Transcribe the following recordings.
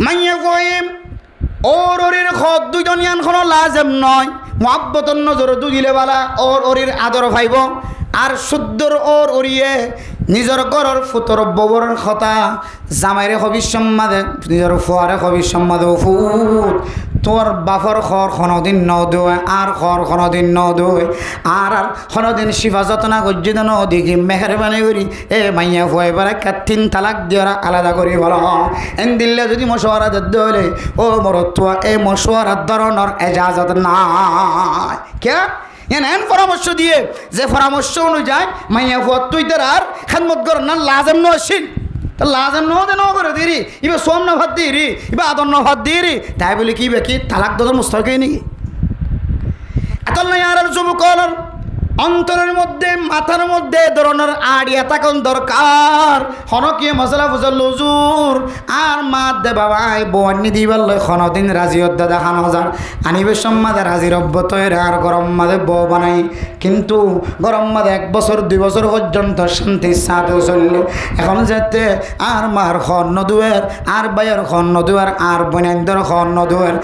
মাইয়া কইম ওর ওরির খত দুইজনিয়ান কোনো লাজেম নয়, মুহাব্বতর নজর দুগিলে বালা ওর ওরির আদর ভাইব। আর শুদ্ধর ওর ওরিয়ে নিজের ঘরের ফুতর ববরের কথা জামাইরে হবি সম্মাদে, নিজের ফুয়ারে হবি সম্মাদে, ফুট তোর বাপর খর কোনোদিন নদয় আর খর কোনোদিন নদয় আর আর কোনোদিন শিফা যতনা গজ্জিত নদীকে মেহরবানি করি এ মাইয়া ফুয়াই পারে তিন তালাক দিয়ে আলাদা করি বলো। এন দিল্লে যদি মশওয়ারা দিতে হলে ও মরতুয়া এই মশওয়ারার ধরনের এজাজত নাই। কে এন পরামর্শ দিয়ে যে পরামর্শ অনুযায়ী মাইয়া ফুয়া তুই তার আর খেদমত কর না লাজেম নসিন লাজেম নহতে ন করে দিরি ইবা সোম না ভাত দিরি ইবা আদর ন ভাত দিরি তাই বলে কি কি তালাক দর মুস্তাকে নাকি এতল নাই আর যুবকর অন্তরের মধ্যে মাথার মধ্যে ধরনের আড়িয়া থাকুন দরকার। হনকিয়ে মশলা ফুজল লজুর আর মাত দে বাবা বন্নি দিবার লয় কোনোদিন রাজি অদ্দা দেখানো যার আনিবে সম্মাদে রাজি রব্য তৈরি আর গরম মাদে বউ বানাই। কিন্তু গরম মাদে 1 বছর 2 বছর পর্যন্ত শান্তির সাথে চললে এখন যেতে আর মার খন নদুয়ের আর বাইয়ের খন নদুয়ের আর বনাইন্দর খন নদুয়ের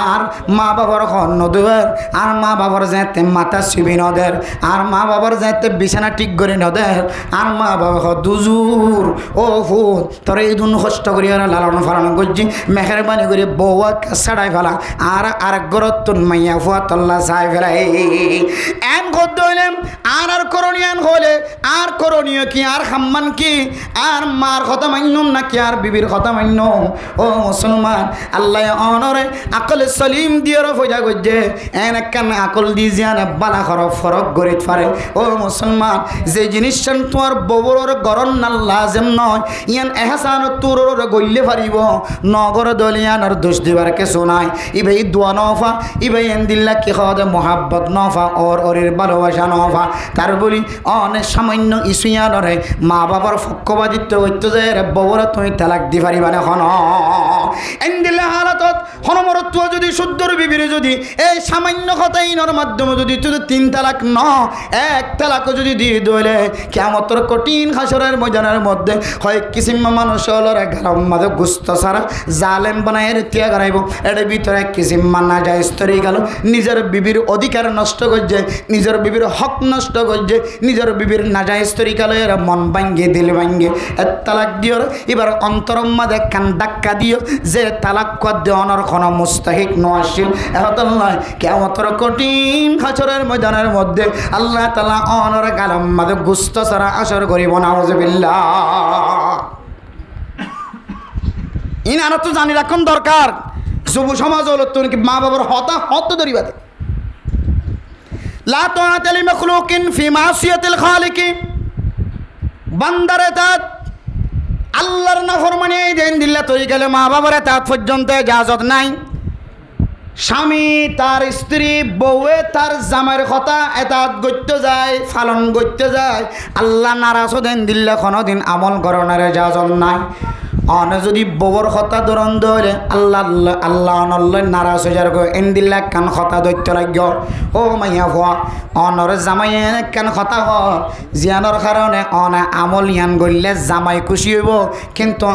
আর মা বাবার খন নদুয়ের আর মা বাবার যেতে মাথা শিবি নদের আর মা বাবার যাইতে বিছানা ঠিক করে নদের আর মা বাবা দুজুর ও ফুট তোর এই দুন কষ্ট করি আর লালন ফালন করছি মেহরবানি করে বউয়া ছাড়াই ফেলা আর আরেক গরত তুন মাইয়া ফুয়া তল্লা চাই ফেলা এন গদ্য হইলেন আর আর করণীয় হলে আর করণীয় কি আর সম্মান কি আর মার কথা মান্যম নাকি আর বিবির কথা মান্য। ও মুসলমান আল্লাহ অনরে আকল সলিম দিয়ে ফজা করছে এন একখান আকল দি জিয়ান বালা খরফ ফরক গড়ে পারে। ও মুসলমান যে জিনিসটা তোমার ববরের গরম না লাজেম নয় ইয়ান এহসান তোর গইলে পারিব নগর দলিয়ানোর দোষ দিবার কিছু নাই। ইবাই দোয়া নফা ইবাই এন দিল্লা কি হদে মোহাব্বত নফা ওর ওরের ভালোবাসা নফা তার বলি অনেক সামান্য ইসুয়ানরে মা বাবার পক্ষপাতিত্ব হইতে যায় ববর তুমি তালাক দি পারিবা না হন এন দিল্লা হালাতত হনমরত্ব যদি শুদ্ধর বিবিরে যদি এই সামান্য কথাইনর মাধ্যমে যদি তুই 3 তালাক ন 1 তালাকও যদি দিয়ে দইলে কিয়ামতের কঠিন হাসরের ময়দানের মধ্যে হয় কিসিম মানুষ হলর গরম মাদে গুস্ত সারা জালেম বানায় তিয়া করাইব এর ভিতরে কিসিম মানা যায় স্তরি গেল নিজের বিবির অধিকার নষ্ট করছে নিজের বিবির হক নষ্ট করছে নিজের বিবির নাজায়েজ তরিকা লয় মন ভাঙ্গে দিল ভাঙ্গে তালাক দিও এবার অন্তরম মাদে কান ধাক্কা দিও যে তালাক দেওয়ানোর কোনো মুস্তাহিক নয় এখন নয় কিয়ামতের কঠিন হাসরের ময়দানের মধ্যে আল্লাহ তাআলা অনর গালম মাদে গুস্ত সারা আসর করিব নাউজুবিল্লাহ। ইনারা তো জানি রাখুন দরকার যুব সমাজ হলো তুমি কি মা বাবার হত ধরিবাতে লা তাআতা লি মাখলুকিন ফি মাসিয়াতিল খালিক বান্দারে তাত আল্লাহর নাফরমানি দেন দিল্লা তৈরি গেলে মা বাবার তাত পর্যন্ত ইজাজত নাই। স্বামী তার স্ত্রী বউয়ে তার জামাইয়ের কথা এতাত গইতে যায় ফালন গইতে যায় আল্লাহ নারাজ দেন দিল্লা কোনোদিন আমল করণের ইজাজত নাই। অন যদি বউর কথা ধরন ধরে আল্লাহ আল্লাহ অনল্য নারাজ হয়ে যার এন দিল্লা কান কথা দৈত্য লাগ ও মাইয়া ভুয়া অনর জামাইয়ে কান কথা হ জিয়ানোর কারণে অনে আমল ইয়ান গইলে জামাই খুশি হইব কিন্তু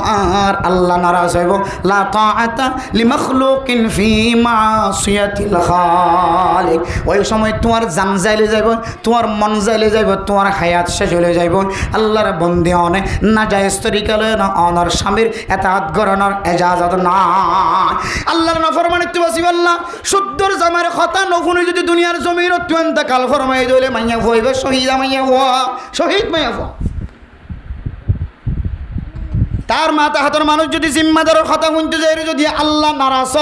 আর আল্লাহ নারাজ হইব। লা তাআতা লিমাখলুকিন ফি মাসিয়াতিল খালিক ওই সময় তোমার জান যাইলে যাইব তোমার মন যাইলে যাইব তোমার হায়াত শেষ হয়ে যাইব আল্লাহর বন্দী অনে নাজায়েজ তরিকা লয় না অনর স্বামীর এতাত গরণর ইজাজত নাই। আল্লাহর নাফরমানিত্ব বাসিবাল্লাহ শুদ্ধর জামার কথা নফুনি যদি দুনিয়ার জমির অত্যন্ত কাল ফরমাই দইলে মাইয়া হইবে শহীদ মাইয়া হওয়া শহীদ মাইয়া হওয়া তার মাথা হাতের মানুষ যদি জিম্মাদারের কথা শুনতে যায় যদি আল্লাহ নারাজ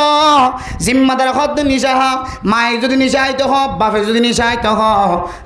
জিম্মাদারের হদ নিশাহা মায়ে যদি নিশাইতে হ বাপে যদি নিশাইতে হ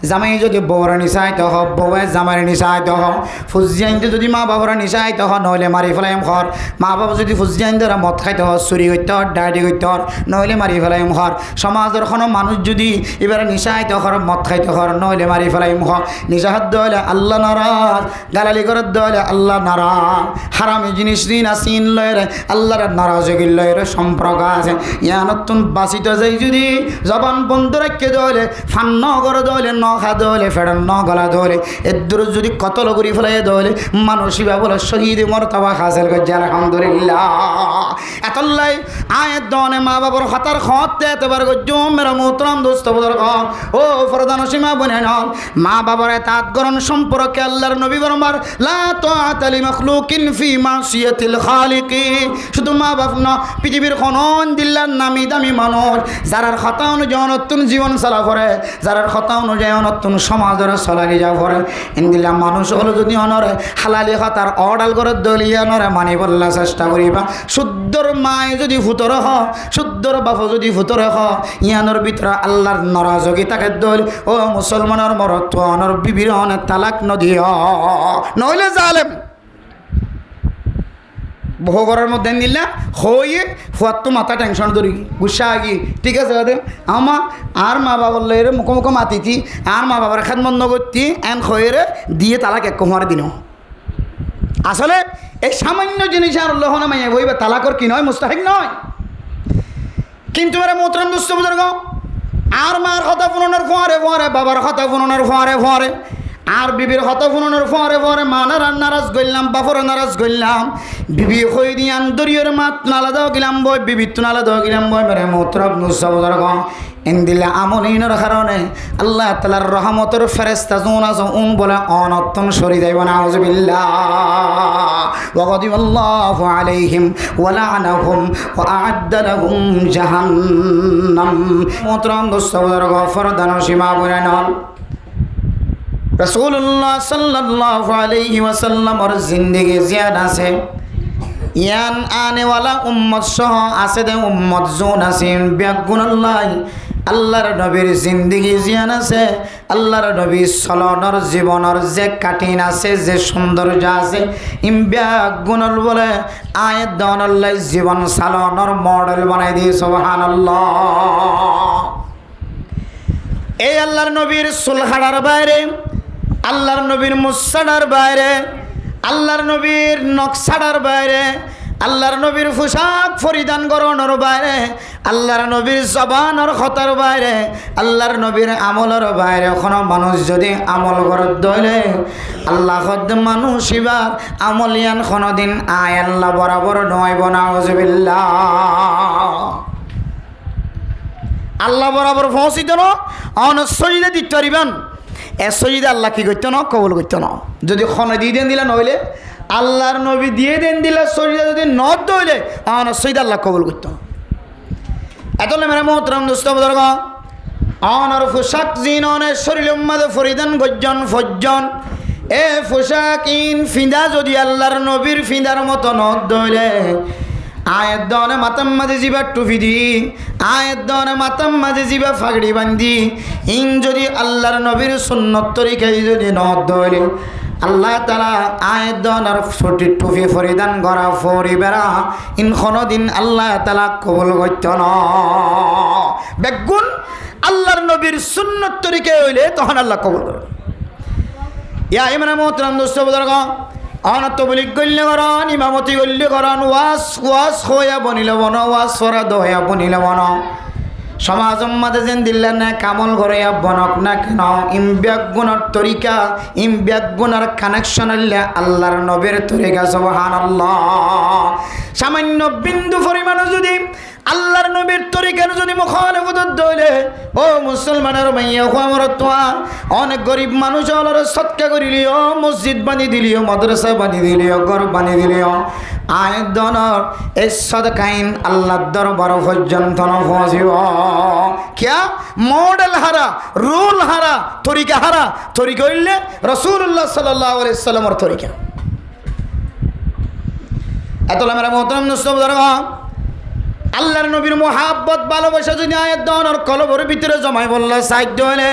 জামাই যদি বউরা নিশাইতে হ বউয়ে জামাই নিশাইতে হ ফুজিয়াইতে যদি মা বাবরা নিশাইতে হ নইলে মারি ফেলাইম ঘর মা বাবা যদি ফুজিয়াইতে মদ খাইতে হ চুরি করতে হর ডায়েরি করতে হর নইলে মারি ফেলাইম ঘর সমাজের কোনো মানুষ যদি এবারে নিশাইতে হর মদ খাইতে হর নইলে মারি ফেলাইম ঘর নিশাহাত দলে আল্লাহ নারাজ গালালি করার দলে আল্লাহ নারাজ হারামি জিনিস দিন আসিন লয়ের আল্লাহর নারাজগি লয়ের সম্পর্ক আছে ইয়ানতুন বাঁচিত যাই যদি জবান বন্ধ রাখতে দলে ফান ন করে দলে ন খা দলে ফেড়ান ন গলা দলে এর দূর যদি কতল করি ফেলাই দলে মানসিবা বলে শহীদ মর্তবা হাসিল করছে আলহামদুলিল্লাহ এতল্লাই আয়ের দনে মা বাবার হাতার খতে এতবার গজ্জু মেরা মোহতরম দোস্ত বুজুর্গ ও ফরদান সীমা বনে নন মা বাবার তাত গরণ সম্পর্কে আল্লাহর নবী বরমার লা তাআতা লি মাখলুকিন ফি মাসিয়াতিল খালিকি শুধু মা বাপ না পৃথিবীর খনন দিল্লার নামি দামি মানুষ যারার কথা অনুযায়ী নতুন জীবন চালা করে যারার কথা অনুযায়ী নতুন সমাজের চলালি যা করে ইন্দিল্লা মানুষ হলো যদি অনরে হালালি খাতার অডাল করে দলিয়া নরে মানি বললা চেষ্টা করিবা শুদ্ধর মায় যদি ফুতর হ শুদ্ধর বাপ যদি ফুতর হ ইয়ানোর ভিতরে আল্লাহর নারাজগি তাকে দল ও মুসলমানের মরত্ব অনর বিবির অনেক তালাক নদিও নইলে জালেম বহু ঘরের মধ্যে নিলে হয়ে ফুয়ার তো মাথা টেনশন ধরি গুসা আগি ঠিক আছে আমা আর মা বাবার লয়ের মুখোমুখো মাতিতি আর মা বাবার খাত বন্ধ করতি এন হয়ে দিয়ে তালাক এক কমার দিন আসলে এই সামান্য জিনিস আর লহনা মাইয়া বইবে তালাকর কি নয় মুস্তাহিক নয় কিন্তু এরা মোহতরম দুস্থ বুজুর্গ আর মার কথা ফুননের ফোয়ারে ফোয়ারে বাবার কথা ফুননের ফোয়ারে ফোয়ারে আর বিবির কথা ফুননের ফোয়ারে ফোয়ারে মানার নারাজ গইলাম বাপর নারাজ গইলাম বিবি হই দিয়ান দরিয়র মাত নালা দাও গেলাম বই বিবি তো নালা দাও গেলাম বই মেরে মোহতরম দুস্থ বুজুর্গ ইন্দিল্লা আমলিনের কারণে আল্লাহ তাআলার রহমতের ফেরেশতা জোন আছে উন বলে অনতন সরি যাইব না আউযুবিল্লাহ ওয়া গাদিবাল্লাহু আলাইহিম ওয়া লা'নাহুম ওয়া আ'আদ্দা লাহুম জাহান্নাম মোহতরম দোস্ত বুজুর্গ ফরদান সীমা বলেন রাসূলুল্লাহ সাল্লাল্লাহু আলাইহি ওয়াসাল্লামের জিন্দেগি জিয়াদ আছে ইয়ান আনেওয়ালা উম্মত সহ আছে দে উম্মত জোন আছে বেগুনাল্লাহ আল্লাহর নবীর জিন্দেগি জিয়ান আছে আল্লাহর নবীর চলনের জীবনের যে কাঠিন আছে যে সৌন্দর্য আছে বেগুনাল বলে আয়াত দনাল্লাহ জীবন চালনের মডেল বানাই দিয়ে সুবহানাল্লাহ এই আল্লাহর নবীর সুলহাড়ার বাইরে আল্লাহর নবীর মুসাড়ার বাইরে আল্লাহর নবীর নকশাড়ার বাইরে আল্লাহর নবীর পোশাক পরিধান করানোর বাইরে আল্লাহর নবীর জবানের কথার বাইরে আল্লাহর নবীর আমলের বাইরে কোনো মানুষ যদি আমল করে দইলে আল্লাহ মানুষ এবার আমলিয়ান কোনোদিন আয় আল্লাহ বরাবর নয় নাউযুবিল্লাহ আল্লাহ বরাবর পৌঁছিত ন অনসজিদে দিতে পারিবেন এসজিদে আল্লাহ কি করতো না কবুল করতো না যদি খনে দিয়ে দেন দিলে নইলে আল্লাহর নবী দিয়ে দেন দিলে সজিদা যদি নদ দইলে অনসজিদে আল্লাহ কবুল করতো এতলে মেরে মোহতরম দোস্ত বুজুর্গ অনর পোশাক জিন অনের শরীরের মধ্যে ফরিদান গজ্জন ফজ্জন এ পোশাক ইন ফিদা যদি আল্লাহর নবীর ফিদার মতো নদ দইলে আয়ের দনে মাতাম মাঝে যাবা টুপি দি আয়ের দনে মাতাম মাঝে যাবা ফাগড়ি বান্ধি ইন যদি আল্লাহর নবীর সুন্নত তরিকায় যদি নদ দইলে আল্লাহ তাআলা আয়ের দনের ছুটি টুপি পরিধান করা পরিবেরা ইন কোনোদিন আল্লাহ তাআলা কবুল করত না বেগুন আল্লাহর নবীর সুন্নত তরিকায় হইলে তখন আল্লাহ কবুল করে ইয়া ইমাম মোহতরম দোস্ত বুজুর্গ অনত বলি গল্য করান ইমামতি গল্য করান ওয়াস হইয়া বনিল বন ওয়াস ফরা দয়া বনিল বন সমাজ মাঝে যেন দিল্লা না কামল করে বনক না কেন ইমব্যাগুণর তরিকা ইমব্যাগুণার কানেকশন হইলে আল্লাহর নবীর তরিকা সুবহানাল্লাহ সামান্য বিন্দু পরিমাণ যদি আল্লাহর নবীর তরিকার যদি মুখালেফত দইলে ও মুসলমানের মাইয়া আমার তোয়া অনেক গরিব মানুষ হলার সৎকা করিলিও মসজিদ বানি দিলিও মাদ্রাসা বানি দিলিও ঘর বানি দিলিও আয়ের দনর এই সদকাইন আল্লাহর দরবার পর্যন্ত পৌঁছিব কিয়া মডেল হারা রুল হারা তরিকা হইলে রাসূলুল্লাহ সাল্লাল্লাহু আলাইহি সাল্লামের তরিকা এতলা মেরা মোহতরম দোস্ত আল্লাহর নবীর মোহাব্বত ভালোবাসা যদি আয়ের দনর কলবর ভিতরে জমাই বললো সাইড হলে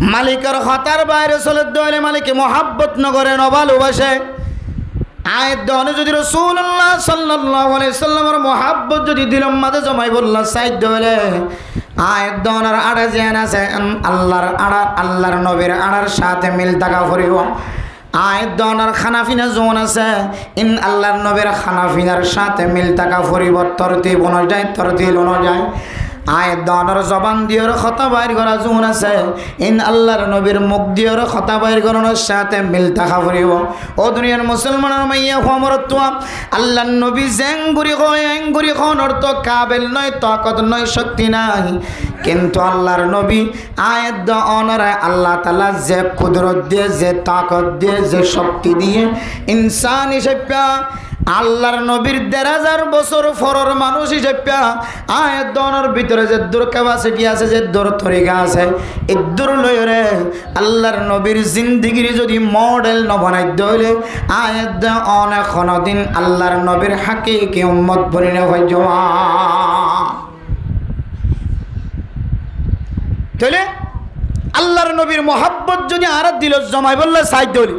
মালিকের হতার বাইরে চলে দলে মালিকে মোহাব্বত নগরে ন ভালোবাসে আয়ের দনে যদি রাসূলুল্লাহ সাল্লাল্লাহু আলাইহি সাল্লামের মোহাব্বত যদি দিলম মাঝে জমাই বললো সাইড হলে আয়ের দনের আড়া যেন আছে আল্লাহর নবীর আড়ার সাথে মিল থাকা ফুরিব আয়াত দনার খানাফিনা জোন আছে ইন আল্লাহর নবীর খানাফিনার সাথে মিল থাকা পরিবর্তন অনুযায়ী তরতিল অনুযায়ী আয়াত দনার জবান দিয়ের কথা বাইর করা জোন আছে ইন আল্লাহর নবীর মুখ দিয়ের কথা বাইর করানোর সাথে মিল থাকা পড়িব। ও দুনিয়ার মুসলমানের মাইয়া হমরত্ব আল্লাহর নবী জেঙ্গুরি হয় এঙ্গুরি খন অর্থ কাবেল নয়, তাকত নয়, শক্তি নাই, কিন্তু আল্লাহর নবী আয়াত দনারে আল্লাহ তাআলা যে কুদরত দিয়ে, যে তাকত দিয়ে, যে শক্তি দিয়ে ইনসান হিসেবে আল্লাহর নবীর ১,৫০০ বছর ফরর মানুষ হিসেবে আয়াত দনের ভিতরে যে দূর ক্যাপাসিটি আছে, যে দূর তরিকা আছে, এই দূর লয়রে আল্লাহর নবীর জিন্দিগির যদি মডেল ন বানাইতে হইলে আয়াত অনেক দিন আল্লাহর নবীর হাকিকি উম্মত বনিনে হয়ে যাওয়া। তাহলে আল্লাহর নবীর মহাব্বত যদি আর দিল জমাই বললে সাইড হইলে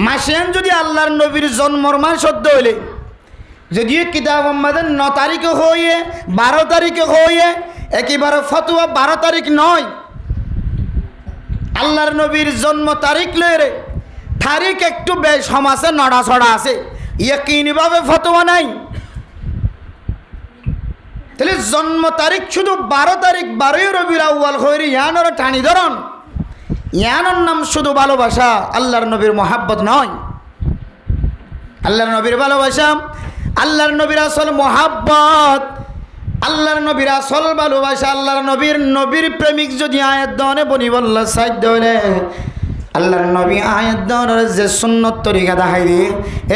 মাসেন যদি আল্লাহর নবীর জন্মর মাস সদ্য হইলে যদিও কিতাব আমাদের 9 তারিখে হইয়ে 12 তারিখে হইয়ে একেবারে ফতোয়া 12 তারিখ নয়, আল্লাহর নবীর জন্ম তারিখ লয়ে তারিখ একটু বেশ সমাজে নড়াছড়া আছে, ইয়কিনিভাবে ফতোয়া নাই। তাহলে জন্ম তারিখ শুধু 12 তারিখ 12ই রবিউল আউয়াল হইরে ইয়ানোর টানি ধরন, ইয়ানোর নাম শুধু ভালোবাসা, আল্লাহর নবীর মহাব্বত নয়। আল্লাহর নবীর ভালোবাসা, আল্লাহর নবীর আসল মহাব্বত, আল্লাহর নবীর আসল ভালোবাসা, আল্লাহর নবীর প্রেমিক যদি আয়াত দনে বনি বল্লা সাইড হইলে আল্লাহর নবী আয়াত দনের যে সুন্নত তরিকা দেখাই দিয়ে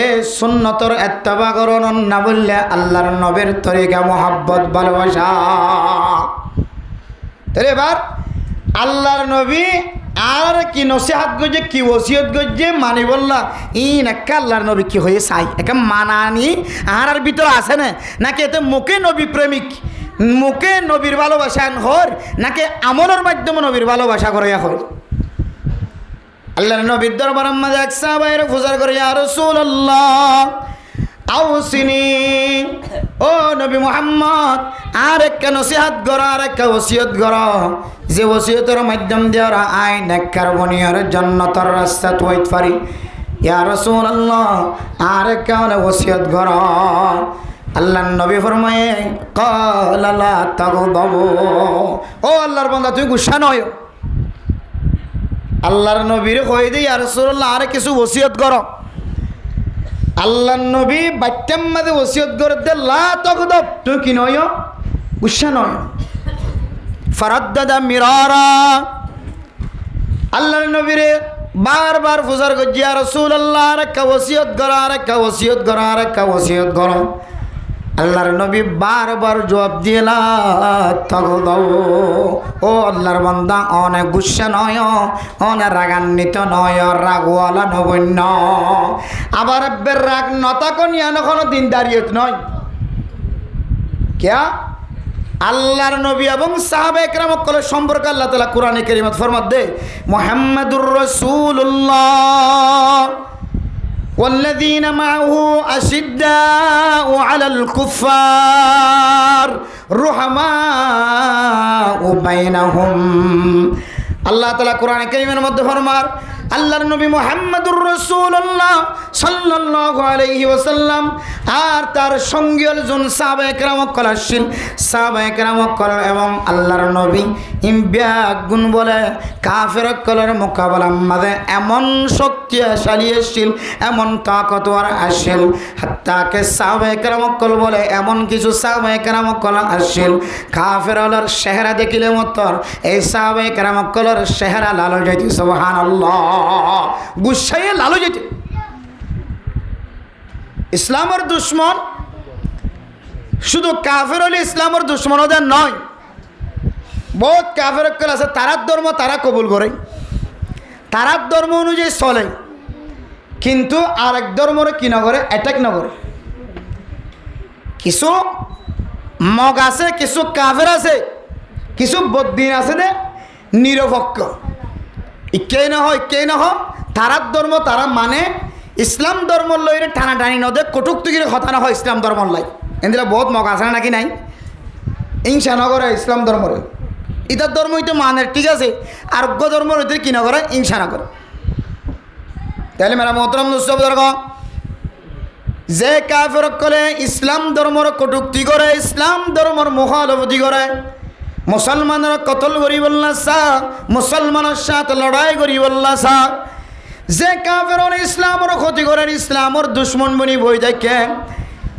এ সুন্নতর এত্তবা করণ না বললে আল্লাহর নবীর তরিকা মহাব্বত ভালোবাসা। তাহলে এবার আল্লাহর নবী আর কি নসিহাত গজে কি ওসিয়ত গজে মানি বললা ইন একা আল্লাহর নবী কি হয়ে চাই একা মানানি আর ভিতরে আছে না, নাকি এতে মুখে নবী প্রেমিক, মুখে নবীর ভালোবাসা হর, নাকি আমলের মাধ্যমে নবীর ভালোবাসা করে হর। আল্লাহর নবীর দরবার মাঝে এক সাহাবায়ের ফুজার করে ইয়া রাসূলুল্লাহ আউসিনি, ও নবী মুহাম্মদ আর একটা নসিহত করো, আর একটা ওসিয়ত করো, যে ওসিয়তের মাধ্যম দিয়ে ওরা আইন একবার বনিয়ার জান্নাতের রাস্তা তৈরি পারি। ইয়া রাসূলুল্লাহ আর একটা ওসিয়ত করো। আল্লাহর নবী ফরমায়ে ক্বালা লা তাগদাবু, ও আল্লাহর বান্দা তুই গুসা নয়। আল্লাহর নবীর কই দেই ইয়া রাসূলুল্লাহ আর কিছু ওসিয়ত করো। আল্লাহর নবী বাচ্চার মাঝে ওসিয়ত করে দে লা তাগদাব, তুই কি নয় গুসা নয়। ফারাদ্দাদা মিরারা, আল্লাহর নবীরে বারবার ফুজার করছি ইয়া রাসূলুল্লাহ আর একটা ওসিয়ত করো, আর একটা ওসিয়ত করো, আর একটা ওসিয়ত করো। আল্লাহর নবী বারবার জবাব দিলা তাগদাব, ও আল্লাহর বান্দা অনেক গুসা নয়, অনেক রাগান্বিত নয়, রাগওয়ালা নবন্য। আবার এব্বের রাগ নতাকন ইয়ানো কোনো দিন দাঁড়িয়েত নয় কেয়া। আল্লাহর নবী এবং সাহাবায়ে কেরামের সম্পর্কে আল্লাহ তাআলা কোরআনে কারীমত ফরমাত দে মুহাম্মাদুর রাসূলুল্লাহ والذين معه أشداء على الكفار رحماء بينهم। আল্লাহ তাআলা কোরআনে কারীমের মধ্যে ফরমার আল্লাহর নবী মুহাম্মদুর রাসূলুল্লাহ সাল্লাল্লাহু আলাইহি ওয়াসাল্লাম আর তার সঙ্গী জন সাহাবায়ে কেরাম কলাশিল সাহাবায়ে কেরাম কল এবং আল্লাহর নবী ইমবিয়াক গুণ বলে কাফের কলের মোকাবেলা মাঝে এমন শক্তিশালী আসিল, এমন তাকতওয়ার আসিল, হাত্তাকে সাহাবায়ে কেরাম কল বলে এমন কিছু সাহাবায়ে কেরাম কল আসিল কাফেরদের চেহারা দেখিলে মতর এই সাহাবায়ে কেরাম কলের চেহারা লাল যাইতে সুবহানাল্লাহ, গুসাইয়ে লালো যেতে। ইসলামের দুশ্মন শুধু কাফের হলে ইসলামের দুশ্মন ওদের নয়, বহুত কাফের আছে তারার ধর্ম তারা কবুল করে, তারার ধর্ম অনুযায়ী চলে, কিন্তু আরেক ধর্মরে কি না করে অ্যাটাক না করে। কিছু মগ আছে, কিছু কাফের আছে, কিছু বদ্দিন আছে দে নিরপেক্ষ, ইকেই না হয় ইকেই না হয় তারার ধর্ম তারা মানে ইসলাম ধর্ম লইরে টানাটানি নদে কটুক্তিগিরি কথা না হয় ইসলাম ধর্ম লাই এদিকে বহুত মগ আছে নাকি নাই হিংসা নগরে ইসলাম ধর্মরে ইতার ধর্ম হইতে মানে ঠিক আছে, আরোগ্য ধর্ম হইতে কি না করে হিংসা না করে। তাহলে মেরা মোহতরম দর্শক, যে কাফের কলে ইসলাম ধর্মর কটুক্তি করে, ইসলাম ধর্মর মুখালফতি করে, মুসলমানের কতল করি বললা সা, মুসলমানের সাথে লড়াই করি বললা সা, যে কাফের ইসলামর ক্ষতি করেন, ইসলামর দুশ্মন বনি বই দেখে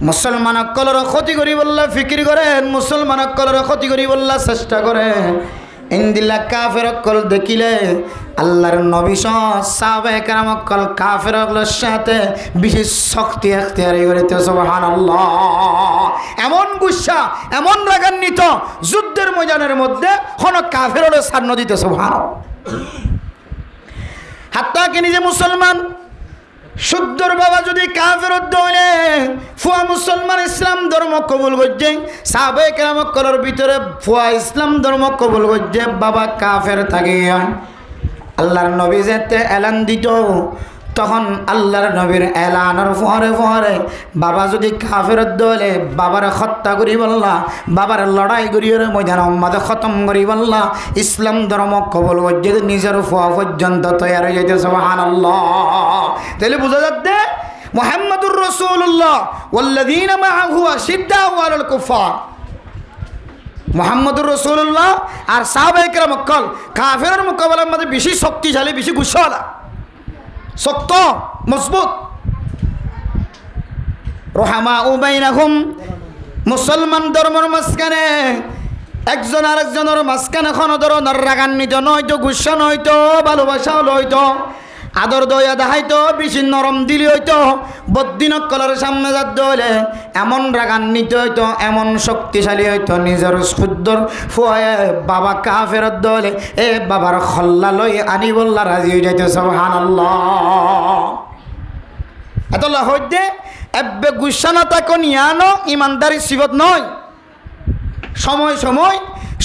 মুসলমান কলর ক্ষতি করি বললা ফিকির করেন, মুসলমান কলর ক্ষতি করি বললা চেষ্টা করে, ইন্দিল্লা কাফের কল দেখিলে আল্লাহর নবী সাহাবায়ে কেরাম কল কাফের সাথে বিশেষ শক্তি এখতিয়ারি করিতে সুবহানাল্লাহ। এমন গুসা, এমন রাগান্বিত যুদ্ধের ময়দানের মধ্যে কোন কাফের সান্ন দিতে সুবহানাল্লাহ। হাত্তা কি নিজে মুসলমান শুদ্ধর বাবা যদি কাফের হলে ফুয়া মুসলমান ইসলাম ধর্ম কবুল করছে, সাহাবায়ে কেরাম কলর ভিতরে ফুয়া ইসলাম ধর্ম কবুল করছে, বাবা কাফের থাকে। আল্লাহর নবী যেতে এলান দিত, তখন আল্লাহর নবীর এলানোর ফরে ফরে বাবা যদি কাফের দলে বাবার হত্যা করি বললা, বাবার লড়াই করিয়ে ময়দান মাঝে খতম করি বললা, ইসলাম ধর্ম কবল করছে, নিজের ফুয়া পর্যন্ত তৈরি হয়ে যেতে সুবহানাল্লাহ। তাহলে বোঝা যাচ্ছে মুহাম্মাদুর রাসূলুল্লাহ ওয়াল্লাযীনা মাআহু আশিদ্দাউ আলাল কুফার, মুহাম্মাদুর রাসূলুল্লাহ আর সাহাবায়ে কেরাম কাফেরের মোকাবেলার মধ্যে বেশি শক্তিশালী, বেশি গুছাওয়ালা, শক্ত মজবুত। রহমাউ বাইনাহুম, মুসলমান ধর্মের মাঝখানে একজন আর একজনের মাঝখানে কোনো ধরনের রাগান্বিত নয়তো, গুসা নয়তো, ভালোবাসাও নয়তো, আদর দয়া দেখাইতো, বেশি নরম দিলি হইতো, বদ্দিনক কলার সামনে যাতে হইলে এমন রাগান্বিত হইতো, এমন শক্তিশালী হইতো, নিজের সুদ্দর ফুয়ে বাবা কাফেরত দলে এ বাবার খল্লা লই আনি বললা রাজি হয়ে যাইতো সুবহানাল্লাহ। এতলা হইতে এব্বে গুসানা তাকে নিয়ানো ইমানদারি সিবত নয়। সময় সময়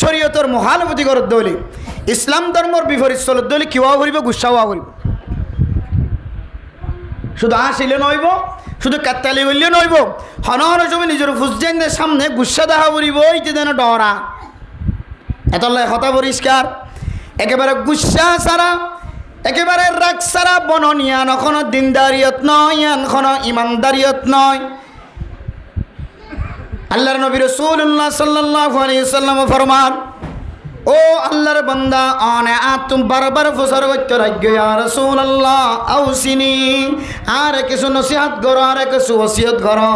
শরীয়তের মুখালফতি করত দলে, ইসলাম ধর্মর বিপরীত চলত দলে কিওয়া করিব, গুসাওয়া করিব। শুধু আসিলে নইব, শুধু কাত্তালি বললে নইব, হন হন সময় নিজের ফুসজেনের সামনে গুসা দেখা করিব, এইতে যেন ডরা। এতলাই কথা পরিষ্কার, একেবারে গুসা ছাড়া, একেবারে রাগ ছাড়া বননিয়ান কোনো দিনদারিয়ত নয়, ইয়ান কোনো ইমানদারিয়ত নয়। আল্লাহর নবী রাসূলুল্লাহ সাল্লাল্লাহু আলাইহি ওয়াসাল্লাম ফরমান, ও আল্লাহর বান্দা আনে আতুম বারবার ফসর করতে রাখো, ইয়া রাসূলুল্লাহ আউসিনি, আর কিছু নসিহত করো, আর কিছু ওসিয়ত করো।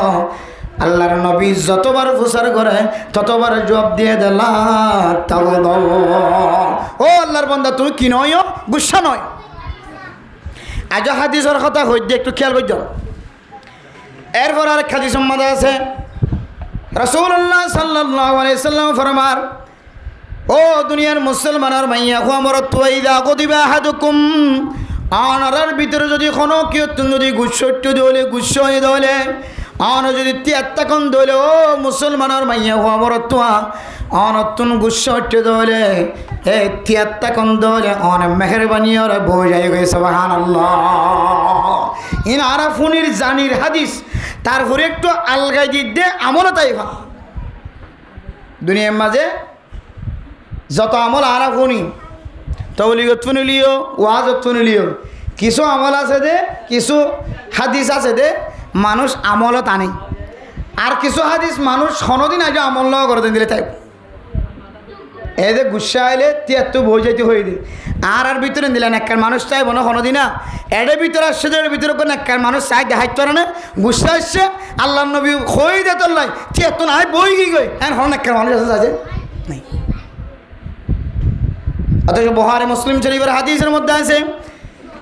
আল্লাহর নবী যতবার ফসর করে ততবার জবাব দিয়ে দিলা, তাও ও আল্লাহর বান্দা তুমি কি নয়, গুসা নয়। আজ হাদিসের কথা হইতে একটু খেয়াল করছো। এরপর আরেক হাদিস সম্মাদা আছে, রাসূলুল্লাহ সাল্লাল্লাহু আলাইহি ওয়াসাল্লাম ফরমান, ও দুনিয়ার মুসলমানের মাইয়া খুয়ামরত ওয়াইদা কদিবা আহাদুকুম, আনারার ভিতরে যদি কোনো কেউ যদি গুচ্ছট্টু দলে গুচ্ছ হয়ে দলে, আন যদি তিয়াত্তাকন দলে, ও মুসলমানের মাইয়া খুয়ামরত অনতুন গুচ্ছট্টু দলে এ তিয়াত্তাকন দলে অন মেহরবানি ওরা বোঝাই গেছে সুবহানাল্লাহ। ইন আরাফুনির জানির হাদিস, তারপরে একটু আলগাই দিতে আমল তাই ভা দুনিয়ার মাঝে যত আমল আরাফুনি তবলিগত ফুনিলিও, ওয়াজত ফুনিলিও, কিছু আমল আছে দে, কিছু হাদিস আছে দে মানুষ আমলত আনে, আর কিছু হাদিস মানুষ কোনোদিন আগে আমল ন করে দিলে তাই এই যে গুসা আইলে তিয়াত্তর বই যাইতে হয়ে দিই, আর ভিতরে দিলেন একবার মানুষ চাইব না কোনোদিন, এদের ভিতরে আসছে, এর ভিতরে কোনো একবার মানুষ চাই দেখাইতে পারে না, গুসা আসছে আল্লাহ নবী হয়ে দে তোর লাই তিয়াত্তর নাই বই কি গই, হ্যাঁ হন একবার মানুষ আছে নাই। অথচ বুখারী মুসলিম শরীফের হাদিসের মধ্যে আছে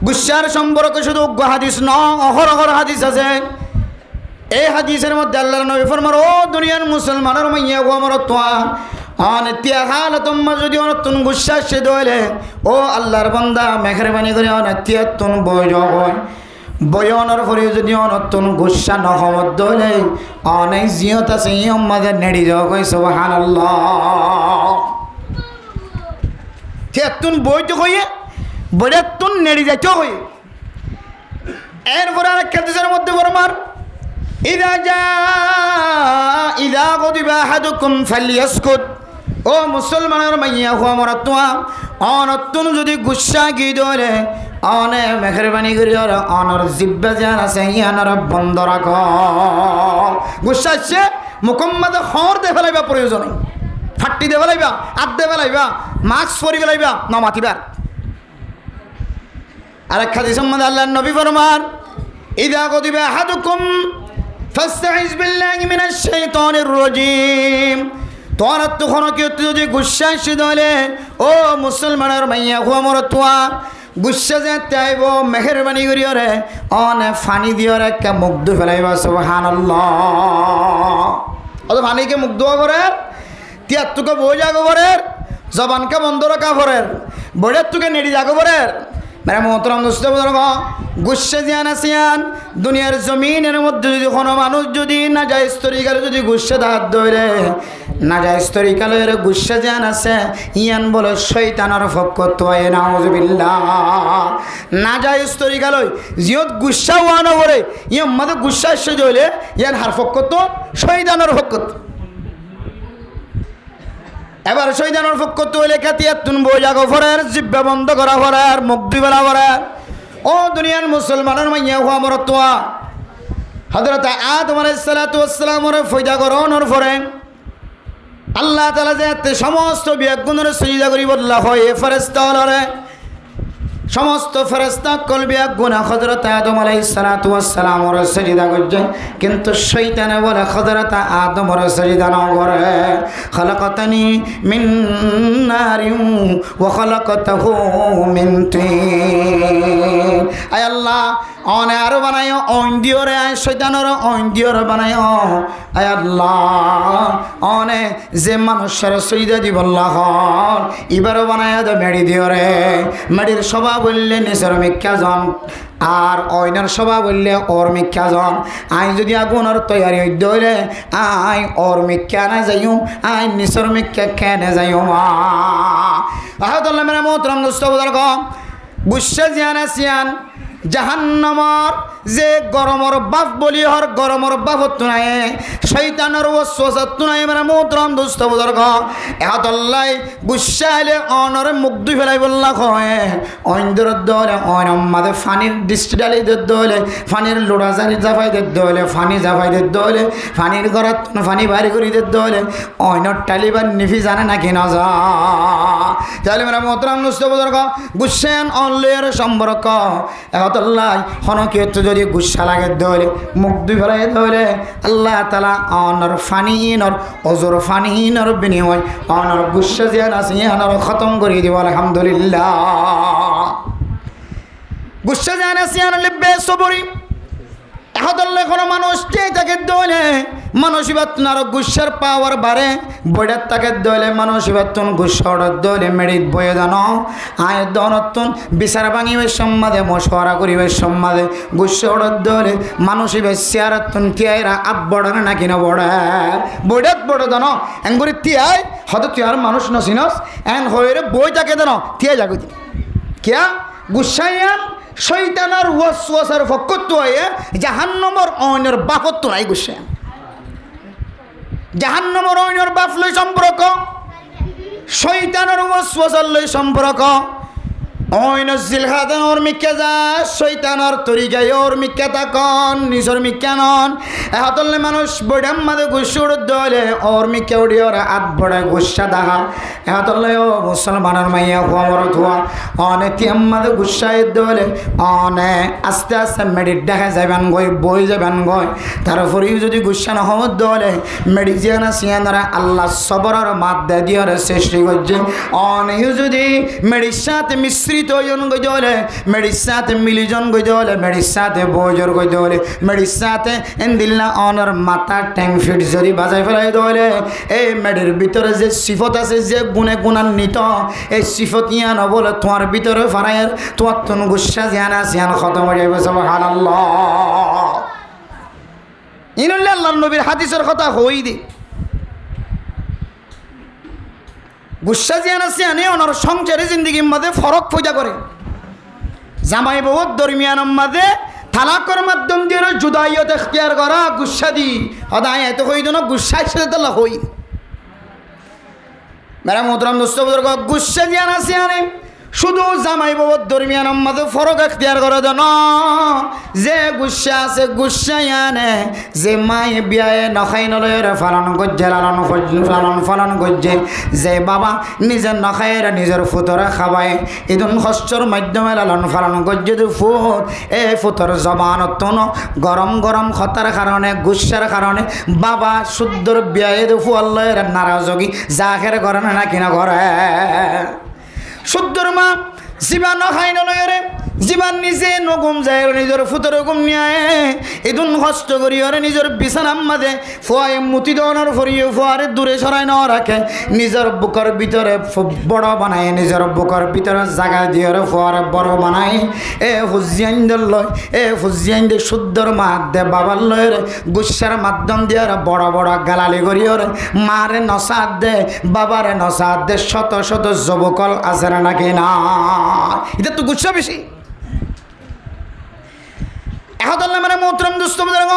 গুসার সম্পর্কে শুধু হাদিস ন, অহরহর হাদিস আছে। এই হাদিসের মধ্যে আল্লাহর নবী ফরমান, ও দুনিয়ার মুসলমানের মাইয়া গো আমার তোয়া অনেতিয়া হাল তোমার যদি অনতুন গুসা সে দলে, ও আল্লাহর বান্দা মেহরবানি করে অনেতিয়া তুন বই হয় বয়নের পরে যদি অনতুন গুসা নহমত দলে অনেক জিয়ত আছে আমাদের নেড়ি যাওয়া কই সুবহানাল্লাহ। তিয়াত্তর বইতে হয়ে বইয়াত্তর নেড়ি যাইতে হয়ে। এরপরে আরেক হাদিসের মধ্যে ফরমান, ইদা গদিবা আহাদুকুম ফালিয়াসকুত, ও মুসলমানের মাইয়া হুয়া মরা তোয়া অনতুন যদি গুসা গি ধরে অনে মেহরবানি করি ওর অনর জিব্বা যান আছে ইয়ানর বন্ধ রাখ গুসা আসছে মুকম্মদে হর দে ফেলাইবা প্রয়োজন ফাট্টি দে ফেলাইবা আদ দে ফেলাইবা মাস্ক পরি ফেলাইবা না মাতিবার আরেক হাদিস সম্বন্ধে আল্লাহর নবী ফরমান ইযা গদিবা আহাদুকুম ফাস্তাইজ বিল্লাহি মিনাশ শাইতানির রাজীম তোর তখন কি যদি গুসা আসে দলে ও মুসলমানের মাইয়া হুয়া মরতুয়া গুসা যে তাইব মেহরবানি করি রে অনে ফানি দিও রে কে মুখ ধুই ফেলাইবা সুবহানাল্লাহ অত ফানিকে মুখ ধোয়া করে তিয়ার তোকে বই যাগো করে জবানকে বন্ধ রাখা করে বইয়ের তোকে নেড়ি যাগো করে মেরা মোহতরম দোস্ত বুজুর্গ গুসা জিয়ান আসিয়ান দুনিয়ার জমিনের মধ্যে যদি কোনো মানুষ যদি না যায় তরিকালে যদি গুসা হাত ধরে না যায় তরিকালে গুসা জিয়ান আছে ইয়ান বলে শয়তানের পক্ষ তোয়ে নাউজুবিল্লাহ না যায় তরিকালয় জিয়ত গুসা ওয়ান করে ইয়া মধ্যে গুসা এসে জলে ইয়ান হার পক্ষ তো শয়তানের পক্ষ এবার শৈতানোর পক্ষ তৈলে খাতিয়ার তুন বইয়া গফরের জিব্বা বন্ধ করা ফরার মুখ দুইবেলা ফরার ও দুনিয়ার মুসলমানের মাইয়া হওয়া মরতুয়া হযরত আদম আলাইহিস সালাতু ওয়াস সালামের ফয়দা করণের পরে আল্লাহ তাআলা যে সমস্ত বিয়াগুণের সিজদা করি বললা হয় ফেরেশতা হলরে সমস্ত ফেরেশতা কলবিয়া গুনাহ হযরত আদম আলাইহিস সালাতু ওয়াস সালামের সিজদা করছে কিন্তু শয়তানে বলে হযরত আদমের সিজদা না করে খলাকাতানি মিন নারিন ওয়া খলাকাতাহু মিন তিন আয় আল্লাহ অনে আর বানায়ো অন দিওরে আয় শয়তানের অন দিওরে বানায়ো আয় আল্লাহ অনে যে মানুষের সিজদা দিব আল্লাহ এবার বানায় দে মেডি দিওরে মেডির স্বভাব বললে নিসর মিক্কা জন আর অইনার স্বভাব বললে ওর মিক্কা জন আই যদি আগুনের তৈরি হইলে আই ওর মিক্কা না যাইম আই নিসর মিক্কা কেনে যাইম আহাদুল্লাহ মেরা মোহতরম দোস্ত বুজুর্গ গুসা জিয়ান আসিয়ান জাহান্নামর যে গরমর বাপ বলি হর গরমর বাপত নাই শয়তানের ওয়াসওয়াসা তুনাই মেরা মোহতরম দোস্ত বুজুর্গ আহাদুল্লাহ গুসা আইলে অনর মুখ দুই ফেলাই বললা কয় অইন্দর দলে অনমাদে ফানির ডিস্ট্রিক্টালি দলে ফানির লোড়া জানি জাফাই দলে ফানি জাফাই দলে ফানির গরাত ফানি বাড়ি করি দলে অইনর টালিবার নিফি জানে নাকি না যা তাহলে মেরা মোহতরম দোস্ত বুজুর্গ গুসান অনলের সম্পর্ক আহাদুল্লাহ হনকিয়ত যদি গুসা লাগে দলে মুখ দুই ফেলাই দলে আল্লাহ তাআলা অনর ফানিনর অজর ফানিনর বিনিময় অনর গুসা জিয়ান আছে অনর খতম করে দিব আলহামদুলিল্লাহ গুসা জিয়ান আছে অনর বেসবরি আহাদুল্লাহ কোন মানুষ কে তাকে দলে মানসিবাতন আর গুসার পাওয়ার বাড়ে বইটার তাকে দলে মানসিবাতন গুসার দলে মেডিত বয়ে জানো আয় দনতন বিচার ভাঙিবে সম্মাদে মশওয়ারা করিবে সম্মাদে গুসার দলে মানসিবে চেয়ারতন তিয়াইরা আপ বড় নাকি না বড় বইটাত বড় জানো এঙ্গুরি তিয়াই হয়তো তিয়ার মানুষ নছিনস এন হয়ে বই তাকে জানো তিয়াই যাগো কিয়া গুসাইয়ান শয়তানের ওয়াসওয়াসার ফকত হয়ে জাহান্নামের অইনের বাপত নাই গুসা জাহান্নামের অইনের বাপ লই সম্পর্ক শয়তানের ওয়াসওয়াসার লই সম্পর্ক অইন জিলহাদান ওর মিক্কা যা শয়তানের তরিকায় ওর মিক্কা তাকন নিজর মিক্কা নন এহতলে মানুষ বড়াম মাদে গুসুর দলে ওর মিক্কা উড়ি ওরা আত বড় গুসা দাহা এহতলে ও মুসলমানের মাইয়া হুয়া মরতুয়া অনে তিয়াম মাদে গুসাই দলে অনে আস্তে আস্তে মেডিট দেখা যাবেন গই বই যাবেন গই তারপরেও যদি গুসা না হওয়ার দলে মেডিজিয়ানা সিয়ানারা আল্লাহ সবরের মাত দে দিয়ারে সৃষ্টি করছে অনেও যদি মেডির সাথে মিশ্রিত হইন গই দলে মেডির সাথে মিলিজন গই দলে মেডির সাথে বজর গই দলে মেডির সাথে এন্দিল্লা অনর মাথা ট্যাং ফিট যদি বাজাই ফেলাই দলে এই মেডির ভিতরে যে সিফত আছে যে গুণে গুণান্বিত এই সিফত ইয়ান বলে তোমার ভিতরে ফারায়ের তোমার তন গুসা জিয়ানা সিয়ান খতম হয়ে যাবে সুবহানাল্লাহ ইনুল্লাহ আল্লাহর নবীর হাদিসের কথা হই দি গুসা জিয়ান আছে আনে ওনার সংসারে জিন্দগির মধ্যে ফরক পয়দা করে জামাই বহুত দরমিয়ানের মধ্যে তালাকর মাধ্যম দিয়ে জুদাইয়ত এখতিয়ার করা গুসা দি হদায় এত হই না গুসা সাথে তো হই মেরা মোহতরম দোস্ত বুজুর্গ গুসা জিয়ান আছে আনে শুধু জামাই বাবুর দরমিয়ান আমাদের ফরক এখতিয়ার করে দেন যে গুসা আছে গুসাই আনে যে মায়ে বিয়ায় নখাই নলয়ের পালন করছে লালন পালন করছে যে বাবা নিজের নখাইয়ের নিজের ফুতরে খাবায় ইদুন কষ্টর মাধ্যমে লালন পালন করছে ফুট এই ফুতর জবানত গরম গরম খতার কারণে গুসার কারণে বাবা শুদ্ধর বিয়ায় ফুয়াল্লয়ের নারাজগি জাহের করে না কিনা করে শুদ্ধর মা জীবান খাই নলয়রে জীবান নিজে নগুম যায় নিজের ফুতর গুম নিয়ে এদুন কষ্ট করি ওরে নিজের বিছানার মাঝে ফুয়ায় মুতি দনের ফরিয়ে ফুয়ারে দূরে সরাই ন রাখে নিজের বুকের ভিতরে বড় বানায় নিজের বুকের ভিতরে জায়গা দিয়ে ফুয়ারে বড় বানায় এ হুজিয়ান লয় এ হুজিয়ান দে শুদ্ধর মা দে বাবার লয়ের গুসার মাধ্যম দিয়ে বড় বড় গালালি করি ওরে মারে নসাদ দে বাবারে নসাদ দে শত শত যুবকল আছে নাকি না এটা তো গুসা বেশি এহতাল্লাহ মানে মোহতরম দোস্ত বুজুর্গ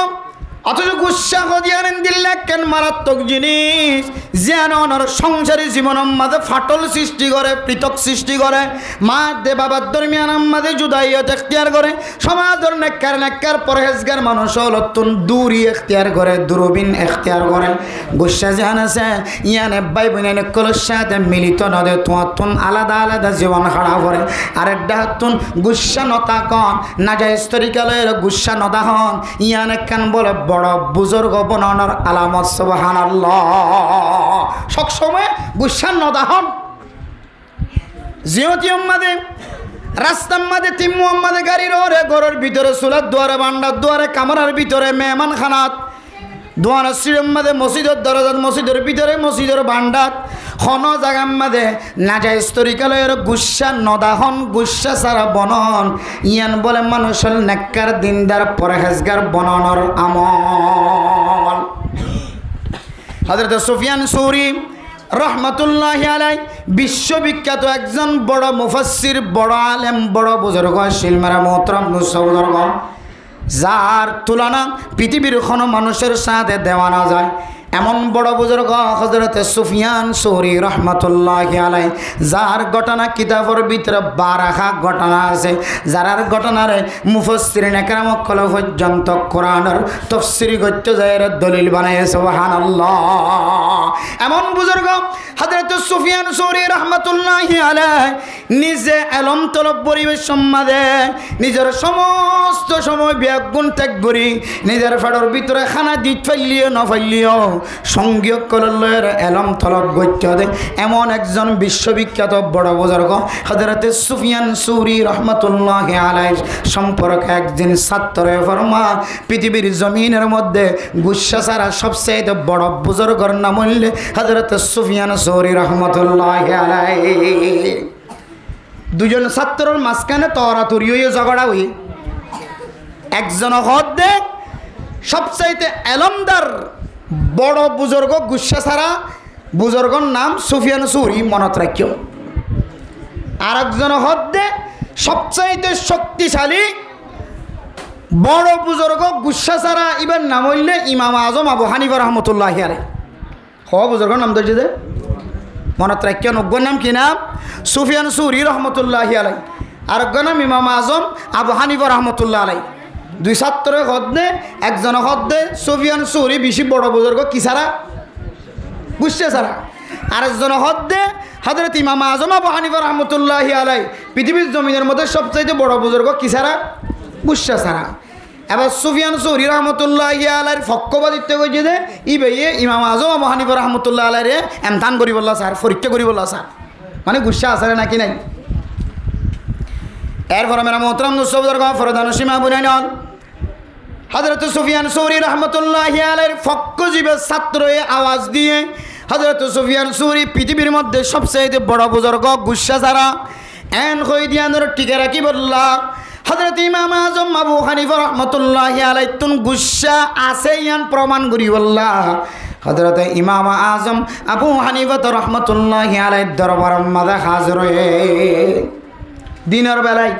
অথচ গুসা হদিয়ানেন দিল্লা কেন মারাত্মক জিনিস যেন ওনার সংসারী জীবন আমাদের ফাটল সৃষ্টি করে পৃথক সৃষ্টি করে মা দে বাবার দরমিয়ান আমাদের জুদাইয়ত এখতিয়ার করে সমাজের নেককার পরহেজগার মানুষ হলতুন দূরি এখতিয়ার করে দূরবীন এখতিয়ার করে গুসা যেন আছে ইয়ানে ভাই বোনের কলর সাথে মিলিত নদে তোমার আলাদা আলাদা জীবন খাড়া করে আরেক ডাহাতুন গুসা নতা কন না যায় স্তরিকালের গুসা নদা হন ইয়ানে কেন বলে বড় বুজুর্গ বনানোর আলামত সুবহানাল্লাহ সবসময় গুসান নদাহন জিয়তি আমাদে রাস্তার মাঝে তিম্মু আমাদে গাড়ির ওরে ঘরের ভিতরে চুলার দুয়ারে বান্ডার দুয়ারে কামরার ভিতরে মেহমান খানাত দোয়ার সিঁড়ির মাঝে মসজিদের দরজাত মসজিদের ভিতরে মসজিদের বান্ডাত খন জাগার মাঝে নাজাইজ তরিকালয়ের গুসা নদাহন গুসা সারা বনন ইয়ান বলে মানুষের নেককার দিনদার পরহেজগার বননের আমল হযরত সুফিয়ান সৌরি রহমতুল্লাহি আলাইহি বিশ্ববিখ্যাত একজন বড় মুফাসসির বড় আলেম বড় বুজুর্গ শিলমারা মোহতরম বুজুর্গ যার তুলনা পৃথিবীর কোনো মানুষের সাথে দেওয়া না যায় এমন বড় বুজুর্গ হযরত সুফিয়ান সৌরি রহমতুল্লাহি আলাইহি যার ঘটনা কিতাবের ভিতরে 12 ঘটনা আছে যার ঘটনারে মুফাসসিরিন একরাম কল পর্যন্ত কোরআনের তাফসীর করতে যায় দলিল বানায় সুবহানাল্লাহ এমন বুজুর্গ হযরত সুফিয়ান সৌরি রহমতুল্লাহি আলাইহি নিজে ইলম তলব পরিবেশ সম্মাদে নিজের সমস্ত সময় ব্যাগুণ ত্যাগ করি নিজের ফেডর ভিতরে খানা দিত ফাইলিও না ফাইলিও সঙ্গীয় কললের এলম তলব গত্যদে এমন একজন বিশ্ববিখ্যাত বড় বুজুর্গ হযরত সুফিয়ান সৌরি রহমতুল্লাহি আলাইহি সম্পর্কে একদিন ছাত্রে ফরমা পৃথিবীর জমিনের মধ্যে গুসা ছাড়া সবচেয়ে বড় বুজুর্গর নাম হইলে হযরত সুফিয়ান সৌরি রহমতুল্লাহি আলাইহি দুজন ছাত্রের মাঝখানে তরাতরি হয়ে ঝগড়া হই একজন হদ্দে সবচাইতে এলমদার বড় বুজুর্গ গুসা ছাড়া বুজুর্গর নাম সুফিয়ান সৌরি মনত রাখিও আর একজন হদ্দে সবচাইতে শক্তিশালী বড় বুজুর্গ গুসা ছাড়া ইবার নাম হইলে ইমাম আজম আবু হানিফা রহমতুল্লাহি আলাইহি বুজুর্গর নাম ধরছে যে মনত রাখিও নব্বর নাম কি নাম সুফিয়ান সৌরি রহমতুল্লাহি আলাইহি আর নাম ইমাম আজম আবু হানিফা রহমতুল্লাহ আলাইহি দুই ছাত্রের হদ্দে একজন হদ্দে সুফিয়ান সৌরি বেশি বড় বুজুর্গ কি ছাড়া গুসা ছাড়া আরেকজন হদ্দে হযরত ইমাম আজম আবু হানিফা রহমতুল্লাহি আলাইহি পৃথিবীর জমিনের মধ্যে সবচাইতে বড় বুজুর্গ কি ছাড়া গুসা ছাড়া এবার সুফিয়ান সৌরি রহমতুল্লাহি আলাইহির পক্ষপাতিত্ব কইছে যে ই ভাইয়ে ইমাম আজম আবু হানিফা রহমতুল্লাহ আলাইহির এমতান করি বললা স্যার পরীক্ষা করি বললা স্যার মানে গুসা আছে নাকি নাই এরপর মেরা মোহতরম বুজুর্গ ফরদান সীমা বুনাইন হযরত সুফিয়ান সৌরি রহমতুল্লাহি আলাইহির ফক্কজীবের ছাত্রয়ে আওয়াজ দিয়ে হযরত সুফিয়ান সৌরি পৃথিবীর মধ্যে সবচেয়ে বড় বুজুর্গ গুসা ছাড়া এন কই দিয়ানোর টিকে রাখি বললা হযরত ইমাম আজম আবু হানিফা রহমতুল্লাহি আলাইহি তুন গুসা আছে ইয়ান প্রমাণ করি বললা হযরত ইমাম আজম আবু হানিফা রহমতুল্লাহি আলাইহির দরবারের মাঝে হাজির হয়ে দিনের বেলায়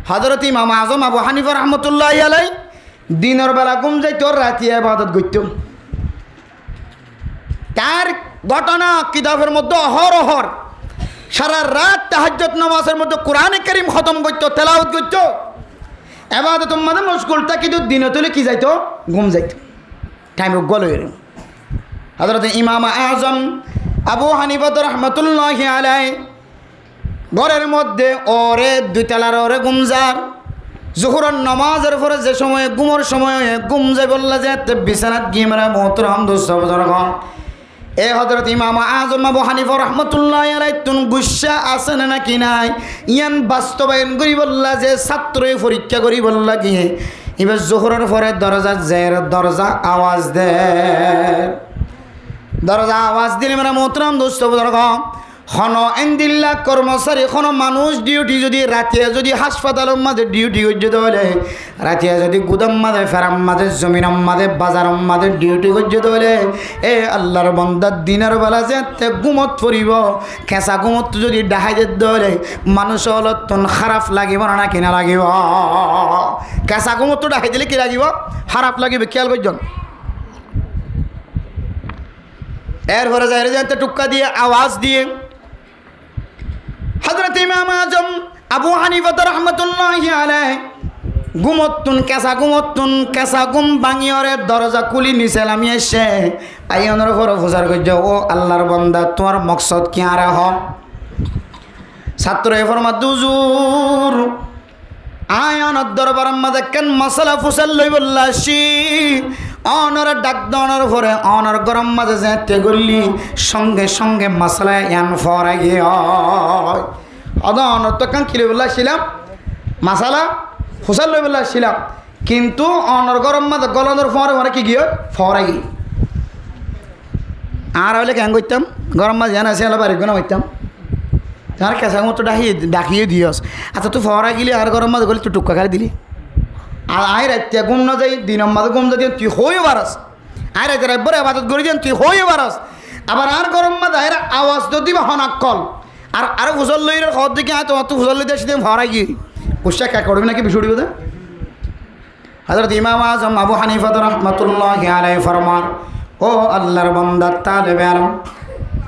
হযরত ইমাম আজম আবু হানিফা রহমতুল্লাহি আলাইহি দিনের বেলা ঘুম যাইত রাতে ইবাদত করত তার ঘটনা কিতাবের মধ্যে অহরহর সারা রাত তাহাজ্জুদ নামাজের মধ্যে কোরআনে কারীম খতম করতো, তেলাওয়াত করতো, ইবাদতের মধ্যে মশগুল থাকিতো, দিনে তুলে কি যাইতো, ঘুম যাইতো, টাইম গল হয়ে গেল। হযরত ইমাম আযম আবু হানিফা রাহমাতুল্লাহি আলাইহি ঘরের মধ্যে ওরে দুইতলার ওরে ঘুম যার, জোহরের নামাজের পরে যে সময় ঘুমের সময় ঘুম যাই বললা যে বিছানাত গিয়ে মেরা মোহতরম দোস্ত বুজুর্গ, এ হযরত ইমাম আযম আবু হানিফা রাহমাতুল্লাহি আলাইহি তুন গুসা আছে না নাকি নাই ইয়ান বাস্তবায়ন করি বললা যে ছাত্রই পরীক্ষা করি বললা কি এবার জোহরের পরে দরজা আওয়াজ দে, দরজা আওয়াজ দিলে মেরা মোহতরম দোস্ত বুজুর্গ, হন এন্দিল্লা কর্মচারী কোনো মানুষ ডিউটি যদি রাতে যদি হাসপাতালের মাঝে ডিউটি করছে তাহলে রাতে যদি গুদাম মাঝে ফেরাম মাঝে জমিনাম মাঝে বাজার মাঝে ডিউটি করছে তাহলে এ আল্লাহর বান্দা দিনের বেলা যে গুমত পড়িব, খেঁচা গুমত যদি ডাহাই দিতে হলে মানুষ অলতন খারাপ লাগিব না কিনা লাগিব, খেঁচা গুমত ডাহাই দিলে কি লাগিব, খারাপ লাগিব, খেয়াল করছেন। এরপরে যাই যাতে টুক্কা দিয়ে আওয়াজ দিয়ে হযরত ইমাম আযম আবু হানিফা রাহমাতুল্লাহি আলাইহি ঘুমতুন কেঁচা ঘুম ভাঙিয়রে দরজা খুলি নিচে নামি এসে আইয়নের পর ফুজার করছে, ও আল্লাহর বান্দা তোমার মকসদ কি আর হ? ছাত্র ফরমা দুজুর আয়নের দরবার মাঝে কেন মশলা ফুসাল লই বললাসি অনর ডাক দনের পরে অনর গরম মাঝে যেতে গলি সঙ্গে সঙ্গে মশলা ইয়ান ফরা গিয়ে অনর তো কান কিলে বললাছিলাম মশলা ফুসাল লই বললাছিলাম, কিন্তু অনর গরম মাঝে গলনের ফরে ফরে কি গিয়ে ফরা গিয়ে আর হলে কেন করতাম গরম মাঝে জানা আছে বাড়ি গোনা করতাম তার কেঁচা মতো ডাকিয়ে দিয়স। আচ্ছা তুই ফরা গিলি আর গরম মাঝে গলি তুই টুক্কা খাই দিলি, আর আয় রাত্রে ঘুম না যাই দিনের মাঝে ঘুম যাই তুই হয়ে বারাস, আয় রাত্রে একবার আবাদত করে দিন তুই হয়ে বারাস, আবার আর গরম মাঝে আয় আওয়াজ তো দিবা হনাক কল আর আরো ফুসল লই খবর দিকে আয় তোমার তো ফুসল লই দিয়ে সেদিন ফরা গিয়ে কুসা কে করবি নাকি বিষুড়ি বোধ। হযরত ইমাম আযম আবু হানিফা রাহমাতুল্লাহি আলাইহি ফরমান, ও আল্লাহর বান্দা তালেবে আলম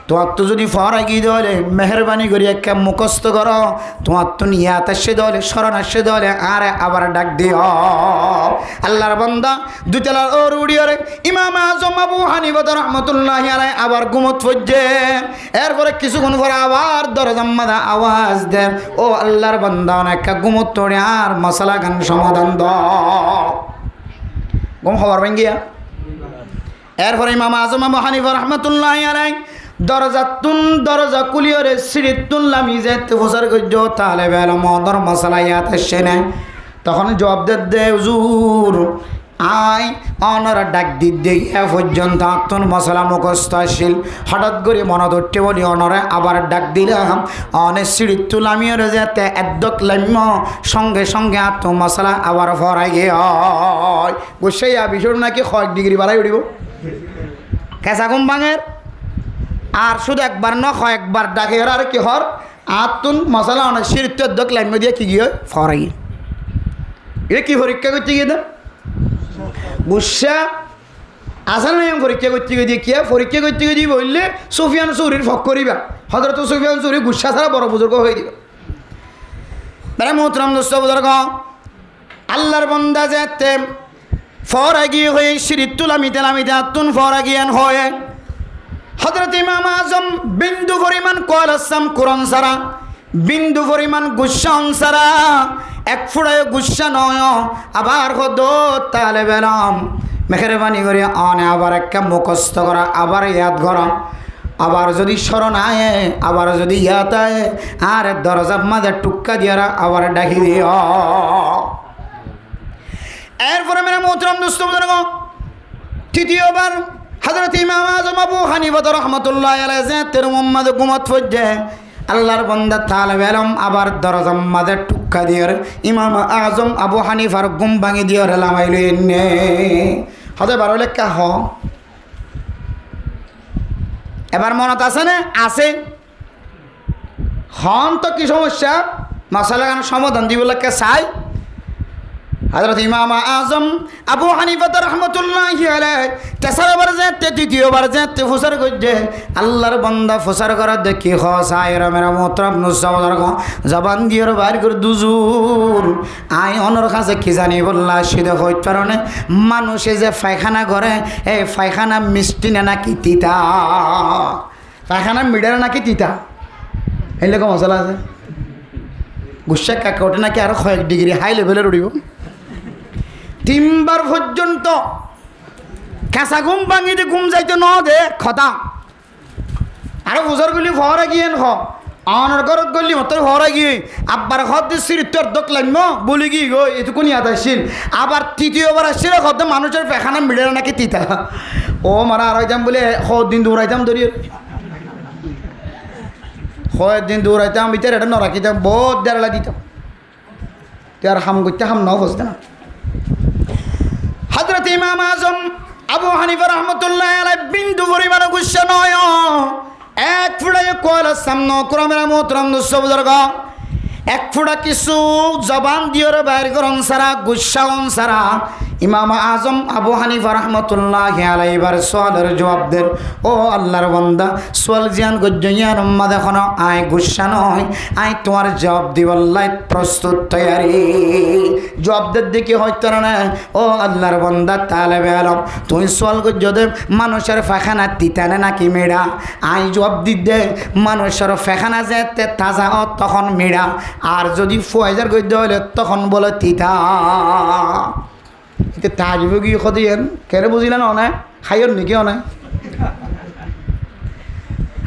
তোমার তো যদি ফরা গিয়ে দলে মেহরবানি করি একটা মুখস্থ করো, তোমার তো নিয়াত আসে দলে স্মরণ আসে দলে আর আবার ডাক দিও। আল্লাহর বান্দা দুইতলার ওর উড়িয়ে ইমাম আযম আবু হানিফা রাহমাতুল্লাহি আলাইহি আবার ঘুমত পড়ছে, এরপরে কিছুক্ষণ পরে আবার দরজার মাঝে আওয়াজ দেন, ও আল্লাহর বান্দা একটা ঘুমত তোড়ে আর মশলা গান সমাধান দাও, ঘুম হওয়ার ভাঙ্গিয়া। এরপরে ইমাম আযম আবু হানিফা রাহমাতুল্লাহি আলাইহি দরজা কুলিয়রে সিঁড়িতুন লামি যেতে ফসার গজ্জ তাহলে বেলা মদর মশলা ইয়াত আসছে না, তখন জবাব দে হুজুর আই অনরা ডাক দিয়ে পর্যন্ত আত্মন মশলা মুখস্থ আসিল, হঠাৎ করে মনে ধরতে বলি অনরে আবার ডাক দিলাম অনেক সিঁড়িতু লামিয়রে যেতে একদক লাম্য সঙ্গে সঙ্গে আত্ম মশলা আবার ফরাই গিয়ে হয় বসে বিষয় নাকি কয়েক ডিগ্রি বাড়াই উঠিব কেঁচা ঘুম ভাঙের আর শুধু একবার ন কয়েকবার ডাকে আর কি হর আতুন মশলা অনেক সিঁড়িতে দক লাইন দিয়ে কি গিয়ে ফরাই এটা কি পরীক্ষা করতে গিয়ে দেন গুসা আসা না পরীক্ষা করতে গিয়ে দিয়ে কি পরীক্ষা করতে গিয়ে দিয়ে বললে সুফিয়ান চৌরির ফক করিবা হজরত সুফিয়ান চৌরি গুসা ছাড়া বড় বুজুর্গ হয়ে দিবা বেড়া মোহতরম দোস্ত বুজুর্গ আল্লাহর বন্দা যেতে ফরা গিয়ে হয়ে সিঁড়িত লামিতে লামিতে আতুন ফরা গিয়ান হয়ে হযরত ইমাম আযম বিন্দু পরিমাণ কলাসাম কোরআন সারা বিন্দু পরিমাণ গুসা সারা এক ফুড়ায় গুসা নয় আবার হদ তালে বেলাম মেহরবানি করে অনে আবার একটা মুখস্থ করা আবার ইয়াদ করা আবার যদি স্মরণ আয়ে আবার যদি ইয়াদ আয়ে আর দরজার মাঝে টুক্কা দিয়ারা আবার ডাকি দিও। এরপরে মেরে মোহতরম দোস্ত বুজুর্গ তৃতীয়বার হযরত ইমাম আযম আবু হানিফা রাহমাতুল্লাহি আলাইহি যেতে মুহাম্মদ ঘুমত পড়ছে আল্লাহর বান্দা তালেবে ইলম আবার দরজার মাঝে টুক্কা দিয়ে ইমাম আযম আবু হানিফার ঘুম ভাঙি দিয়ে লামাইল এনে হতে বারো লেখা হ এবার মনত আছে না আছে হন তো কি সমস্যা মশলা গান সমাধান দিব লেখা চাই হযরত ইমাম আজম আবু হানিফা রাহমাতুল্লাহি আলাইহি তেসারবার যেতে তৃতীয়বার যেতে ফুসার করছে আল্লাহর বান্দা ফুসার করার দেখি খসায়রা মেরা মোহতরম নুসাওয়ার জবান দিয়ের বাইর করে দুজুর আই অনর কাছে কি জানি বললা সিধে হইত কারণে মানুষে যে পায়খানা করে এই পায়খানা মিষ্টি না নাকি তিতা পায়খানা মিডার নাকি তিতা এই লোক মশলা আছে গুসা কাকা ওঠে নাকি আরো কয়েক ডিগ্রি হাই লেভেলের উড়িব তিনবার পর্যন্ত খেসা ঘুম ভাঙিতে ঘুম যাইতে ন দে খতা আরো বুঝার গুলি ফহরা গিয়ে খ আমার ঘরত গলি মতর ফহরা গিয়ে আব্বার খত দিচ্ছির তোর দোক লাগব বলি গিয়ে গো এটুকু নিয়ে আসছিল আবার তৃতীয়বার আসছিল খত মানুষের পেখানা মিডার নাকি তিতা ও মারা আর যাম বলে দিন দৌড়াইতাম ধরিয়ে দিন দৌড়াইতাম ভিতরে এটা নরাকিতাম বহুত দেড়লা দিতাম তুই আর হাম করতে হাম নাও বসতে না হযরত ইমাম আজম আবু হানিফা রাহমাতুল্লাহি আলাইহি বিন্দু পরিমাণ গুসা নয় এক ফুটায় কয়লা সামনে ক্রমের মোহতরম দুঃসবুজর্গ এক ফুটা কিছু জবান দিয়ের বাইর করন সারা গুসাউন সারা ইমাম আজম আবু হানিফা রাহমাতুল্লাহি আলাইহি বার সওয়ালের জবাব দেন ও আল্লাহর বান্দা সওয়াল জিয়ান গজ্জিয়ান উম্মা দেখো না আয় গুসা নয় আয় তোমার জবাব দিবাল্লাই প্রস্তুত তৈয়ারি জবাব দে দেখি হয়তো না ও আল্লাহর বান্দা তালেবে আলম তুই সওয়াল গজ্জদে মানুষের ফাখানা তিতানে নাকি মেড়া আয় জবাব দিদে মানুষের ফাখানা যেতে তাজা তখন মেড়া আর যদি ফয়জার গদ্য হলে তখন বলে তিতা এটা তাজবে কি কদিয়েন কেন বুঝিলেন অনায় খাইয়ের নাকি অনায়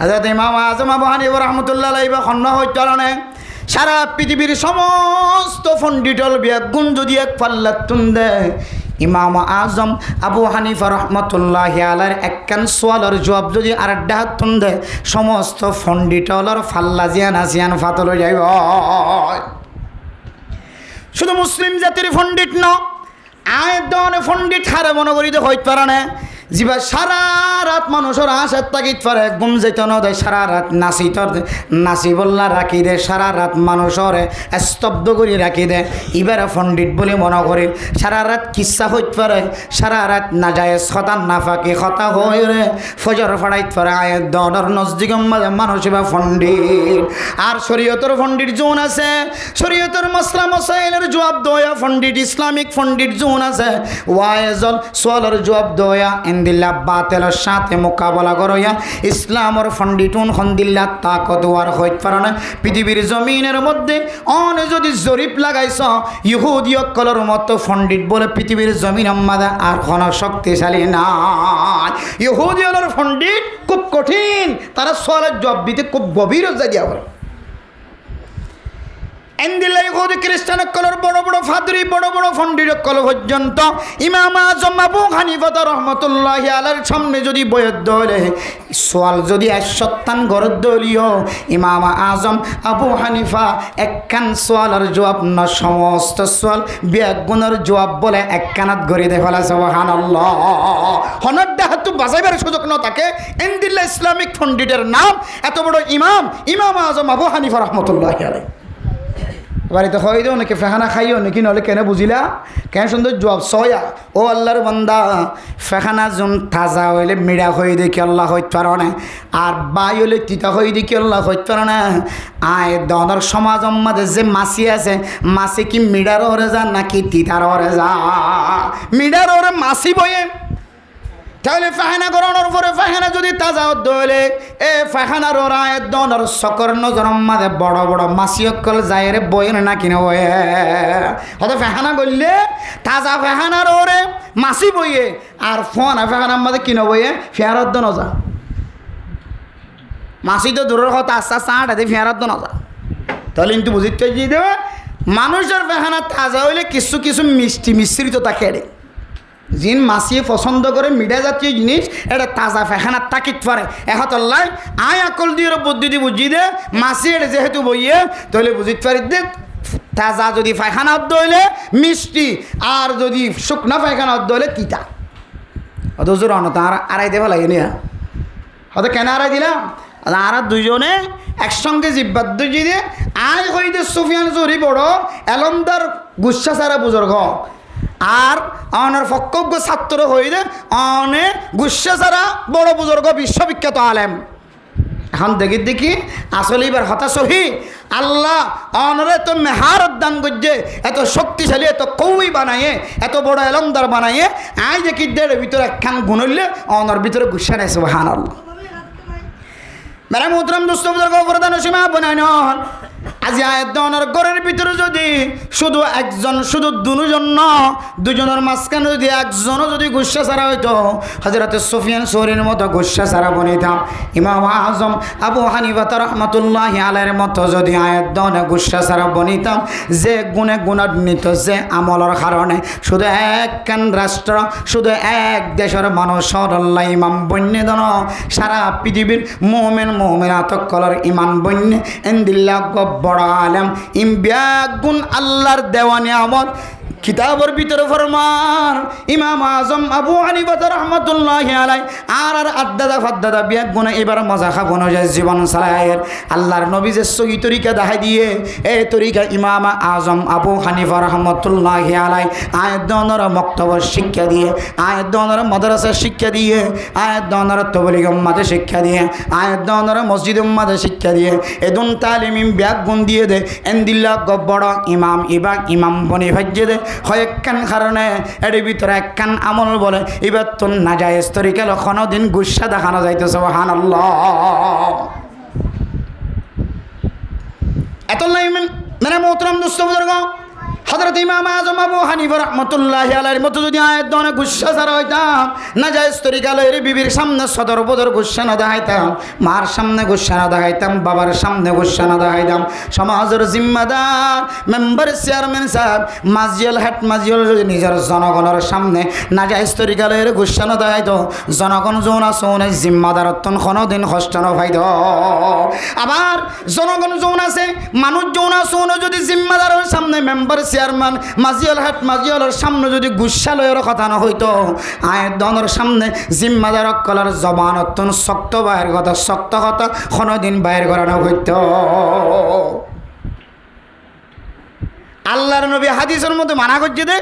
হযরত ইমাম আজম আবু হানিফা রাহমাতুল্লাহি আলাইহি খন্না হইতালনে সারা পৃথিবীর সমস্ত পণ্ডিতল বিয়াগুণ যদি এক পাল্লা তুন্দে ইমাম আজম আবু হানিফা রাহমাতুল্লাহি আলাইহির একখান সোয়ালের জবাব যদি আরেকটা হাত তুন্দে সমস্ত পণ্ডিতলর ফাল্লা জিয়ান আসিয়ান ফাতল যাইব শুধু মুসলিম জাতির পণ্ডিত ন আয়ের দনে পণ্ডিত হারে মনে করি হইতে পারে না যিবা সারা রাত মানুষের আশার তাকিত পারে ঘুম যেত না দেয় সারা রাত নাচি বললা রাখি দে সারা রাত মানুষের স্তব্ধ করে রাখি দে এবারে পণ্ডিত বলে মনে করি সারা রাত কিচ্ছা হইতে পারে সারা রাত না যায় খতা না ফাঁকি খতা হয়ে রে ফজর ফাড়াইত পারে আয়ের দনের নজদিগম মাঝে মানুষ বা পণ্ডিত আর শরীয়তের পণ্ডিত জোন আছে শরীয়তের মশলা মশাইলের জবাব দয়া পণ্ডিত ইসলামিক পণ্ডিত জোন আছে ওয়াইজল সোয়ালের জবাব দয়া দিল্লা বাতেলের সাথে মোকাবেলা করইয়া ইসলামর ফন্ডিটুন খন্দিল্লা তাকতওয়ার হইতে পারে না পৃথিবীর জমিনের মধ্যে অনে যদি জরিপ লাগাইছ ইহুদিয়কলর মতো ফন্ডিট বলে পৃথিবীর জমিন আমাদের আর কোনো শক্তিশালী না ইহুদিয়লের ফন্ডিট খুব কঠিন তারা সোয়ালের জবাব দিতে খুব গভীর জায়গা করে এন্দিলাই ইহুদি খ্রিস্টান কলর বড় বড় ফাদরি বড় বড় পণ্ডিত কল পর্যন্ত ইমাম আজম আবু হানিফা রাহমাতুল্লাহি আলাইহির সামনে যদি বয়দ দলে সোয়াল যদি 100 গরদ দলিও ইমাম আজম আবু হানিফা একখান সোয়ালের জবাব না সমস্ত সোয়াল বিয়াগুণের জবাব বলে একখানাত গড়ি দে ফেলা সুবহানাল্লাহ হনডা হাতু বাজাইবার সুযোগ না থাকে এন্দিল্লা ইসলামিক পণ্ডিতের নাম এত বড় ইমাম আজম আবু হানিফা রাহমাতুল্লাহি আলাইহি বাড়িতে খাই দেও নাকি ফেখানা খাইও নাকি নহলে কেন বুঝিলা কেন সুন্দর জবাব সয়া ও আল্লাহর বান্দা ফেখানা যোন তাজা হইলে মিড়া হয়ে দেখি আল্লাহ হইতে পারো না আর বাই হইলে তিতা হয়ে দেখি আল্লাহ হইতে পারো না আয় দনের সমাজ মাঝে যে মাছি আছে মাছি কি মিড়ার ওরে যা নাকি তিতার ওরে যা মিড়ার ওরে মাছি বয়ে তাহলে ফাহানা করানোর পরে ফাহানা যদি তাজা হলে এ ফাহানার ওরা দনের সকর নজর মাঝে বড় বড় মাসিয়কল যায় রে বইয়ের না কিনে বয়ে হয়তো ফাহানা করলে তাজা ফাহানার ওরে মাসি বইয়ে আর ফোনা ফাহানার মাঝে কিনে বইয়ে ফেয়ারত দ নজা মাসি তো দূরের কথা আস্তে আস্তে আটাতে ফেয়ারত দ নজা তাহলে কিন্তু বুঝিতে দিয়ে দেবে মানুষের ফাহানা তাজা হইলে কিছু কিছু মিষ্টি মিশ্রিত তা খেড়ে জিন মাসিয়ে পছন্দ করে মিঠা জাতীয় জিনিস এটা তাজা ফেখানার তাকিত পারে এহতল্লাই আয় আকল দিয়ে বুদ্ধি দিয়ে বুঝিয়ে দে মাসি এটা যেহেতু বইয়ে তাহলে বুঝিতে পারি দে তাজা যদি পায়খানা অর্ধ হইলে মিষ্টি আর যদি শুকনা পায়খানা অর্ধ হইলে তিতা অত জোর অনত আড়াই দেওয়া লাগে নিয়া হয়তো কেন আড়াই দিলাম আর দুইজনে একসঙ্গে জিব্বাত দুই দিয়ে আয় হইতে সুফিয়ান জরি বড় এলমদার গুচ্ছা সারা বুজুর্গ আর অনার ফক্কজ্ঞ ছাত্র হইলে অনে গুচ্ছা সারা বড় বুজুর্গ বিশ্ববিখ্যাত আলেম। এখন দেখি আসলে এবার হতাশ হই আল্লাহ অনরে এত মেহারত দান করছে, এত শক্তিশালী, এত কৌই বানাইয়ে, এত বড় এলমদার বানাইয়ে আই যে কিদের ভিতরে একখান গুণইলে অনর ভিতরে গুচ্ছা নেই। সুবহানাল্লাহ। মেরা মোহতরম দোস্ত বুজুর্গ প্রধান সীমা বনাই নন আজি আয়াতনের ঘরের ভিতরে যদি শুধু একজন, শুধু দুজন না, দুজনের মাঝখানে যদি একজনও যদি গুচ্ছা ছাড়া হইতো হযরত সুফিয়ান সৌরির মতো গুচ্ছা ছাড়া বনিতাম, ইমাম আজম আবু হানিফা রাহমাতুল্লাহি আলাইহির মতো যদি আয়াতনে গুচ্ছা ছাড়া বনিতাম, যে গুণে গুণান্বিত, যে আমলের কারণে শুধু একখান রাষ্ট্র, শুধু এক দেশের মানুষের আল্লাহ ইমাম বন্যে দন সারা পৃথিবীর মুমিনাত কলার ইমান বন্যে এন্দিল্লাহ বড় আলেম ইমবিয়াগুন আল্লাহর দেওয়ানি আমল কিতাবের ভিতরে ফরমান ইমাম আজম আবু হানিফা রাহমাতুল্লাহি আলাইহি আর আদাদা ফাদাদা বিয়াক গুণে এবার মজা খাবো না যায় জীবন চালায়ের আল্লাহর নবী যে সহি তরিকা দেখাই দিয়ে এই তরিকা ইমাম আজম আবু হানিফা রাহমাতুল্লাহি আলাইহি আয়াতনের বক্তব্য শিক্ষা দিয়ে, আয়াতনের মাদ্রাসা শিক্ষা দিয়ে, আয়াতনের তাবলীগ উম্মাতে শিক্ষা দিয়ে, আয়াতনের মসজিদ উম্মাতে শিক্ষা দিয়ে এদুন তালিম বিয়াক গুণ দিয়ে দে এন্দিল্লাহ বড় ইমাম ইবাক ইমাম বনি ভাজ্যে দে কয়েকখান কারণে এর ভিতরে একখান আমল বলে এবার তো না যায় স্তরিকে কোনো দিন গুচ্ছা দেখানো যাইতে। সুবহানাল্লাহ। এত মেরে মোহতরম দোস্ত বুজুর্গ হযরত ইমাম আজম আবু হানিফা রাহমাতুল্লাহি আলাইহির মতো যদি আয়াতনে গুচ্ছা ছাড়া হইতাম, না যায় স্তরিকালের বিবির সামনে সদর বদর গুচ্ছা না দেখাইতাম, মার সামনে গুচ্ছা না দেখাইতাম, বাবার সামনে গুচ্ছা না দেখাইতাম, সমাজের জিম্মাদার মেম্বার চেয়ারম্যান সাহেব মাজিয়াল হেড মাজিয়াল যদি নিজের জনগণের সামনে না যায় স্তরিকালের গুচ্ছা না দেখাইতো, জনগণ যৌন আছে জিম্মাদারত্বন কোনোদিন কষ্ট না পাইত। আবার জনগণ যৌন আছে, মানুষ যৌন আছে যদি জিম্মাদারের সামনে মেম্বার চেয়ারম্যান মাজিয়াল হাট মাজিয়ালের সামনে যদি গুচ্ছালয়ের কথা না হইতো, আয়াতনের সামনে জিম্মাদার কলার জবান অত্যন্ত শক্ত বাইর কথা, শক্ত কথা কোনোদিন বাইর করানো হইতো। আল্লাহর নবী হাদিসের মধ্যে মানা করছে দে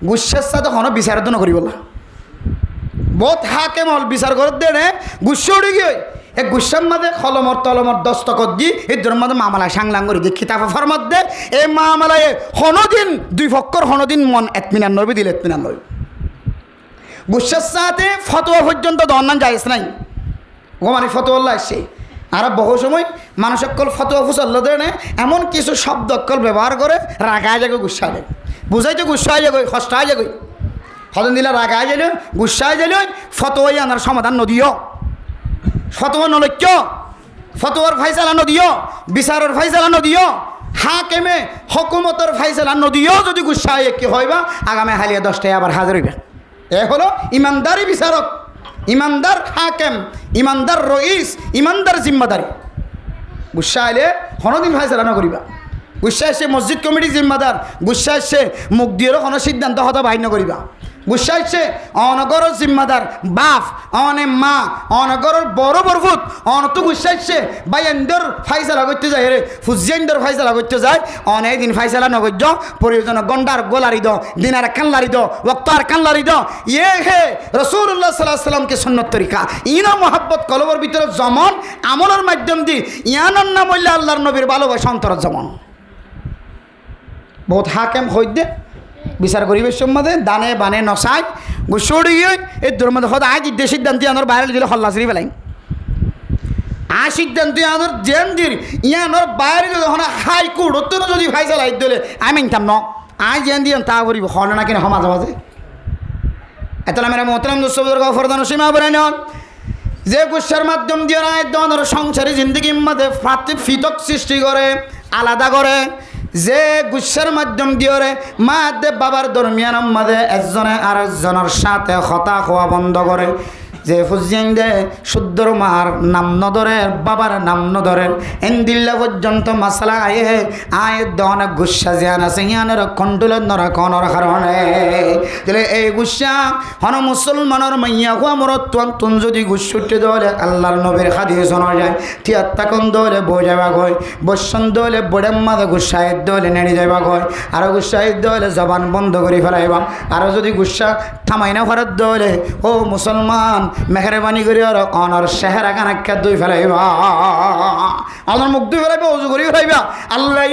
গুচ্ছার সাথে কোনো বিচার তো না করিব না। বহুত হাকেম হল বিচার করে দে গুচ্ছা উঠে গিয়ে এক গুচ্ছার মধ্যে কলমর তলমর দস্তখত দি এদের মধ্যে মামলা সাংলাং করে দিয়ে খিতাব ফরমাত দে এই মামলায় হনদিন দুই পক্ষর হনদিন মন এতমিনান নবী দিল এতমিনান নবী। গুচ্ছার সাথে ফতোয়া পর্যন্ত দন্নান যাইস নাই ও মানে ফতোয়াল্লা আসছে। আর বহু সময় মানুষ অকল ফতোয়া ফুসল্লা দেয় এমন কিছু শব্দ অকল ব্যবহার করে রাগায় যাবে গুচ্ছা যায়, বুঝাইতে গুচ্ছায় যাবে, কষ্টায় যাবে, হদন দিলে রাগায় যাইলে গুচ্ছায় যাইলে ফতোয়াই আনার সমাধান নদীয়, ফতোয়া নলক্য ফতোয়ার ফাইসালা নদীয়, বিচারের ফাইসালা নদীয়, হাকেমে হকুমতের ফাইসালা নদীয় যদি গুচ্ছায় কি হইবা আগামী হালিয়া 10টায় আবার হাজির হইবা। এ হলো ইমানদারি বিচারক, ইমানদার হাকেম, ইমানদার রইস, ইমানদার জিম্মাদারি। গুচ্ছা আইলে কোনোদিন ফাইসালা নকরিবা। গুচ্ছা এসে মসজিদ কমিটি জিম্মাদার, গুচ্ছা এসে মুখ দিয়েও কোনো সিদ্ধান্ত হতে বাহির নকরিবা। গুচ্ছা এসে অনগরের জিম্মাদার বাপ, অনে মা, অনগরের বড় বরফুত অনত গুচ্ছা এসে ভাই এন্দর ফাইসালা করতে যায় রে ফুজিয়েন্দর ফাইসালা করতে যায় অনেক দিন ফাইসালা নগর্য প্রয়োজন গন্ডার গোলারি দ দিনার কানলারি দ ওক্তার কানলারি দ ইয়ে হে রাসূলুল্লাহ সাল্লাল্লাহু আলাইহি সাল্লামকে সুন্নত তরিকা ইনা মোহাব্বত কলবের ভিতরে জমন আমলের মাধ্যম দি ইয়ানন নাম হইলে আল্লাহর নবীর ভালোবাসা অন্তর জমন। বহুত হাকেম হইদে বিচার করিবে সম্বন্ধে দানে বানে নসাই গুসড়ি এই দুর্মদ হদ আজ সিদ্ধান্ত আনোর বাইরে দিলে হল্লাসরি পেলাই আ সিদ্ধান্ত আনোর জেন দির ইয়ানোর বাইরে যদি হাইকোর্ট অত্যন্ত যদি ফাইসাল আই দিলে আমি মানতাম ন আজ জেন দিয়ে তা করিব হল না কিনা মাঝে মাঝে এত মেরা মোহতরম দুঃসবুজুর্গ ফরদান সীমা বলেন যে গুচ্ছার মাধ্যম দিয়ে রায় দনের সংসারী জিন্দগির মধ্যে পৃথক সৃষ্টি করে, আলাদা করে, যে গুসার মাধ্যম দিয়ে মা দে বাবার দরমিয়ান মাঝে একজনে আরেকজনের সাথে কথা খোয়া বন্ধ করে যে ফুজিয়ান দে শুদ্ধর মার নাম নধরে বাবার নাম নধরে এন্দিল্লা পর্যন্ত মাসালা আয়ে দনে গুসা জিয়ান আছে ইয়ানের কন্ট্রোলের নরা কনর কারণে তাহলে এই গুসা হন মুসলমানের মাইয়া হুয়া মরত তুন যদি গুসুটে দলে আল্লাহর নবীর হাদিস শোনা যায় তিয়াত্তা কোন দলে বোঝাবা গয় বসন দলে বড়ে মাদে গুসায় দলে নেড়ে যাবা গয় আর গুসায় দলে জবান বন্ধ করে ফেলাইবা আর যদি গুসা থামাই না ফেরত দলে ও মুসলমান মেহরবানি করে আর অনর চেহারা কানাক্কা দুই ফেলাইবা অনর মুখ দুই ফেলাইবা অজু করি ফেলাইবা আল্লাহ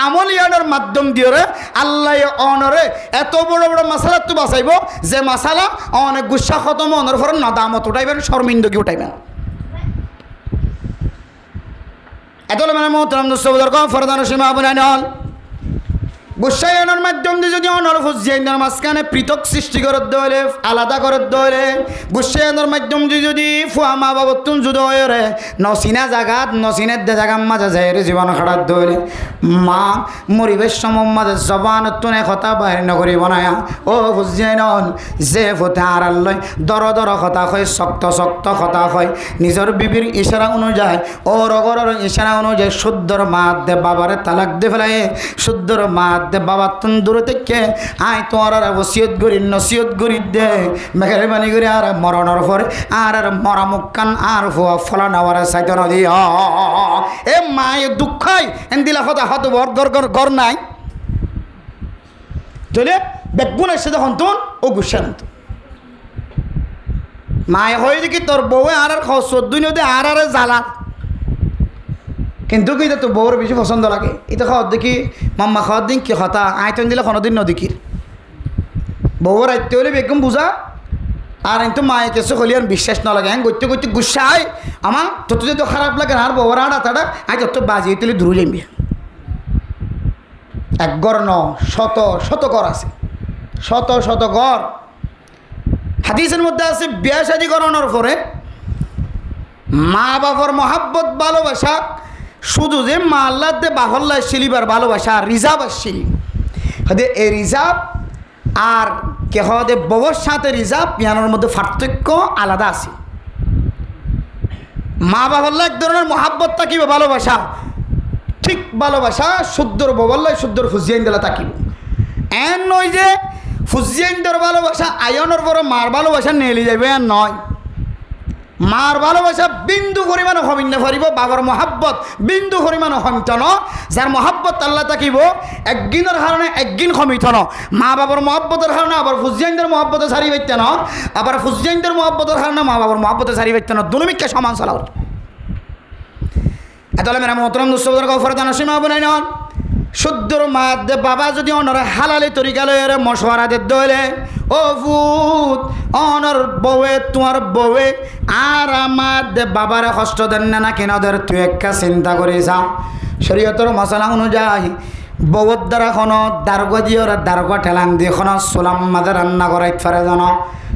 আমল ইয়ানোর মাধ্যম দিয়ে আল্লাহ অনরে এত বড় বড় মাসালা তো বাঁচাইব যে মাসালা অনেক গুসা খতম অনর ফর নদামত উঠাইবেন শর্মিন্দগি উঠাইবেন এত মানে মোহতরম দোস্তবুজুর্গ ফরদান সীমা বুনাইন গুসাইনের মাধ্যম দিয়ে যদি অনর ফুজিয়াইনের মাঝখানে পৃথক সৃষ্টি করে দলে আলাদা করে দলে গুসাইনের মাধ্যম দিয়ে যদি ফুয়া মা বাবতুন যুদ্ধ হয়ে রে নসিনা জাগাত নসিনের দে জাগার মাঝে যায় জীবন খাটার দলে মা মরিবেশ সমম মাঝে জবান তুনে কথা বাহির নকরি বনায়া ও ফুজিয়াইন যে ফুতে আড়াল লয় দর দর কথা হয় শক্ত শক্ত কথা হয় নিজের বিবির ইশারা অনুযায়ী ও রগরের ইশারা অনুযায়ী শুদ্ধর মা দে বাবারে তালাক দে ফেলাই শুদ্ধর মা দে বাবা তুন দূরে থেকে আয় তোমার আর ওসিয়ত করি নসিয়ত করি দে মেহরবানি করে আর মরণের পরে আর মরা মুখান আর ফলা নেওয়ার চাইতে নদী এ মায়ে দুঃখাই এন দিলা কথা হত গর নাই চলে বেগুন এসে যখন তুন ও গুসা না মায়ে হয় দেখি তোর বউ আর চোদ্দই নদী আর জ্বালা কিন্তু কিন্তু তো বউর বেশি পছন্দ লাগে এটা খাওয়ার দেখি মাম্মা খাওয়ার দিন কি হতা আইতেন দিলে কোনোদিন নদীকির বউর আইতে হলে বেগম বুঝা আর কিন্তু মায়ের কাছে হলে আর বিশ্বাস না লাগে হ্যাঁ করতে করতে গুসাই আমার তোর যদি খারাপ লাগে আর বউর আড়া তাড়া আই তোর বাজিয়ে তুলে দূরে যাবি এক গড় ন শত শত গড় আছে শত শত গড় হাদিসের মধ্যে আছে বিয়া শাদী করানোর পরে মা বাবার মহাব্বত ভালোবাসা শুধু যে মা আল্লাহ দে বাহল্লা শিলিবার ভালোবাসা রিজার্ভ আসছিল হদে এই রিজার্ভ আর কে হদে বউর সাথে রিজার্ভ ইয়ানোর মধ্যে পার্থক্য আলাদা আছে মা বাহল্লা এক ধরনের মহাব্বত থাকিব ভালোবাসা ঠিক ভালোবাসা শুদ্ধর ববল্লাই শুদ্ধর ফুজিয়াইন দিলা থাকিব এন নয় যে ফুজিয়াইনদের ভালোবাসা আয়নের পরে মার ভালোবাসা নেলি যাবে আর নয় মার ভালোবাসা বিন্দু পরিমাণ হমিন না পারিব বাবার মহাব্বত বিন্দু পরিমাণ হমিত ন যার মহাব্বত আল্লাহ থাকিব একদিনের কারণে একদিন কমিত ন মা বাবার মহাব্বতের কারণে আবার ফুজিয়াইনদের মহাব্বতে সারি পাইতে ন আবার ফুজিয়াইনদের মহাব্বতের কারণে মা বাবার মহাব্বতে সারি পাইতে ন দুনুমিককে সমান চলাও এতলে মেরা মোহতরম দোস্তবুজুর্গ ফরদান সীমা বুনাই নন শুদ্ধর মা দে বাবা যদি অনর হালালি তরিকা লয়ে মশওয়ারা দে দলে ও ভূত অনর বউয়ে তোমার বউয়ে আর আমার দে বাবারে কষ্ট দেন না কেন দের তুই একটা চিন্তা করে যা শরীয়তের মশলা অনুযায়ী বউর দ্বারা কোনো দার্গ দিয়ে ওরা দার্গ ঠেলান দিয়ে কোনো সোলাম মাঝে রান্না করাই পারে যেন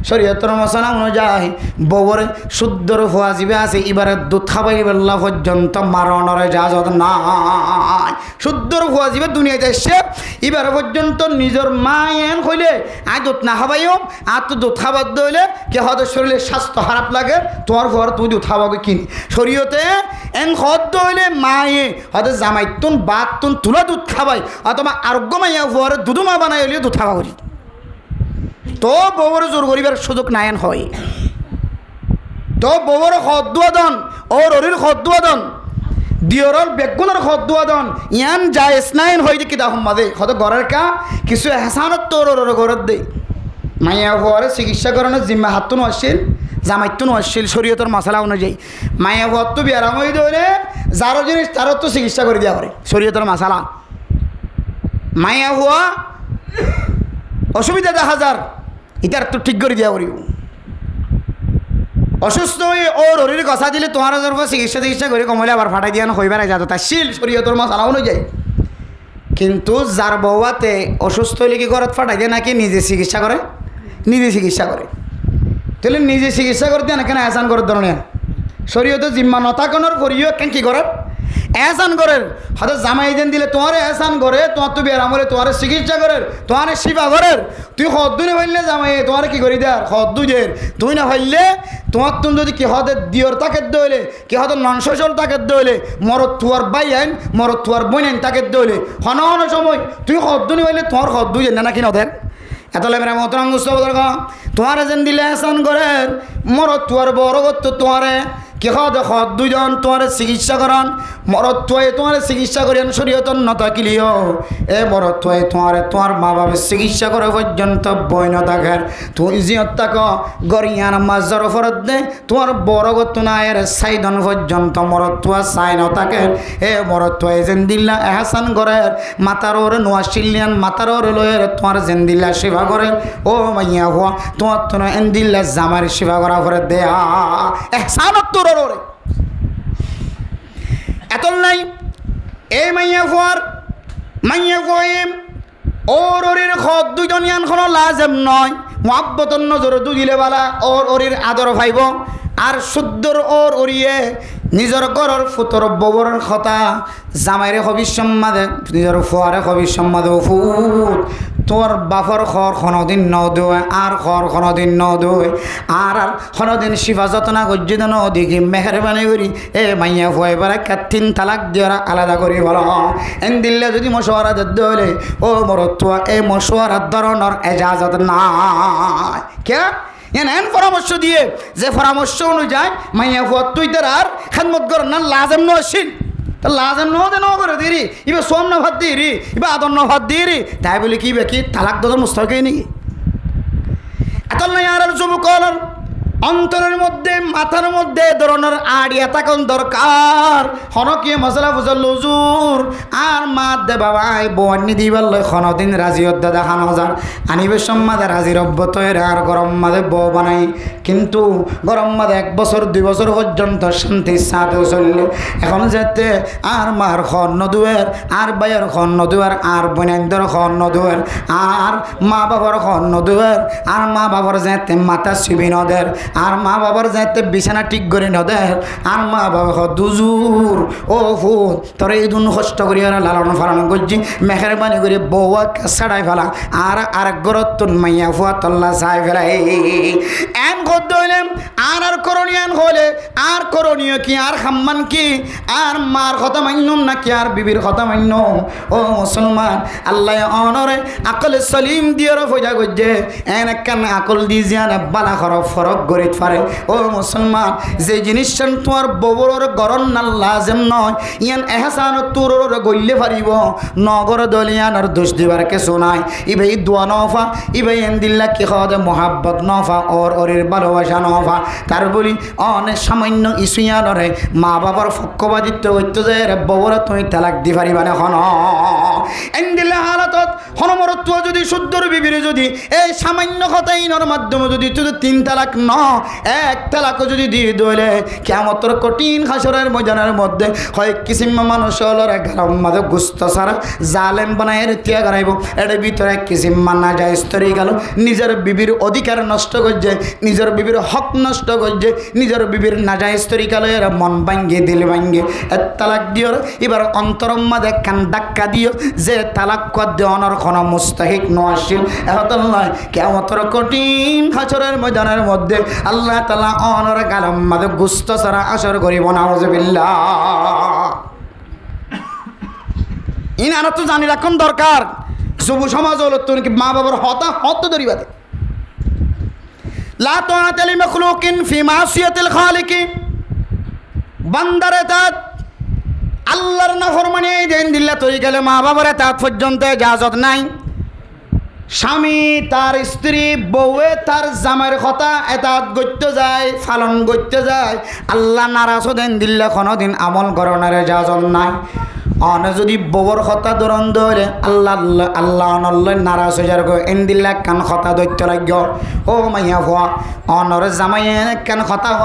শরীয়তের মশলা অনুযায়ী বউর শুদ্ধর হওয়া যাবে আছে এবারে দুধ খাবাই বেলা পর্যন্ত মারণরে জাজত নাই শুদ্ধর হওয়া যাবে দুনিয়াতে এসে এবারে পর্যন্ত নিজের মা এন হইলে আই দুধ না খাবাইও আর তো দুধ খাবার দইলে কে হয়তো শরীরের স্বাস্থ্য খারাপ লাগে তোমার ঘর তুই দুধ খাবাকে কিনি শরীয়তে এন হদ হইলে মায়ে হয়তো জামাইতুন বাতুন তুলা দুধ খাবাই অথবা আরোগ্য মাইয়া হওয়ার দুধুমা বানাই হইলে দুধ খাওয়া করি তো বউর জোর করিবার সুযোগ নায়ন হয় তো বউর খদ্দুয়াদন ওর অরির খদ্দুয়াদন দিয়রর বেগুনের খদ্দুয়াদন ইয়ান যায় স্নায়ন হয় দেখি তা মাদে হয়তো ঘরের কা কিছু এহসানত তোর ওর ঘরের দে মাইয়া হওয়ার চিকিৎসা করানোর জিম্মা হাতুন আসছিল জামাইতুন আসছিল শরীয়তের মশলা অনুযায়ী মাইয়া হওয়ার তো বিয়ারাম হয়ে ধরে যারো জিনিস তারও তো চিকিৎসা করে দেওয়া করে শরীয়তের মশলা মাইয়া হওয়া অসুবিধা দেখা যার ইটার তো ঠিক করে দিয়া করিব অসুস্থ হয়ে ওর হরির কথা দিলে তোমার চিকিৎসা করে কমলে আবার ফাটাই দিয়া হইবার যাত তা শিল শরীয়তের মশলা অনুযায়ী কিন্তু যার বউয়াতে অসুস্থ হলে কি ঘরত ফাটাই দিয়ে নাকি নিজে চিকিৎসা করে তাহলে নিজে চিকিৎসা করতে না কেন আসান করার ধরনের শরীয়তে জিম্মা নথাকনের করিও কেন কি করার এহসান করের হয়তো জামাই দেন দিলে তোমার এহসান করে তোমার তো বিয়ার আমলে তোমার চিকিৎসা করের তোমার সেবা করের তুই হদ্দু না ভাইলে জামাই তোমার কি করি দেয়ার হদ্দু দের তুই না ভাইলে তোমার তুমি যদি কি হতে দিয়র তাকে দইলে কি হয়তো ননসল তাকে দইলে মরত তুয়ার বাই আইন মরত তুয়ার বই আইন তাকে দইলে হন হন সময় তুই হদ্দু নি ভাইলে তোমার হদ্দু যে না কি নদের এত লেমেরা মতরঙ্গুস্ত তোমার যেন দিলে এহসান করের মরত তুয়ার বড় করতো তোমারে কি দেখো দুজন তোমার চিকিৎসা করান মরত তুয়াই তোমার চিকিৎসা করিয়ান শরীয়তন নতাকিলিও এ মরত তুয়াই তোমার মা বাবার চিকিৎসা করে পর্যন্ত বই নথাকের তুই জিয়ত তাক গরিয়ান মাজার ফরত দে তোমার বড় গত না এর সাইদন পর্যন্ত মরত তুয়া চাই নথাকের এ মরত তুয়াই যেন দিল্লা এহসান করের মাতার ওর নোয়া শিলিয়ান মাতার ওর লয়ের তোমার যেন দিল্লা সেবা করে ও মাইয়া হওয়া তোমার তো এন দিল্লা জামার সেবা করা করে দেয়া এহসান তোর এতল নাই এই মাইয়া ফুয়ার মাইয়া ফুয়াইম ওর ওরির খদ দুজন ইয়ানখনো লাজেম নয় মুহাব্বতন নজর দুগিলে বালা ওর ওরির আদর ভাইব আর শুদ্ধর ওর ওরিয়ে নিজের ঘরের ফুতর ববরের কথা জামাইরে হবি সম্মাদে নিজের ফুয়ারে হবি সম্মাদে ফুট তোর বাপর খর কোনোদিন নদোয় আর খর কোনোদিন নদোয় আর কোনোদিন শিফা যতনা গজ্জিত নদীকে মেহরবানি করি এ মাইয়া ফুয়াই পারে তিন তালাক দিয়ে আলাদা করি বলো এন দিল্লে যদি মশওয়ারা দিলে ও মরতুয়া এই মশওয়ারার ধরনের এজাজত নাই কে এন পরামর্শ দিয়ে যে পরামর্শ অনুযায়ী মাইয়া ফুয়া তুই তার আর খেদমত কর না লাজেম নসিন লাজেম নহদে ন করে দিরি ইবে সোম না ভাত দিরি ইবে আদর ন ভাত দিরি তাই বলে কি বে কি তালাক দর মুস্তাকে নাকি এত নাই আর যুবকর অন্তরের মধ্যে মাথার মধ্যে ধরনের আড়িয়া থাকুন দরকার হনকিয়ে মশলা ফুজল হুজুর আর মা দে বাবা বন্নি দিবার লয় কোনদিন রাজি হদ্দা দেখানো হাজার আনিবে সম্মাদে রাজি রব্বত আর গরম মাদে বউ বানাই কিন্তু গরম মাদে 1 বছর 2 বছর পর্যন্ত শান্তি সাথে চললে এখন যেতে আর মার খন নদুয়ের আর বাইয়ের খন নদুয়ের আর বনেন্দর খন নদুয়ের আর মা বাবার খন নদুয়ের আর মা বাবার যেতে মাথা শিবি নদের আর মা বাবার যাইতে বিছানা ঠিক করে নদের আর মা বাবা দুজুর ও ফু তোর এই দুন কষ্ট করি আর লালন ফালন করছি মেহরবানি করে বউয়া ছাড়াই ফেলা আর আরেক গরত মাইয়া ফুয়া তল্লা চাই ফেলা এন গদ্য হইলেম আর করণীয় হলে আর করণীয় কি আর খাম্মান কি আর মার কথা মান্যম নাকি আর বিবির কথা মান্য ও মুসলমান আল্লাহ অনরে আকলে সলিম দিয়ে ফজা করছে এন একখান আকল দিয়ে জিয়ানে বালা খরফ ফরক করে পারে ও মুসলমান যে জিনিসটা তোমার ববরের গরম না লাজেম নয় ইয়ান এহসান তোর গইলে পারিব নগর দলিয়ানোর দোষ দিবার কিছু নাই ইভাই দোয়া নফা ইভাই এন দিল্লা কি খাওয়া মোহাব্বত নফা ওর ওরের ভালোবাসা নফা তার বলি অনেক সামান্য ইসুয়ানরে মা বাবার পক্ষপাতিত্ব হইতে যায় ববরে তুমি তালাক দি পারিবা না হন এন দিল্লা হালাতত হনমরত্ব যদি শুদ্ধর বিবিরে যদি এই সামান্য কথাইনর মাধ্যমে যদি তুই 3 তালাক ন 1 তালাকও যদি দিয়ে দইলে কিয়ামতের কঠিন হাসরের ময়দানের মধ্যে হয় কিসিম মানুষ হলো গরম মাঝে গুস্ত সারা জালেম বানায় তিয়া গড়াইব এর ভিতরে কিসিম মানা যায় স্তরে গেল নিজের বিবির অধিকার নষ্ট করছে নিজের বিবির হক নষ্ট করছে নিজের বিবির নাজায় স্তরি গেল এর মন ভাঙ্গে দিল ভাঙ্গে তালাক দিও এবার অন্তরম মাঝে কান ডাক্কা দিও যে তালাক দেওয়ানোর কোনো মুস্তাহিক নয় এখন নয় কিয়ামতের কঠিন হাসরের ময়দানের মধ্যে আল্লাহ তাআলা অনর গালম মাদে গুস্ত সারা আসর করিব নাউজুবিল্লাহ ইন আর তো জানি রাখুন দরকার যুব সমাজ হলো তো কি মা বাবার হত ধরিবাতে লা তাআতা লি মাখলুকিন ফি মাসিয়াতিল খালিকি বান্দারে তাত আল্লাহর নাফরমানি এই দিন দিল্লা তৈরি গেলে মা বাবার তাত পর্যন্ত ইজাজত নাই স্বামী তার স্ত্রী বউয়ে তার জামাইয়ের কথা এতাত গইতে যায় ফালন গইতে যায় আল্লাহ নারাজ দেন দিল্লা কোনোদিন আমল করণের ইজাজত নাই অনে যদি ববর কথা দরন ধরে আল্লাহ আল্লাহ আল্লাহ নারাজ হয়ে যার এন্দিল্লা কান কথা দৈত্য রাজ্য ও মাইয়া ভুয়া অনর জামাই কেন কথা হ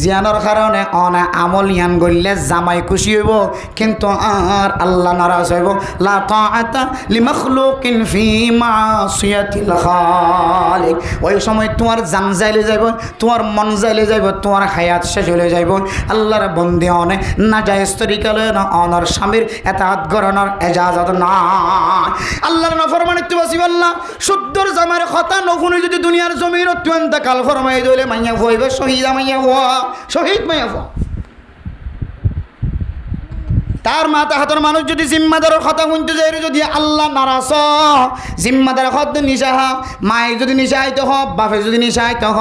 জিয়ানোর কারণে অনে আমল ইয়ান গড়লে জামাই খুশি হইব কিন্তু আর আল্লাহ নারাজ হইব লা তাআতা লিমাখলুকিন ফি মাসিয়াতিল খালিক ওই সময় তোমার জান যাইলে যাইব তোমার মন যাইলে যাইব তোমার হায়াত শেষ হলে যাইব আল্লাহর বন্দি অনে নাজায়েজ তরিকা লয় না অনর স্বামীর এতাত গরনার এজাজত না আল্লাহর নাফরমানি তো বাসিব আল্লাহ শুদ্ধর জামার কথা নফুনি যদি দুনিয়ার জমির অত্যন্ত কাল ফরমাই দইলে মাইয়া হইবে শহীদ মাইয়া হওয়া শহীদ মাইয়া হওয়া তার মাথা হাতের মানুষ যদি জিম্মাদারের কথা শুনতে যায় যদি আল্লাহ নারাজ জিম্মাদারের খত নিশা মায়ের যদি নিশাইতে হ বাপে যদি নিশাইতে হ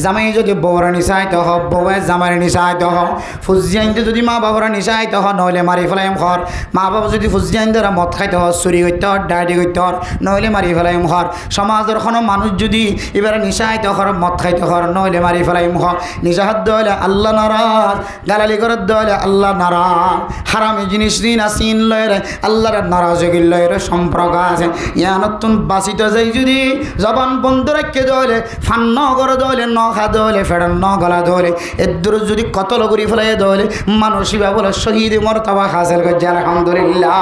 জামাই যদি বউরা নিশাইতে হ বউয়ে জামাই নিশাইতে হ ফুজিয়াইতে যদি মা বাবরা নিশাইতে হ নইলে মারি ফেলাইম ঘর মা বাবা যদি ফুজিয়াইন দ্বারা মদ খাইতে হ চুরি করতে হ ডায়েরি করতে হ নইলে মারি ফেলাইম ঘর সমাজের কোনো মানুষ যদি এবারে নিশাইতে হর মদ খাইতে হর নইলে মারি ফেলাইম ঘর নিশাহাত দইলে আল্লাহ নারাজ গালালি করে দইলে আল্লাহ নারাজ হারামি জিনিস দিন আসিন লয়ের আল্লাহর নারাজগির লয়ের সম্পর্ক আছে ইয়া নতুন বাঁচিতে যাই যদি জবান বন্ধ রাখতে দলে ফান্ন করে দলে ন খা দলে ফেড়ান ন গলা দলে এদুর যদি কতল করি ফেলাই দলে মানসিবা বলে শহীদ মর্তবা হাসিল করছে আলহামদুলিল্লাহ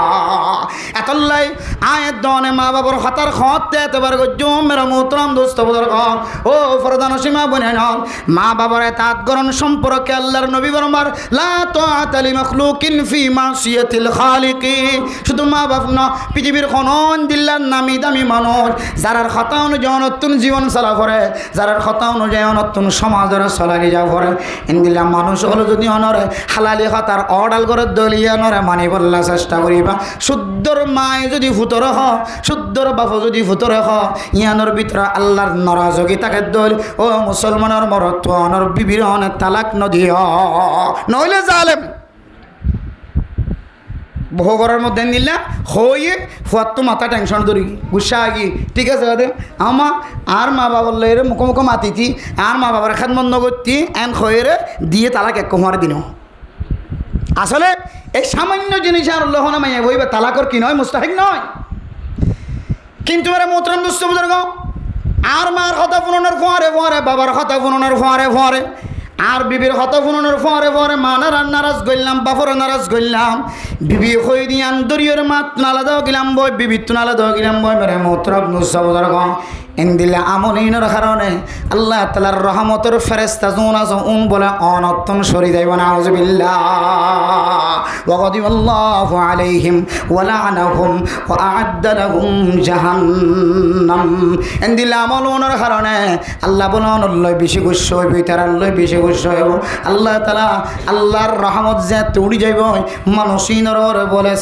এতল্লাই আয়ের দনে মা বাবার হতার খতে এতবার গজ্জো মেরা মোহতরম দোস্ত বুজুর্গ ও ফরদান সীমা বনে নন মা বাবার তাত গরণ সম্পর্কে আল্লাহর নবী বরমার লা তাআতা লিমাখলুকিন ফি মাসিয়াতিল খালিকি শুধু মা বাপ না পৃথিবীর খনন দিল্লার নামি দামি মানুষ যারার কথা অনুযায়ী নতুন জীবন চলা করে যারার কথা অনুযায়ী নতুন সমাজের চলালি যা করে ইন্দিল্লা মানুষ হলো যদি অনরে হালালি কথার অডাল করে দলিয়া নরে মানি বললা চেষ্টা করিবা শুদ্ধর মায় যদি ফুতর হ শুদ্ধর বাপ যদি ফুতর হ ইয়ানোর ভিতরে আল্লাহর নারাজগি তাকে দল ও মুসলমানের মরত্ব অনর বিবির অনেক তালাক নদিও নইলে জালেম বহু ঘরের মধ্যে নিলে হয়ে ফুয়ার তো মাথা টেনশন ধরি গুসা আগি ঠিক আছে আমা আর মা বাবার লয়ের মুখোমুখো মাতিতি আর মা বাবার খাত বন্ধ করতি এন খয়েরে দিয়ে তালাক এক কমার দিন আসলে এই সামান্য জিনিস আর লোহনা মাইয়া বইবে তালাকর কি নয় মুস্তাহিক নয় কিন্তু এরা মোহতরম দুস্থ বুজুর্গ আর মার কথা ফুননের ফোয়ারে ফোয়ারে বাবার কথা ফুননের ফোয়ারে ফোয়ারে আর বিবির কথা ফুননের ফোয়ারে ফোয়ারে মানার নারাজ গইলাম বাপর নারাজ গইলাম বিবি হই দিয়ান দরিয়র মাত নালা দাও গিলাম বই বিবি তো নালা দাও গিলাম বই মেরে মোহতরম দুস্থ বুজুর্গ ইন্দিল্লা আমলিনের কারণে আল্লাহ তাআলার রহমতের ফেরেশতা জুন আজ বলে অনতন সরি যাইব না আউযুবিল্লাহ ওয়া গাদিবাল্লাহু আলাইহিম ওয়া লাআনাহুম ওয়া আ'আদ্দা লাহুম জাহান্নাম ইন্দিল্লা আমলিনের কারণে আল্লাহ বলন আল্লাহ বেশি গুচ্ছ হইব তার আল্লাহ বেশি গুচ্ছ হইব আল্লাহ তাআলা আল্লাহর রহমত যে তুড়ি যাইব মানুষিনর বলে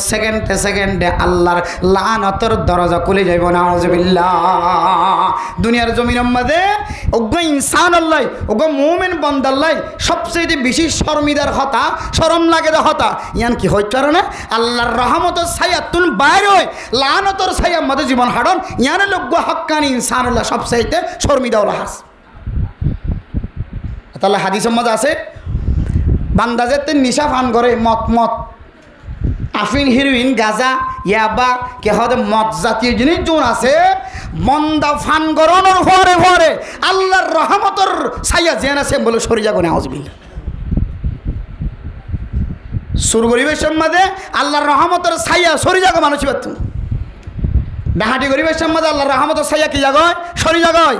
সেকেন্ডে আল্লাহর লাআনতের দরজা খুলে যাইব না আউযুবিল্লাহ দুনিয়ার জমিনের মধ্যে অজ্ঞ ইনসান আল্লাহ অজ্ঞ মুমিন বান্দাল্লাহ সবচেয়ে বেশি শর্মিদার হতা শরম লাগে হতা ইয়ান কি হয় কারণে আল্লাহর রহমতের ছায়া তুন বাইরে হয় লানতর ছায়া মধ্যে জীবন হাডন ইয়ানে লজ্ঞ হক্কানি ইনসান আল্লাহ সবচেয়ে শর্মিদা ওলা হাস তাহলে হাদিসের মধ্যে আছে বান্দা যেতে নিশা ফান করে মত আফিন হিরোইন গাজা ইয়াবা কে হতে মদ জাতীয় জিনিস যোন আছে বন্দা ফান গরনের ভরে ভরে আল্লাহর রহমতের ছায়া জেন আছে বলে সরি যাগো না আউযুবিল্লাহ সুর গরিবের মধ্যে আল্লাহর রহমতের ছায়া সরি যাগো মানুষ বাতু ডাহাটি গরিবের মধ্যে আল্লাহর রহমতের ছায়া কি জাগয় সরি জাগয়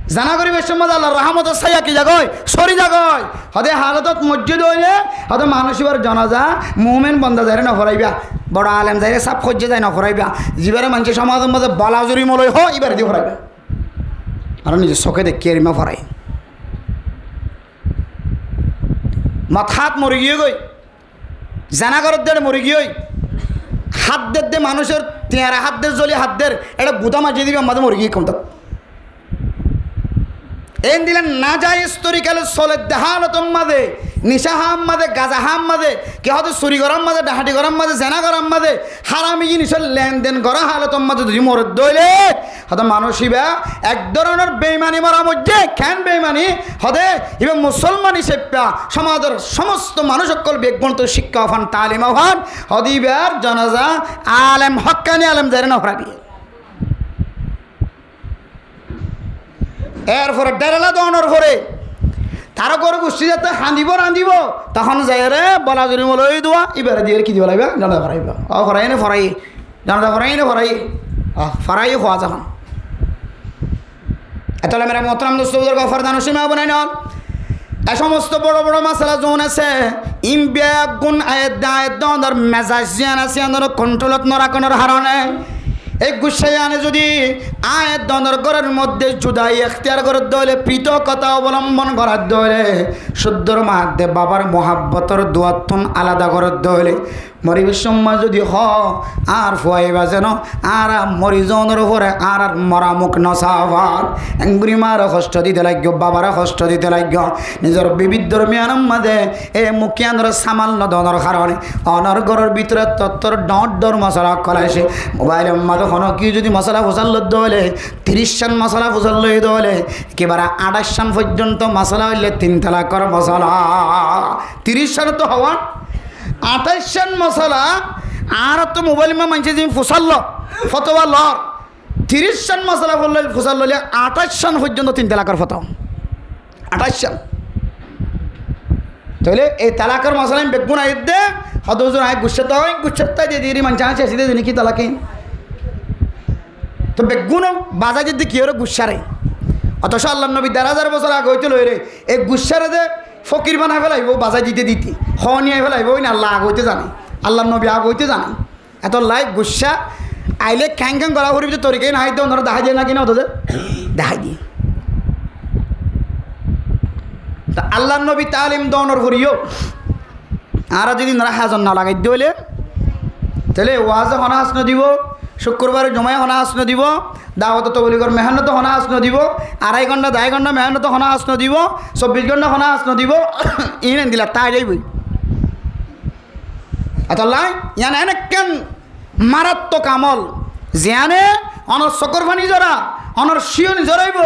জানা গরিবের মধ্যে আল্লাহর রহমতের ছায়া কি জাগয় সরি জাগয় হদে হালতত মসজিদ হইলে হদে মানুষের জনাজা মুমিন বন্দা যায় না ফরাইবা বড় আলেম যায় সাপ খোঁজে যায় না ফরাইবা জীবারে মানুষের সমাজের মধ্যে বলাজুরি মলয় হয় এবার দিয়ে ফরাইবা আর নিজের চোখে দেখি এরিমা ফরাই মাথাত মরি গিয়ে গই জানা ঘরের দেড় মরি গিয়ে হাত দে মানুষের তেয়ারা হাত দের জলি হাত দের এটা বুধা মাঝে দিবি আমাদের মরি গিয়ে কমত এন দিলেন না যায় তরিকালে চলে দেহানত মাঝে নিশা হাম মাদে গাজা হাম মাদে কে হয়তো চুরি গরম মাদে ডাহাটি গরম মাদে জেনা গরম মাদে হারামি জিনিসের লেনদেন করা হালতর মাঝে যদি মরদ দইলে হয়তো মানুষইবা এক ধরনের বেইমানি মরা মধ্যে কেন বেইমানি হদে এবার মুসলমান হিসেবে সমাজের সমস্ত মানুষ সকল বেগবন্ত শিক্ষা হন তালিম হন হদিবার জানাজা আলেম হক্কানি আলেম জারে না হরাবি এরপরে ডেরেলা দনের পরে তারও করে গোষ্ঠী যাতে রাঁধিব তখন যাই রে বলা জুড়ি মলই দোয়া এবারে দিয়ে কি দিব লাগবে জানাজা ফরাইব ফরাই নে ফরাই জানাজা ফরাই নে ফরাই ফরাই হওয়া যখন এতলে মেরা মোহতরম দোস্তদের গফর দানো সীমা বানাই নন এ সমস্ত বড় বড় মাসালা জোন আছে ইমবিয়া গুণ আয়ের দায়ের দর মেজাজ জিয়ান আছে কন্ট্রোলত নরাকনের হারণে এই গুসাই আনে যদি আয়ের দনের ঘরের মধ্যে জুদাই এখতিয়ার করার দলে পৃথকতা অবলম্বন করার দলে শুদ্ধর মাধ্যে বাবার মহাব্বতর দোয়াতুন আলাদা করার দলে মরিবের সময় যদি আর ফুয়াইবা যেন আর মরিজনের উপরে আর মরামুখ নসাবার এঙ্গুরি মারও কষ্ট দিতে লাগ্য বাবারা কষ্ট দিতে লাগ্য নিজের বিবিধ ধর্মীয়ার মাঝে এই মুখিয়ানোর সামান্য দনের কারণে অনর ঘরের ভিতরে তত্তর ডর মশলা করাইছে মোবাইলের মাঝে কোনো কি যদি মশলা ফসল দলে 30 সান মশলা ফসল লই দলে একেবারে 28 সান পর্যন্ত মশলা হইলে 3 তালাকর মশলা 30 সান তো হওয়া 28 সান মশলা আর তো মোবাইল মা মানছে যে ফুসাল্ল ফতোয়া ল 30 সান মশলা বললে ফুসাল লইলে 28 সান পর্যন্ত 3 তালাকর ফতোয়া 28 সান তাহলে এই তালাকর মশলা আমি বেগুন আইদ দে হদজন আয় গুচ্ছতে হয় গুচ্ছতে দিয়ে দিয়ে মানছে আছে সিধে দিনে কি তালাকে তো বেগুন বাজা যদি কি ওরে গুচ্ছারে অথচ আল্লাহ নবী 1000 বছর আগে হইতে লই রে এই গুচ্ছারে যে ফকির বানাই ফেলাইব বাজাই দিতে নিয়ে ফেলাইব ওই না আল্লাহ আগ হইতে জানে আল্লাহ নবী আগ হইতে জানে এত লাই গুচ্ছা আইলে খ্যাং করা করি যে তরিকাই না হাইতে ওনারা দেখা যায় না কিনা ওদের দেখাই দিয়ে তা আল্লাহ নবী তালিম দনর করিও আর যদি ওনারা হাজন না লাগাই দিলে তাহলে ওয়াজে হনা হাসন দিব শুক্রবারে জমায় হনা হাসন দিব দাওয়াত তবলিগর মেহনত হনা হাসন দিব 2.5 ঘন্টা 2.5 ঘন্টা মেহনত হনা হাসন দিব 24 ঘন্টা হনা হাসন দিব ইনে দিলা তাই যাইবই আতাল্লাই ইয়ান এনেকেন মারাত্মক আমল জিয়ানে অনর চকর ফানি জরা অনর শিয়নি জরাইব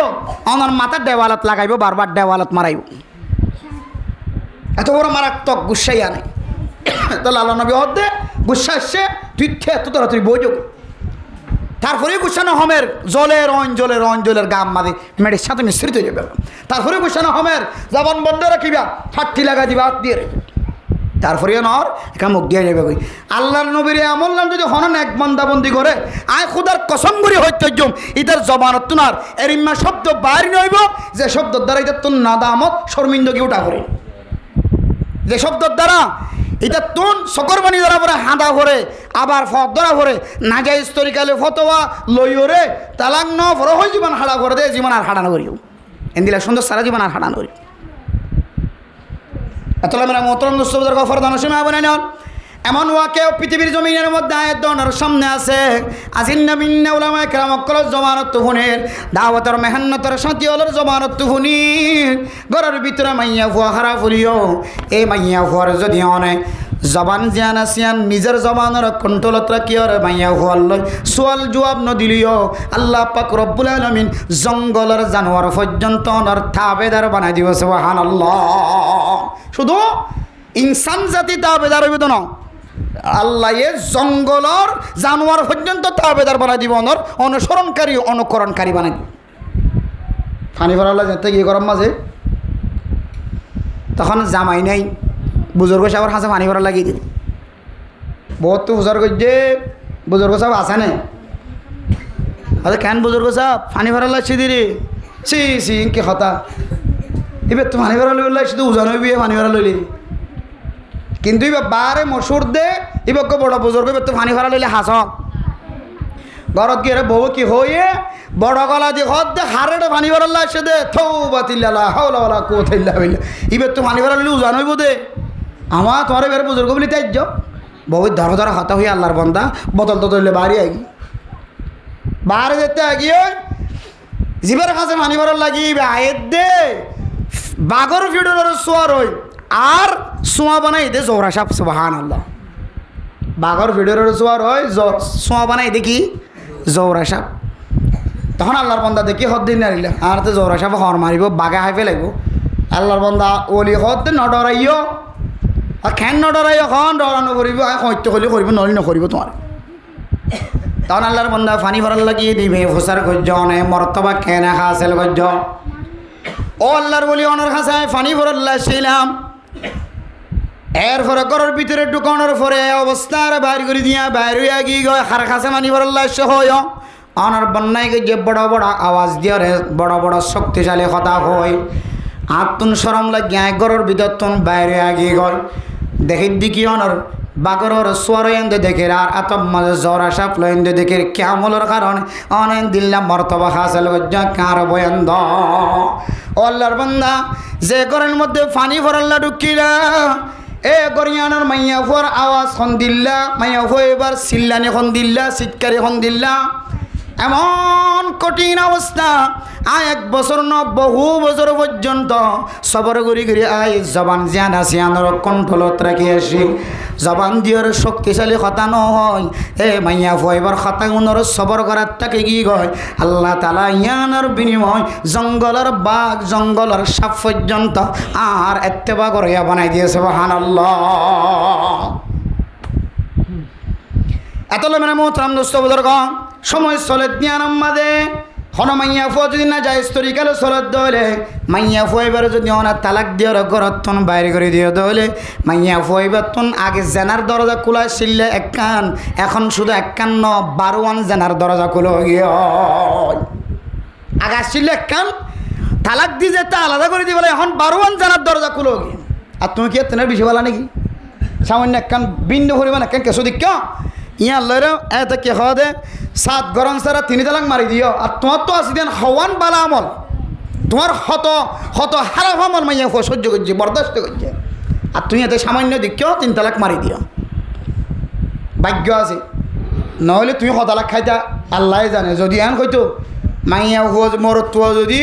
অনর মাথার দেওয়ালত লাগাইব বারবার দেওয়ালত মারাইব এত বড় মারাত্মক গুসাই আনে তাহলে আল্লাহ নবী হদ্দে গুসা আসছে তুই এত তাড়াতাড়ি বইযোগ তারপরে গুছানো হমের জলের গাম মাঝে মেয়ের সাথে মিশ্রিত হয়ে যাবে তারপরে গুছানো হমের জবান বন্ধ রাখিবা ফাটটি লাগা দিবা হাত দিয়ে তারপরে নর একা মুখ দিয়ে যাবে কই আল্লাহর নবীর আমল নাম যদি হনন এক বন্দাবন্দি করে আয় খুদার কসম করি হইতজম ইতার জবানত তুনার এরিম্মা শব্দ বাইরে নইব যে শব্দের দ্বারা ইতার তুন নাদামত শর্মিন্দগি উঠা করে যে শব্দের দ্বারা এটা তুন সকরবানি ধরা পরে হাঁদা ভরে আবার ফত ধরা ভরে নাজাইজ তরিকালে ফতোয়া লইরে তালাক ন ভর হয়ে জীবন হাড়া করে দে জীবন আর হাঁড়ানো করিও এদিলা সুন্দর সারা জীবন আর হাঁড়ানো করি এতলা মেরা মোহতরম দোস্তদের গফর দানো সীমা বানাই নন এমন ওয়াকেও পৃথিবীর জমিনের মধ্যে আয়ের দনের সামনে আছে আজিন্না বিন্না উলামায়ে কেরাম অকলের জমানত তুহুনের দাওয়াতের মেহনতের সাথী হলের জমানত তুহুনির ঘরের ভিতরে মাইয়া ফুয়া হারা ফুলিও এই মাইয়া ফুয়ার যদি অনেক জবান জিয়ান আসিয়ান নিজের জবানের কন্ট্রোলত রাখিও রে মাইয়া ফুয়ার লয় সোয়াল জবাব নদিলিও আল্লাহ পাক রব্বুল আলামিন জঙ্গলের জানোয়ার পর্যন্ত অনর তাবেদার বানাই দিব সুবহানাল্লাহ শুধু ইনসান জাতি তাবেদার হইবে না আল্লাহ জঙ্গলর জানোয়ার পর্যন্ত তাবেদার বানাই দিব অনর অনুসরণকারী অনুকরণকারী বানাই দিব পানি ভরালা যেতে গিয়ে গরম মাঝে তখন জামাই নাই বুজুর্গ সাহেবের হাসে পানি ভরা লাগিয়ে দিল বহুত তো বুজুর্গ যে বুজুর্গ সাহেব আছে না আরে কেন বুজুর্গ সাহেব পানি ভরা লাগছে দিদি সি ইনকে কথা এবার তো পানি ভরা লইলে শুধু উজান হইবি পানি ভরা লইলি কিন্তু এবার বারে মসুর দে এবার বড় বুজুর্গ এবার তো পানি ভরা লইলে হাস ঘরত গিয়ে বউ কি হয়ে বড় গলা দিয়ে হদ দে হারে পানি ভরা লাগছে দে থৌ বাতিল্লা হাওলা কোথাইল্লা হইলে এবার তো পানি ভরা লইলে উজান হইব দে আমার তোমার এবার বুজুর্গ বলি তাইজ বউয়ের ধরা ধরা হাতা হয়ে আল্লাহর বন্দা বোতল তো তৈলে বাড়ি আগি বাহারে যেতে আগিয়ে জীবের কাছে পানি ভরা লাগি আয়ের দে বাগর ভিড়ের সোয়ার হই আর সোয়া বানাই দে জোহরা সাপ সুবহানাল্লাহ বাঘর ভিডিওর জোয়ার হয় সোয়া বানাই দে কি জোহরা সাপ তখন আল্লাহর বন্দা দেখি হদ দিন নারিলে আর তো জোহরা সাপ হর মারিব বাঘে হাই ফেলাইব আল্লাহর বন্দা ওলি হদ ন ডরাইও আর খেন ন ডরাইও খন ডরানো করিব সত্য কলি করিব নলি নকরিব তোমার তখন আল্লাহর বন্দা ফানি ভরাল লাগিয়ে দিবে ফুসার গজ্জ অনে মর্তবা খেনে হাসেল গজ্জ ও আল্লাহর বলি অনার খাসায় ফানি ভরাল্লা ছিলাম এরপরে ঘরের ভিতরে ঢুকানোর পরে অবস্থার বাইর করে দিয়া বাইর হইয়া গিয়ে গয় হার খাসে মানি ভরাল্লা সে হয় অনার বন্যায় যে বড় বড় আওয়াজ দিয়ে বড় বড় শক্তিশালী কথা হয় আত্মন সরম লাগিয়া ঘরের ভিতর তুন বাইরে আগিয়ে গল দেখি দিকি অনার বাগরের সোয়ার এন্দে দেখে আর আতম মাঝে জ্বর আসা ফ্লোয়েন্দে দেখে কেমলের কারণে অনেক দিল্লা মর্তবা হাসেল গজ্জা কার বয়ন্দ আল্লাহর বান্দা যে ঘরের মধ্যে ফানি ভরাল্লা ঢুকিলা এ গরিয়ানোর মাইয়া ফুয়ার আওয়াজ খন দিল্লা মাইয়া ফুয়া এবার চিল্লানি খন দিল্লা চিৎকারি খন দিল্লা এমন কঠিন অবস্থা আয় 1 বছর ন বহু বছর পর্যন্ত সবর করি করি আয় জবান জিয়ান আসিয়ানোর কণ্ঠলত রাখি আসি জবান দিয়ের শক্তিশালী কথা নহয় এ মাইয়া ফুয়াইবার কথাগুণর সবর করার তাকে কি গয় আল্লাহ তালা ইয়ানোর বিনিময় জঙ্গলের বাঘ জঙ্গলের সাপ পর্যন্ত আর এত্তেবা করিয়া বানাই দিয়েছে সুবহানাল্লাহ এত মানে মোহতরাম দোস্ত বুজুর্গ সময় চলে জ্ঞানম মাদে হন মাইয়া ফুয়া যদি না যায় স্তরিকালে চলত দলে মাইয়া ফুয়াইবার যদি অনা তালাক দিয়ার ঘরতন বাইরে করে দিয়ে দলে মাইয়া ফুয়াইবার তন আগে জেনার দরজা খোলা ছিল একখান এখন শুধু একখান 12 জেনার দরজা খুলো গিয়ে আগে ছিল একখান তালাক দিয়ে যেতে আলাদা করে দিয়ে বলে এখন 12 জেনার দরজা খুলো গিয়ে আর তুমি কি তেনার বেশি বলা নাকি সামান্য একখান বিন্দু করিবা না কেন কেসো দিক ইয়া লইরে এত কে খাওয়া দে 7 গরম সারা 3 তালাক মারি দিও আর তোমার তো আসি দেন হওয়ান বালা আমল তোমার হত হারাপ আমল মাইয়া ফুয়া সহ্য করছে বরদাস্ত করছে আর তুমি এত সামান্য দিকেও 3 তালাক মারি দিও ভাগ্য আছে নহলে তুমি হতালাক খাইতা আল্লাহ জানে যদি আন হয়তো মাইয়া ফুয়া মরত যদি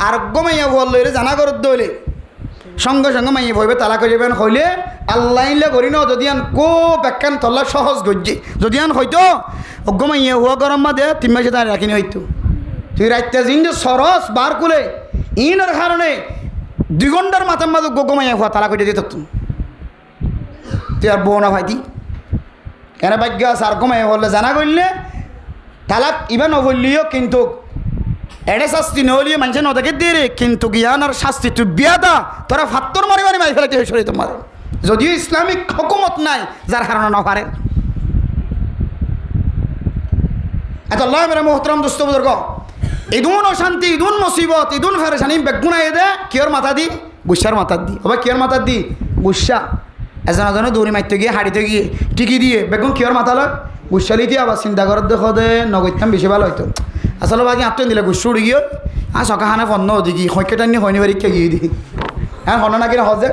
আরোগ্য মাইয়া ফুয়ার লইরে জানা করত দইলে সঙ্গে সঙ্গে মাইয়ে ভইবে তালাক হয়ে যাবেন হইলে আল্লাহ করি ন যদি আন খুব একখান তল্লা সহজ গজ্জি যদি আন হয়তো অজ্ঞ মাইয়ে হুয়া গরম মা দে 3 মাসে তার রাখিনি হইতো তুই রাইতে জিন যে সরস বার কুলে ইনের কারণে 2 ঘন্টার মাথার মাঝে গজ্ঞ মাইয়ে হুয়া তালাক হয়ে যেত তুই আর বউ না ভাইতি কেন ভাগ্য আছে আর মাইয়ে হলে জানা করলে তালাক ইবা নবললিও কিন্তু এড়ে শাস্তি নহলিয়ে মানুষের নদেকে দিয়ে রে কিন্তু জ্ঞানের শাস্তি তুই বিয়া দা তোরা ফাত্তর মারি মারি মারি ফেলাতে হয়েছিল তোমার যদিও ইসলামিক হুকুমত নাই যার কারণে না পারে এত আল্লাহ মেরে মোহতরম দোস্ত বুজুর্গ ইদুন অশান্তি ইদুন মুসিবত ইদুন ফেরেশানি বেগুনাই দে কিয়র মাথা দি গুসার মাথা দি আবার কিয়র মাথা দি গুসা এজন দৌড়ি মারতে গিয়ে হাড়িতে গিয়ে টিকি দিয়ে বেগুন কিয়র মাথা লয় গুসালিতে আবার চিন্তা করার দেখো দে নগৈতাম বেশি ভালো হইতো আসলে বাকি আত্মীয় দিলে গুসু উড়ি গিয়ে আর সকাহানে ফন্ন দিকি সৈক্যটা নিয়ে হয়নি বাড়ি গিয়ে দিই হ্যাঁ হন না কিনা হজে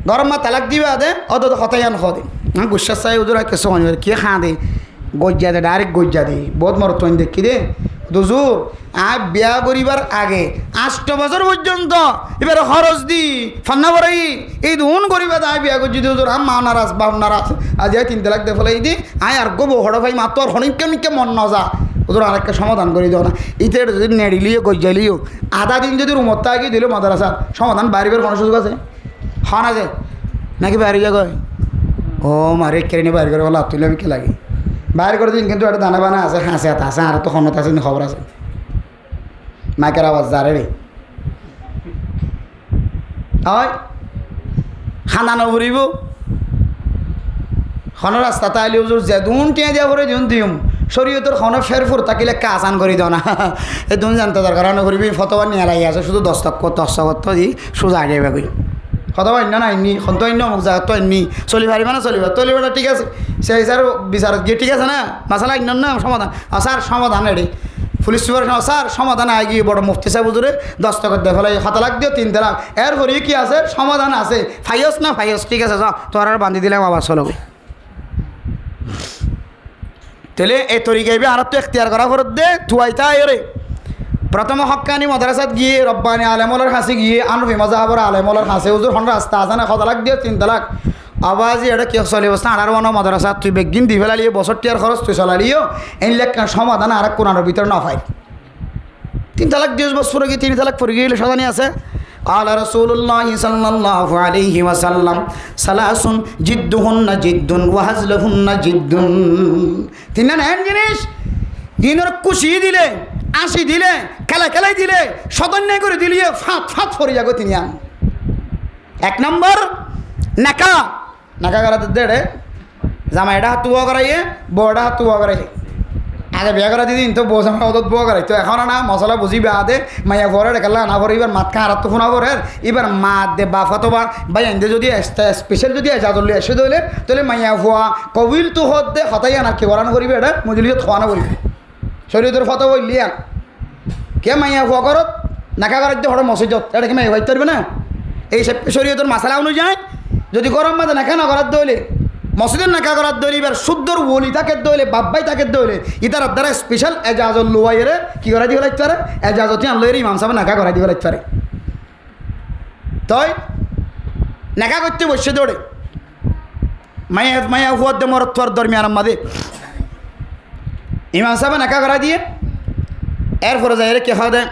গরম মা তালাক দিবে আদে অত হতাই আন হদে হ্যাঁ গুসার চাই ওদের কিছু হয়নি বাড়ি কে খা দে গজ্জা দে ডাইরেক্ট গজ্জা দে বহুত মর তৈন দেখি দে দুজুর আর বিয়া করিবার আগে 8 বছর পর্যন্ত এবার খরচ দি ফান্না পড়াই এই দুন করিবা আয় বিয়া করছি দুজোর আম মা নারাজ বাপ নারাজ আজ 3 লাখ দে ফেলাই দি আয় আর গো হড় ভাই মা তোর হনিকে মিকে মন না যা ওদের আরেকটা সমাধান করে দিও না ইতের যদি নেড়িলিও গজ্জালিও আধা দিন যদি রুমত আগে দিল মাদ্রাসার সমাধান বাড়িবার কোনো সুযোগ আছে হন আছে নাকি বাইরে যা গয় ও মারে কেড়ে নিয়ে বাইরে করে বলা তুলে আমি কে লাগে বাইরে করে দিন কিন্তু একটা দানা বানা আছে হাসে আছে আর তো ক্ষমতা আছে খবর আছে মাইকের আওয়াজ যারে রে হয় খানা নবরিব খন রাস্তা তাইলে যে দুন টিয়া দিয়া পরে দিন দিম শরীয়তের খন ফেরফুর তাকিলে কাজ আন করি দাও না এই দুন জানতে দরকার নকরিবি ফতোয়া নিয়ে লাগি আছে শুধু 10 টাকা দি সোজা আগে কই ফতোয়া অন্য না আইনি খন তো অন্য মুখ জায়গা তো আইনি চলি পারিবা না চলিবাটা ঠিক আছে সেই হিসাবে বিচারত গিয়ে ঠিক আছে না মাসালা অন্য না সমাধান স্যার সমাধান রেডি পুলিশ সুপার স্যার সমাধান আগে গিয়ে বড় মুফতি সাহেব হুজুরে 10 টাকা দিয়ে ফেলাই 7 লাখ দিও 3 তালাক এর ঘরে কি আছে সমাধান আছে ফাইস না ফাইস ঠিক আছে তোর আর বান্ধি দিলাম আবার চলবে তাহলে এই তরিকাইবে আর তো এখতিয়ার করা ফরত দে তুয়াইতা রে প্রথমে হক্কানি মাদ্রাসাত গিয়ে রব্বানি আলেমলার কাছে গিয়ে আনফি মাজাহাবর আলেমলার কাছে হুজুর হন রাস্তা আছে না 1 লাখ দিয়ে 3 লাখ আবাজি এটা কি চলে অবস্থা আর বানো মাদ্রাসা তুই বেগিন দি ফেলালিয়ে বছর টিয়ার খরচ তুই চলালিও এই লেখ সমাধান আর কোরআনের ভিতর না পাই 3 লাখ 10 বছর পরে গিয়ে 3 লাখ পরে গিয়ে সাজানি আছে قال رسول الله صلى الله عليه وسلم ثلاث جدهن جد وهزلهن جد তিন না জিনিস দিনের খুশি দিলে আসি দিলে খেলাই দিলে সদন্যায় করে দিলিয়ে ফাত ফরি যাগো তিনি আন 1 নম্বর নাকা করাতে দেড়ে জামা এটা হাত বুয়া করাইয়ে বউটা হাত বুয়া করাইয়ে আগে বিয়া করা দিদিন তো বউ জামা ওদের বুয়া করাই তো এখন না মশলা বুঝিবে আদে মাইয়া ভরে খেলা না ভরে এবার মাত খারাপ তো ফোনা ভরে এবার মা দে বাফা তো ভাই এনে যদি স্পেশাল যদি এজাজলি এসে দিলে তাহলে মাইয়া ভুয়া কবিল তো হত দে হতাই আনার কি করানো করিবে এটা মজুলিত খাওয়ানো করিবে শরীরের ফটো বললি আন কে মাইয়া ভুয়া করত নাকা করার দিয়ে হঠাৎ মসজিদত এটা কি মাইয়া ভাইতে পারবে না এই শরীয়তের মাসালা অনুযায়ী যদি গরম মাঝে নাকা না করার দইলে মসজিদের নাকা করার দইলে এবার শুদ্ধর ওলি তাকে দইলে বাব্বাই তাকে দইলে ইতার দ্বারা স্পেশাল এজাজত লোয়াইরে কি করাই দিব লাগতে পারে এজাজতি আনলইরে ইমাম সাহেব নাকা করাই দিব লাগতে পারে তই নাকা করতে বসে দৌড়ে মাইয়া হুয়ার দে মরত্বর দরমিয়ান আমাদের ইমাম সাহেব নাকা করা দিয়ে এরপরে যাই কে খাওয়া দেয়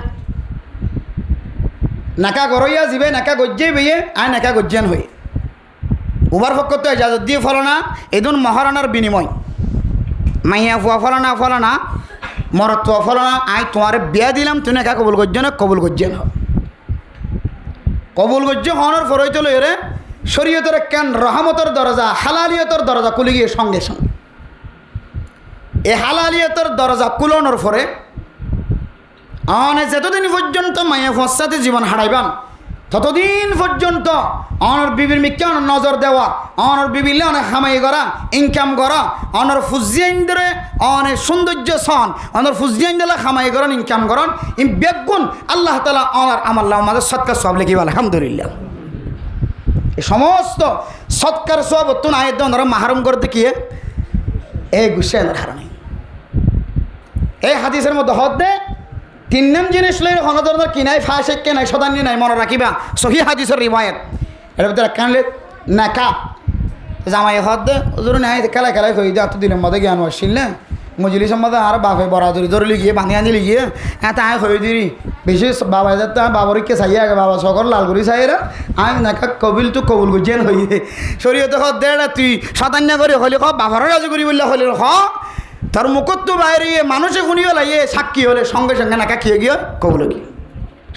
নাকা গরইয়া যাবে নাকা গজ্জে বেয়ে আর নাকা গজ্জান হয়ে উবার পক্ষ তো এজাজত দিয়ে ফলনা এদিন মহারানার বিনিময় মাইয়া ফুয়া ফলনা মরত্ব ফলনা আই তোমার বিয়া দিলাম তুই নাকা কবুল গজ্জান কবুল গজ্জান হ কবুল গজ্জ হওয়ার ফরই তো লইরে শরীয়তের কেন রহমতের দরজা হালালিয়তের দরজা খুলে গিয়ে সঙ্গে সঙ্গে এই হালালিয়তের দরজা কুলানোর পরে যতদিন পর্যন্ত মাইয়া ফসাতে জীবন হারাইবান ততদিন পর্যন্ত অনর বিবির মিকে অনর নজর দেওয়া অনর বিবিলে অনেক হামাই করা ইনকাম করা অনর ফুজিয়াইন্দরে অনেক সৌন্দর্য সন অনর ফুজিয়াইন্দলে হামাই করেন ইনকাম করেন ইম বেগুন আল্লাহ তালা অনর আমাল্লাহ আমাদের সৎকার সব লেখি বলে আলহামদুলিল্লাহ এই সমস্ত সৎকার সব অত্যন্ত আয়ের ওনারা মাহারম করতে গিয়ে এই গুসাইনের হারানি এই হাদিসের মধ্যে হদ দে 3 নাম জিনিস লই হনদর কিনাই ফাঁসে কে নাই সদানি নাই মনে রাখিবা সহি হাদিসের রিওয়ায়াত এর ভিতরে কানলে নাকা জামাই হদ দে ওজুর নাই খেলাই হয়ে যা তো দিনের মধ্যে জ্ঞান আসছিল না মজলিসের মধ্যে আর বাপে বরাদরি ধরে গিয়ে বাঁধি আনি গিয়ে হ্যাঁ তাই হয়ে দিরি বেশি বাবা যাতে বাবরকে চাই আগে বাবা সকর লালগুড়ি চাইরা আমি নাকা কবিল তো কবুল গুজেন হইয়ে শরীয়তে হদ দে তুই সদান্য করে হলে খ বাবারও রাজি করি বললে হলে হ তার মুখত তো বাইরে মানুষে শুনিও লাগে সাক্ষী হলে সঙ্গে সঙ্গে নাকা খেয়ে গিয়ে কবল কি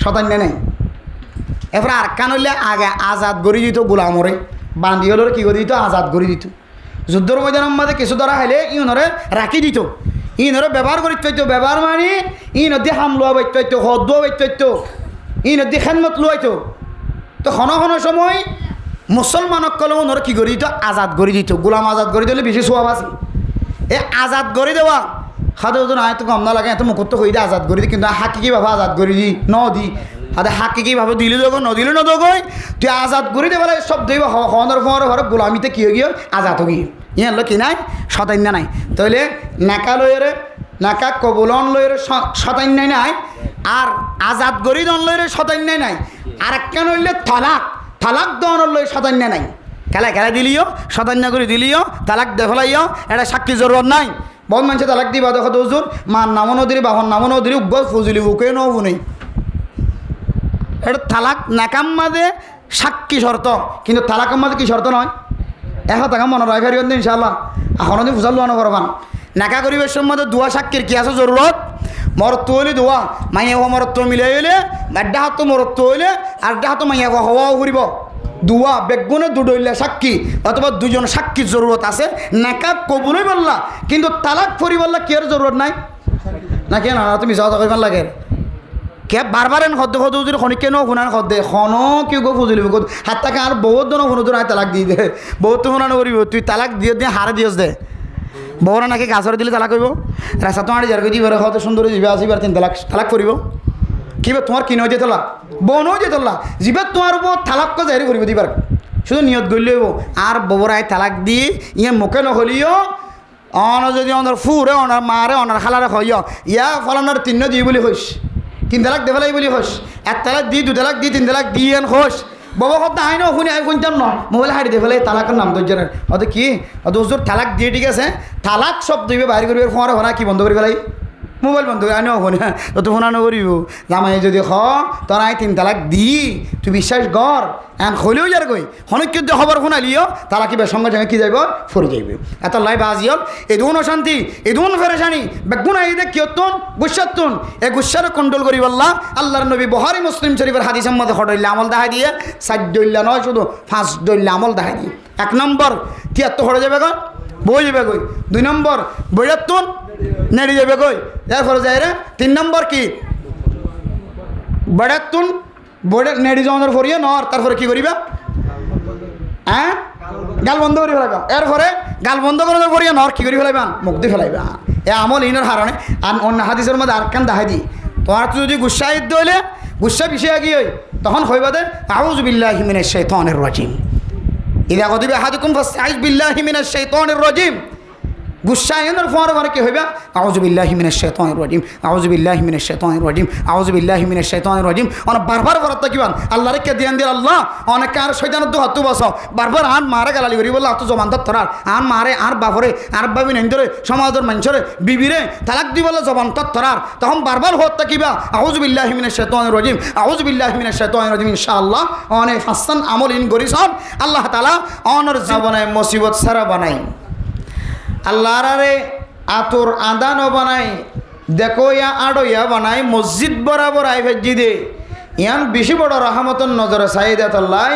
সতান্য নেই এরপর আর কান হইলে আগে আজাদ গড়ি দিত গোলামরে বান্ধি হলে কী করে দিত আজাদ গড়ি দিত যুদ্ধর ময়দানের মধ্যে কিছু ধরা হলে ইনরে রাখি দিত ইনরে ব্যবহার করি তৈতো ব্যবহার মানে ইনদি হাম লোয়া বাইতো হদুয়া বাইতো ইনদি খেদমত লোয়াইতো তো ঘন সময় মুসলমানক কলে ওনরে কী করে দিত আজাদ গড়ি দিত গোলাম আজাদ গড়ি দিলে বেশি সোয়াব আছে এ আজাদ করে দেওয়া খাদে ওজন আয় তো কম না লাগে এত মুখত হয়ে দিয়ে আজাদ করে দিই কিন্তু হাকিকিভাবে আজাদ করে দিই ন দি হাতে হাকিকিভাবে দিলে দেবো ন দিলে না দেবো তুই আজাদ করে দেবে সব দেব হওয়ার পরে ঘরে গোলামিতে কী হয়ে গিয়ে আজাদ হয়ে গিয়ে ইয়ে হলো কি নাই সতান্য নাই তাহলে নাকা লয়েরে নাকা কবুলন লয়ের সতান্য নাই আর আজাদ গরি দন লয়ের সতান্য নাই আর কেন হইলে থালাক দনের লয় সতান্য নাই খেলা দিলিও সতান্য করে দিলিও তালাক দেখলাইও এটা সাক্ষী জরুরত নাই বহুত মানুষে তালাক দিবা দেখো দোজুর মার নামও নদীর বাহন নামও নদীর উগ্র ফুজুলি বুকে নবু নেই এটা তালাক নাকাম মাঝে সাক্ষী শর্ত কিন্তু তালাকাম মাঝে কি শর্ত নয় এখন টাকা মনে রাখি পারিবেন ইনশাআল্লাহ এখনো দিন ফুসাল লোয়ানো করবান নাকা করিবের সম্বন্ধে দোয়া সাক্ষীর কি আছে জরুরত মরত্ব হইলে দোয়া মাইয়া হওয়া মরত্ব মিলে হইলে আড্ডা হাত মরত্ব হইলে আড্ডা হাত মাইয়া হওয়াও ঘুরিব দুয়া বেগুনে দুডইলে সাক্ষী অথবা দুজন সাক্ষীর জরুরত আছে নাকা কবুলই বললা কিন্তু তালাক ফরি বললা কি এর জরুরত নাই না কেন তুমি যাওয়া করবার লাগে কে বারবার এন সদ্য সদ্য যদি খনি কেন শুনান সদ্যে খন কি গো ফুজুলি হাত তাকে আর বহুত জন শুনো তোর তালাক দি দে বহুত শুনানো করিব তুই তালাক দিয়ে দিয়ে হারে দিয়স দে বউরা নাকি গাছরে দিলে তালাক করব রাস্তা তোমার যার দিব হয়তো সুন্দর যাবে আসিবার তিন তালাক করিব কিবা তোমার কিনে যে তোলা বনও যে তোলা যিবা তোমার উপর তালাক জারি করিব দিবার শুধু নিয়ত গড়লেই আর বউরাই তালাক দিয়ে ইয়ে মুখে নহলিও অন যদি অনার ফুরে অনার মারে অনার খালারে হয় ইয়া ফলানোর তিন্ন দিয়ে বলি হইস 3 তালাক দেফালাই বলি হোস 1 তালাক দি 2 তালাক দি 3 তালাক দি এন হোস বাবা কথা আই না শুনি আই কোনটাম ন মোবাইল হাড়ি দেফালাই তালাকের নাম দর্জনের হয়তো কি হয়তো হুজুর তালাক দিয়ে ঠিক আছে তালাক শব্দ বাইরে করবে ফোঁড়া ফোনা কি বন্ধ করে ফেলাই মোবাইল বন্ধ করে আনিও ফোন তো তো ফোনা নকরিব জামাই যদি খ তোর আই 3 তালাক দি তুই বিশ্বাস কর এন হলেও যার কই হনক কিন্তু খবর শোনালিও তারা কিবা সঙ্গে সঙ্গে কি যাইব ফুরে যাইব এত লাই বাজিয়ল এই দুন অশান্তি এই দুন ফেরেশানি বেগুনা এই দেখ কিয়তুন গুসাতুন এ গুসার কন্ট্রোল করি আল্লাহ আল্লাহর নবী বুখারী মুসলিম শরীফের হাদিসের মধ্যে হটাইলে আমল দেখাই দিয়ে 4 দইল্লা নয় শুধু 5 দইল্লা আমল দেখাই দিয়ে 1 নম্বর 73 হয়ে যাবে কই বই যাবে কই 2 নম্বর বইয়াতুন নেড়ে যাবে কই এরপরে যায় রে 3 নম্বর কি বড়াতুন বড় নেড়ে যাওয়ার পরিয়ে নর তারপরে কি করিবা হ্যাঁ গাল বন্ধ করে ফেলাইবা এরপরে গাল বন্ধ করার পরিয়ে নর কি করি ফেলাইবা মুখ দিয়ে ফেলাইবা এ আমল ইনার হারণে আর অন্য হাদিসের মধ্যে আর কান দেখাই দি তোমার যদি গুসা ইদ হইলে গুসা বিষয় কি হয় তখন হইবা দে আউযু বিল্লাহি মিনাশ শাইতানির রাজিম ইদা গদিবা আহাদুকুম ফাসতাইজ বিল্লাহি মিনাশ শাইতানির রাজিম গুসা এনার ফোয়ার কি হইবা আউযু বিল্লাহি মিনাশ শাইতানির রাজিম আউযু বিল্লাহি মিনাশ শাইতানির রাজিম আউযু বিল্লাহি মিনাশ শাইতানির রাজিম অন বারবার বলতে কিবান আল্লাহর কে দিয়ান দিল আল্লাহ অনেক আর শয়তানের তো হাত বসাও বারবার আন মারে গালালি করি বললা তো জবান তরার আন মারে আর বাপরে আর বাবি নেন্দরে সমাজের মানুষরে বিবিরে তালাক দি বলে জবান তরার তখন বারবার হত কিবা আউযু বিল্লাহি মিনাশ শাইতানির রাজিম আউযু বিল্লাহি মিনাশ শাইতানির রাজিম ইনশাআল্লাহ অনেক হাসান আমল ইন গরিসন আল্লাহ তাআলা অনর জীবনে মুসিবত সারা বানাই আল্লাহর আরে আতর আদানও বানাই দেখো ইয়া আড়ইয়া বানাই মসজিদ বরাবর আই ভেজি দে ইয়ান বেশি বড় রহমতন নজরে সাইদাত আল্লাহ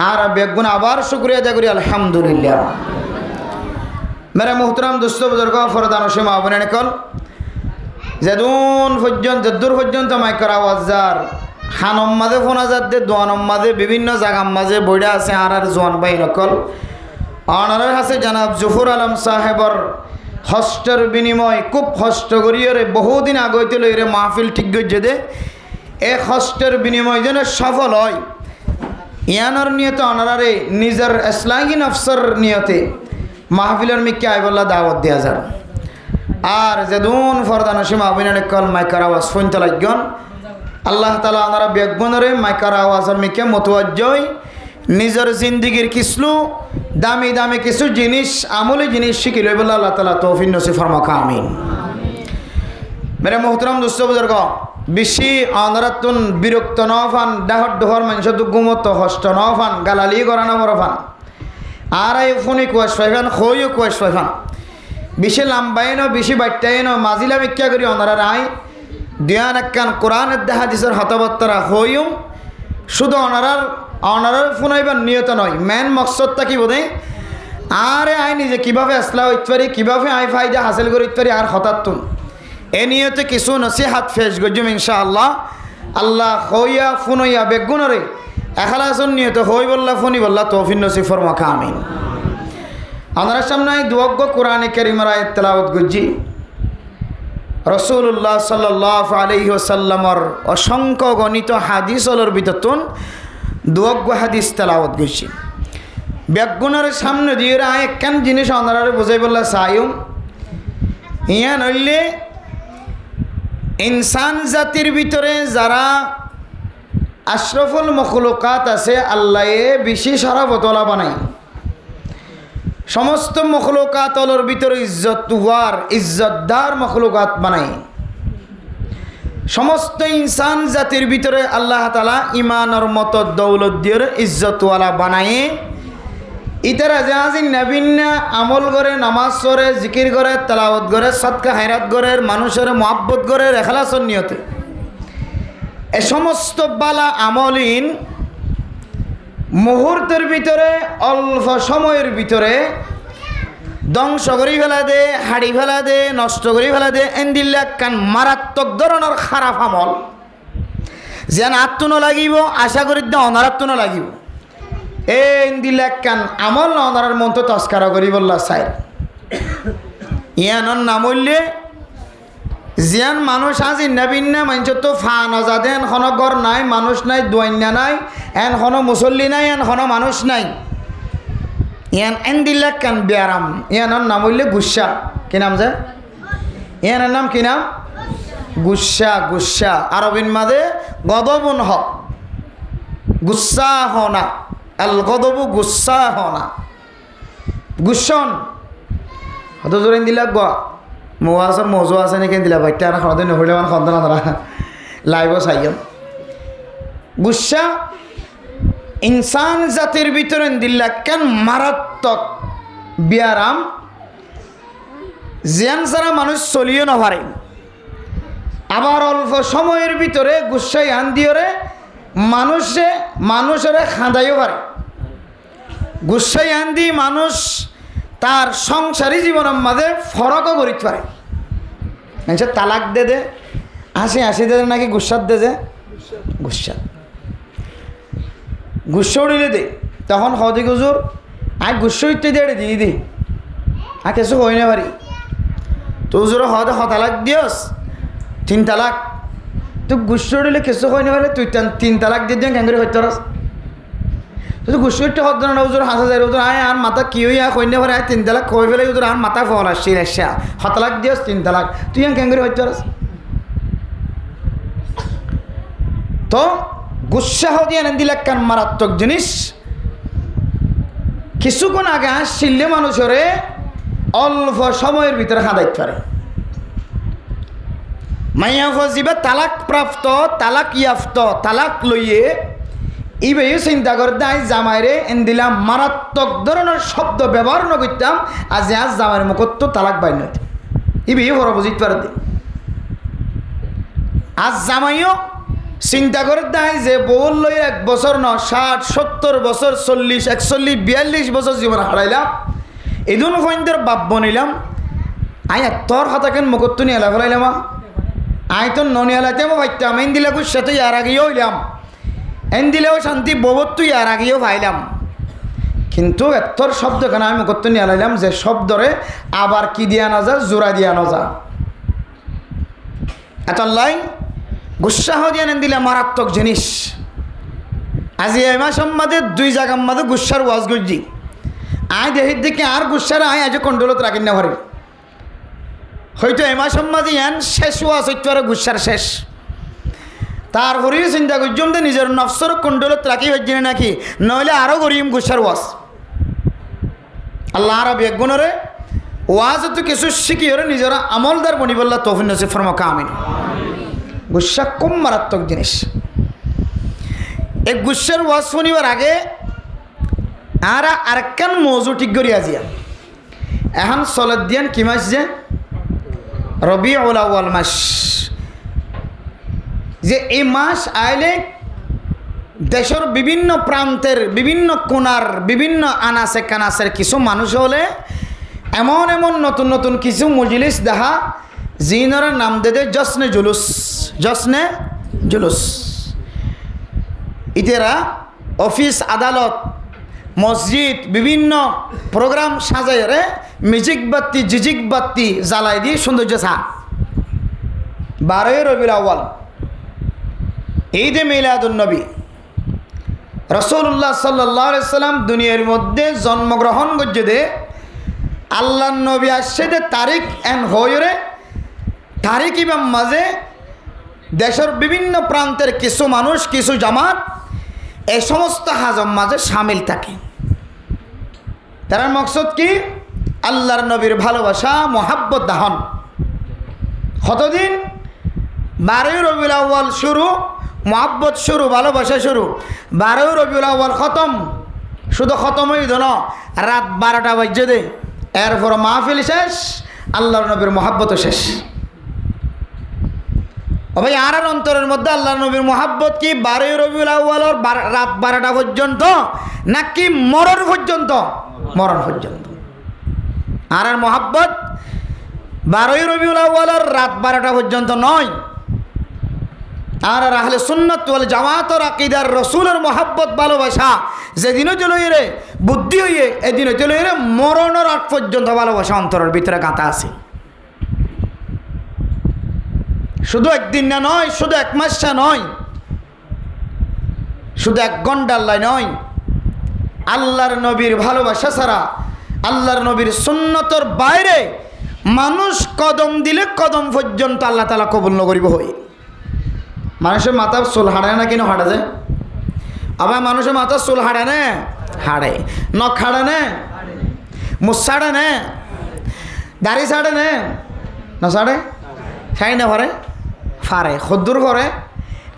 আর বেগুন আবার শুকরিয়া আদায় করি আলহামদুলিল্লাহ মেরে মুহতারাম দোস্ত বুজুর্গ ফরদান ও মা বোনেন কল যদ্দূর পর্যন্ত মাইকের আওয়াজ যার হানম মাঝে ফোনা যাতে দোয়ানম মাঝে বিভিন্ন জায়গার মাঝে বইটা আছে আর জোয়ান বাই নকল অনারের হাসে জানাব জহুর আলম সাহেবর হস্টের বিনিময় খুব হস্ত করিয়ে বহুদিন আগতে লইরে মাহফিল ঠিক গজ্জে দে এ হস্টের বিনিময় যেন সফল হয় ইয়ানোর নিয়তে অনারারে নিজের ইসলাহি নফসর নিয়তে মাহফিলের মিকে আইবল্লা দাওয়াত দেওয়া যার আর যেদুন ফরদান সীমা অভিনয় কল মাইকার আওয়াজ শুনতে লাগন আল্লাহ তালা ওনারা বেগুনরে মাইকার আওয়াজের মিকে মতোয়াজ্জয় নিজের জিন্দগির কিছু দামি দামি কিছু জিনিস আমলি জিনিস শিখি লই বলে আল্লাহ তালা তৌফিক নসিব ফরমাকা আমিন মেরে মোহতরম দোস্ত বুজুর্গ বেশি অনরাতুন বিরক্ত নফান ডাহর ডোহর মানুষ দুগুমত হষ্ট নফান গালালি করানো বরফান আর এই ফোনে কুয়াশ পাইফান হইও কুয়াশ পাইফান বেশি লাম্বাই ন বেশি বাট্টাই ন মাজিলা মিক্কা করি অনারা রায় দিয়ান একখান কোরআনের দেখা দিসের হতবত্তরা হইও শুধু অনারার ফোন আইবার নিয়ত নয় মেন মকসদটা কি বোধে আরে আই নিজে কীভাবে আসলা হইতে পারি কীভাবে আই ফায়দা হাসিল করতে পারি আর হঠাৎতুন এ নিয়তে কিছু নসিহাত ফেস গজুম ইনশাআল্লাহ আল্লাহ হইয়া ফোন হইয়া বেগুনরে এখালাসন নিয়ত হই বললা ফোনি বললা তৌফিক নসিব ফরমাকা আমিন আপনার সামনে দুয়াগ্য কোরআনে কারীমের আয়াত তেলাওয়াত করছি রাসূলুল্লাহ সাল্লাল্লাহু আলাইহি ওয়াসাল্লামর অসংখ্য গণিত হাদিসের ভিতরতুন দুয়াগ্য হাদিস তেলাওয়াত করছি বেগুনের সামনে দিয়ে একখান জিনিস আপনারা বুঝাই বললা চাইম ইয়া নইলে ইনসান জাতির ভিতরে যারা আশরাফুল মখলুকাত আছে আল্লাহে বেশি সারা বতলা বানায় সমস্ত মখলুকাতর ভিতরে ইজ্জতদার মখলুকাত বানায় সমস্ত ইনসান জাতির ভিতরে আল্লাহ তাআলা ইমানের মতো দৌলত দিয়ে ইজ্জতওয়ালা বানায় ইতারা জাহাজিন নবীনা আমল করে নামাজ পড়ে জিকির করে তেলাওয়াত করে সদকা হায়রাত করে মানুষের মহব্বত করে ইখলাসের নিয়তে এ সমস্ত বালা আমলিন মুহূর্তের ভিতরে অল্প সময়ের ভিতরে ধ্বংস করে ফেলা দে হাড়ি ফেলা দে নষ্ট করে ফেলা দে এন্দিল্লা কান মারাত্মক ধরনের খারাপ আমল যেন আত্মন লাগিব আশা করি অনারাত্মন লাগিব এন্দিল্লা কান আমল অনারার মন তো তস্কারা করি বললা চাই ইয়ানোর নামল্যে জিয়ান মানুষ আজি নবীনা মানুষ তো ফা নজাদে এন কোনো ঘর নাই মানুষ নাই দোয়ান্যা নাই এন কোনো মুসল্লি নাই এন কোনো মানুষ নাই ইয়ান এন দিল্লা কান বেয়ারাম ইয়ানোর নাম হইলে গুসা কি নাম যে ইয়ানের নাম কি নাম গুসা গুসা আরবিন মাঝে গদবুন হ গুসা হনা আল গদবু গুসা হনা গুসন হত জোরেন দিলা গা মোয়াজর মজু আছে নাকি দিলা বাইটা আর খাওয়া দিন হইলে মানে খাওয়া না লাইভ চাইম গুসা ইনসান জাতির ভিতরে দিল্লা কেন মারাত্মক বিয়ারাম জিয়ান ছাড়া মানুষ চলিও না পারে আবার অল্প সময়ের ভিতরে গুসাই আন দিওরে মানুষের খাঁদাইও পারে গুসাই আন দি মানুষ তার সংসারী জীবনের মাঝে ফরকও করিতে পারে মানুষের তালাক দে হাসি দে নাকি গুসাত দে যে গুসা উড়িলে দে তখন হদি গুজুর গুসা উঠতে দিয়ে দিয়ে দি কিছু হই না পারি তো হুজুর হদে তালাক দিয়স 3 তালাক তুই গুসা উড়িলে কিছু হই না পারে তুই 3 তালাক দিয়ে দিও কেন করে হইতে পারস তুই গুসা উঠতে হদ না হুজুর হাসা যায় হুজুর আর মাথা কি হইয়া কই না পারে 3 তালাক কই ফেলে হুজুর আর মাথা ফল আসছে রেসা তালাক দিয়স 3 তালাক তুই কেন করে হইতে পারস তো গুসা হদিয়া দিলে কান মারাত্মক জিনিস কিছুক্ষণ আগে আসছিলে মানুষরে অল্প সময়ের ভিতরে হাঁদাইতে পারে মাইয়া ফজিবে তালাক প্রাপ্ত তালাক ইয়াফত তালাক লইয়ে ইবেই চিন্তা করতে আজ জামাইরে দিলাম মারাত্মক ধরনের শব্দ ব্যবহার ন করতাম আজ জামাইয়ের মুখত তো তালাক বাইন ইবেই বড় বুঝিতে পারে আজ জামাইও চিন্তা করে দেয় যে বউল লই 1 বছর ন 60-70 বছর 40-41-42 বছর জীবন হারাইলাম এদিন ফইনদের বাপ বনিলাম তোর হাতা কেন মুখত নিয়ে এলা ফেলাইলাম তো ননিয়ালাতে ভাইতাম এন দিলে সাথে ইয়ার আগেও হইলাম এন দিলেও শান্তি ববত তুই ইয়ার আগেও ভাইলাম কিন্তু তোর শব্দ কেন আমি মুখত নিয়ে এলাইলাম যে শব্দরে আবার কি দিয়া না যা জোড়া দিয়া না যা এত লাইন গুসা হদিয়া দিলে মারাত্মক জিনিস আজি এমা সম্মাদে 2 জায়গার মাঝে গুসার ওয়াজ গুজি দেহের দিকে আর গুসার আজ কন্ট্রোলত রাখেন না ঘরে হয়তো এমা সম্মাদে শেষ ওয়াজ হইতে পারে গুসার শেষ তারপরেও চিন্তা করছম যে নিজের নফসর কন্ট্রোলত রাখি হচ্ছে নাকি নইলে আরও করিম গুসার ওয়াজ আল্লাহ আর বেগুণরে ওয়াজ তো কিছু শিখি হরে নিজের আমলদার বনিবল্লা তৌফিক নসিব ফরমাকা আমিন গুসা কম মারাত্মক জিনিস এই গুসার ওয়াজ শুনিবার আগে আরেকখান মৌজু ঠিক করি আজিয়া এখন চলত দিয়ান কি মাস যে রবিউল আউয়াল মাস যে এই মাস আইলে দেশের বিভিন্ন প্রান্তের বিভিন্ন কোণার বিভিন্ন আনাসে কানাসের কিছু মানুষ হলে এমন নতুন নতুন কিছু মজলিস দেখা জিনরা নাম দে জশ্নে জুলুস ইতেরা অফিস আদালত মসজিদ বিভিন্ন প্রোগ্রাম সাজায় রে মিউজিক বাতি জিজিক বাতি জ্বালাই দিয়ে সৌন্দর্য ছা 12 রবিউল আউয়াল ঈদে মিলাদুন্নবী রাসূলুল্লাহ সাল্লাল্লাহু আলাইহি সাল্লাম দুনিয়ার মধ্যে জন্মগ্রহণ করছে দে আল্লাহর নবী আসছে দে তারিখ এন হয়রে তারিখ এবং মাঝে দেশের বিভিন্ন প্রান্তের কিছু মানুষ কিছু জামাত এই সমস্ত হাজম মাঝে সামিল থাকে তার মকসদ কি আল্লাহর নবীর ভালোবাসা মোহাব্বত দাহন কতদিন 12 রবিউল আউয়াল শুরু মোহাব্বত শুরু ভালোবাসা শুরু 12 রবিউল আউয়াল খতম শুধু খতম হইল না রাত 12টা বাজে দে এরপর মাহফিল শেষ আল্লাহর নবীর মোহাব্বত শেষ ও ভাই আর অন্তরের মধ্যে আল্লাহর নবীর মোহাব্বত কি 12 রবিউল আউয়ালের রাত 12টা পর্যন্ত নাকি মরণ পর্যন্ত আর মোহাব্বত 12 রবিউল আউয়ালের রাত 12টা পর্যন্ত নয় আর আহলে সুন্নাত ওয়াল জামাতের আকীদার রাসূলের মোহাব্বত ভালোবাসা যেদিনও চলে রে বুদ্ধি হইয়ে এদিনও চলে রে মরণের আগ পর্যন্ত ভালোবাসা অন্তরের ভিতরে গাঁথা আছে শুধু একদিন না নয় শুধু 1 মাস না নয় শুধু 1 ঘন্টার লাই নয় আল্লাহর নবীর ভালোবাসা ছাড়া আল্লাহর নবীর সুন্নতের বাইরে মানুষ কদম দিলে কদম পর্যন্ত আল্লাহ তাআলা কবুল নকরিব হই। মানুষের মাথা চুল হাড়ে না কেন হাড়া যায়? আবার মানুষের মাথা চুল হাড়ে না হাড়ে, নখ হাড়ে না, মুছ ছাড়ে না, দাড়ি ছাড়ে না, না ছাড়ে খাই না পারে ফারে খদ্দুর করে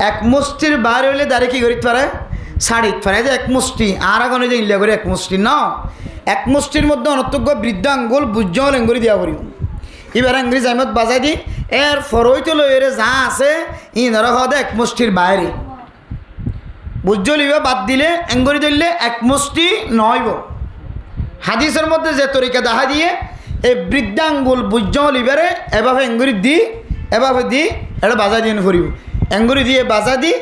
এক মুষ্টির বার হইলে দাড়ি কি করিতে পারে ছাড়িত পারে যে এক মুষ্টি আর আগুনে যে ইল্লা করে এক মুষ্টি ন এক মুষ্টির মধ্যে অনর্তজ্ঞ বৃদ্ধ আঙ্গুল বুঝল এঙ্গুলি দিয়া করি এবার আঙ্গুলি জাইমত বাজাই দি এর ফরইতে লই এর যা আছে ই ধরা হদে এক মুষ্টির বাইরে বুঝল ইবা বাদ দিলে এঙ্গুলি ধরলে এক মুষ্টি নইব। হাদিসের মধ্যে যে তরিকা দেখা দিয়ে এই বৃদ্ধাঙ্গুল বুঝল ইবারে এভাবে এঙ্গুলি দি এভাবে দি এটা বাজা দিয়ে ফুরিব এঙ্গুলি দিয়ে বাজা দি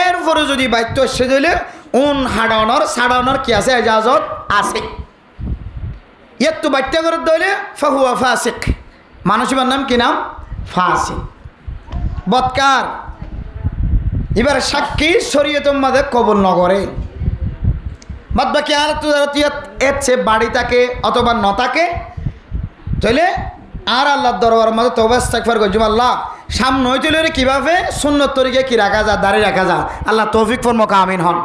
এরপরে যদি বাধ্য সে দিলে উন হাডানোর সাড়ানোর কি আছে এজাজত আছে। ইয়ার তো বাচ্চা করে দইলে ফাহুয়া ফাসিক, মানুষের নাম কি নাম? ফাসিক, বৎকার। এবার সাক্ষী শরীয়তের মাঝে কবুল নগরে বাদ বাকি আর তো এর চেয়ে বাড়ি থাকে অথবা ন থাকে তাহলে আর আল্লাহর দরবার মাঝে তওবা ইস্তিগফার করছি আল্লাহ সামনে হইতে হলে কীভাবে সুন্নত তরিকে কি রাখা যায় দাড়ি রাখা যায় আল্লাহ তৌফিক ফরমাক আমিন হন।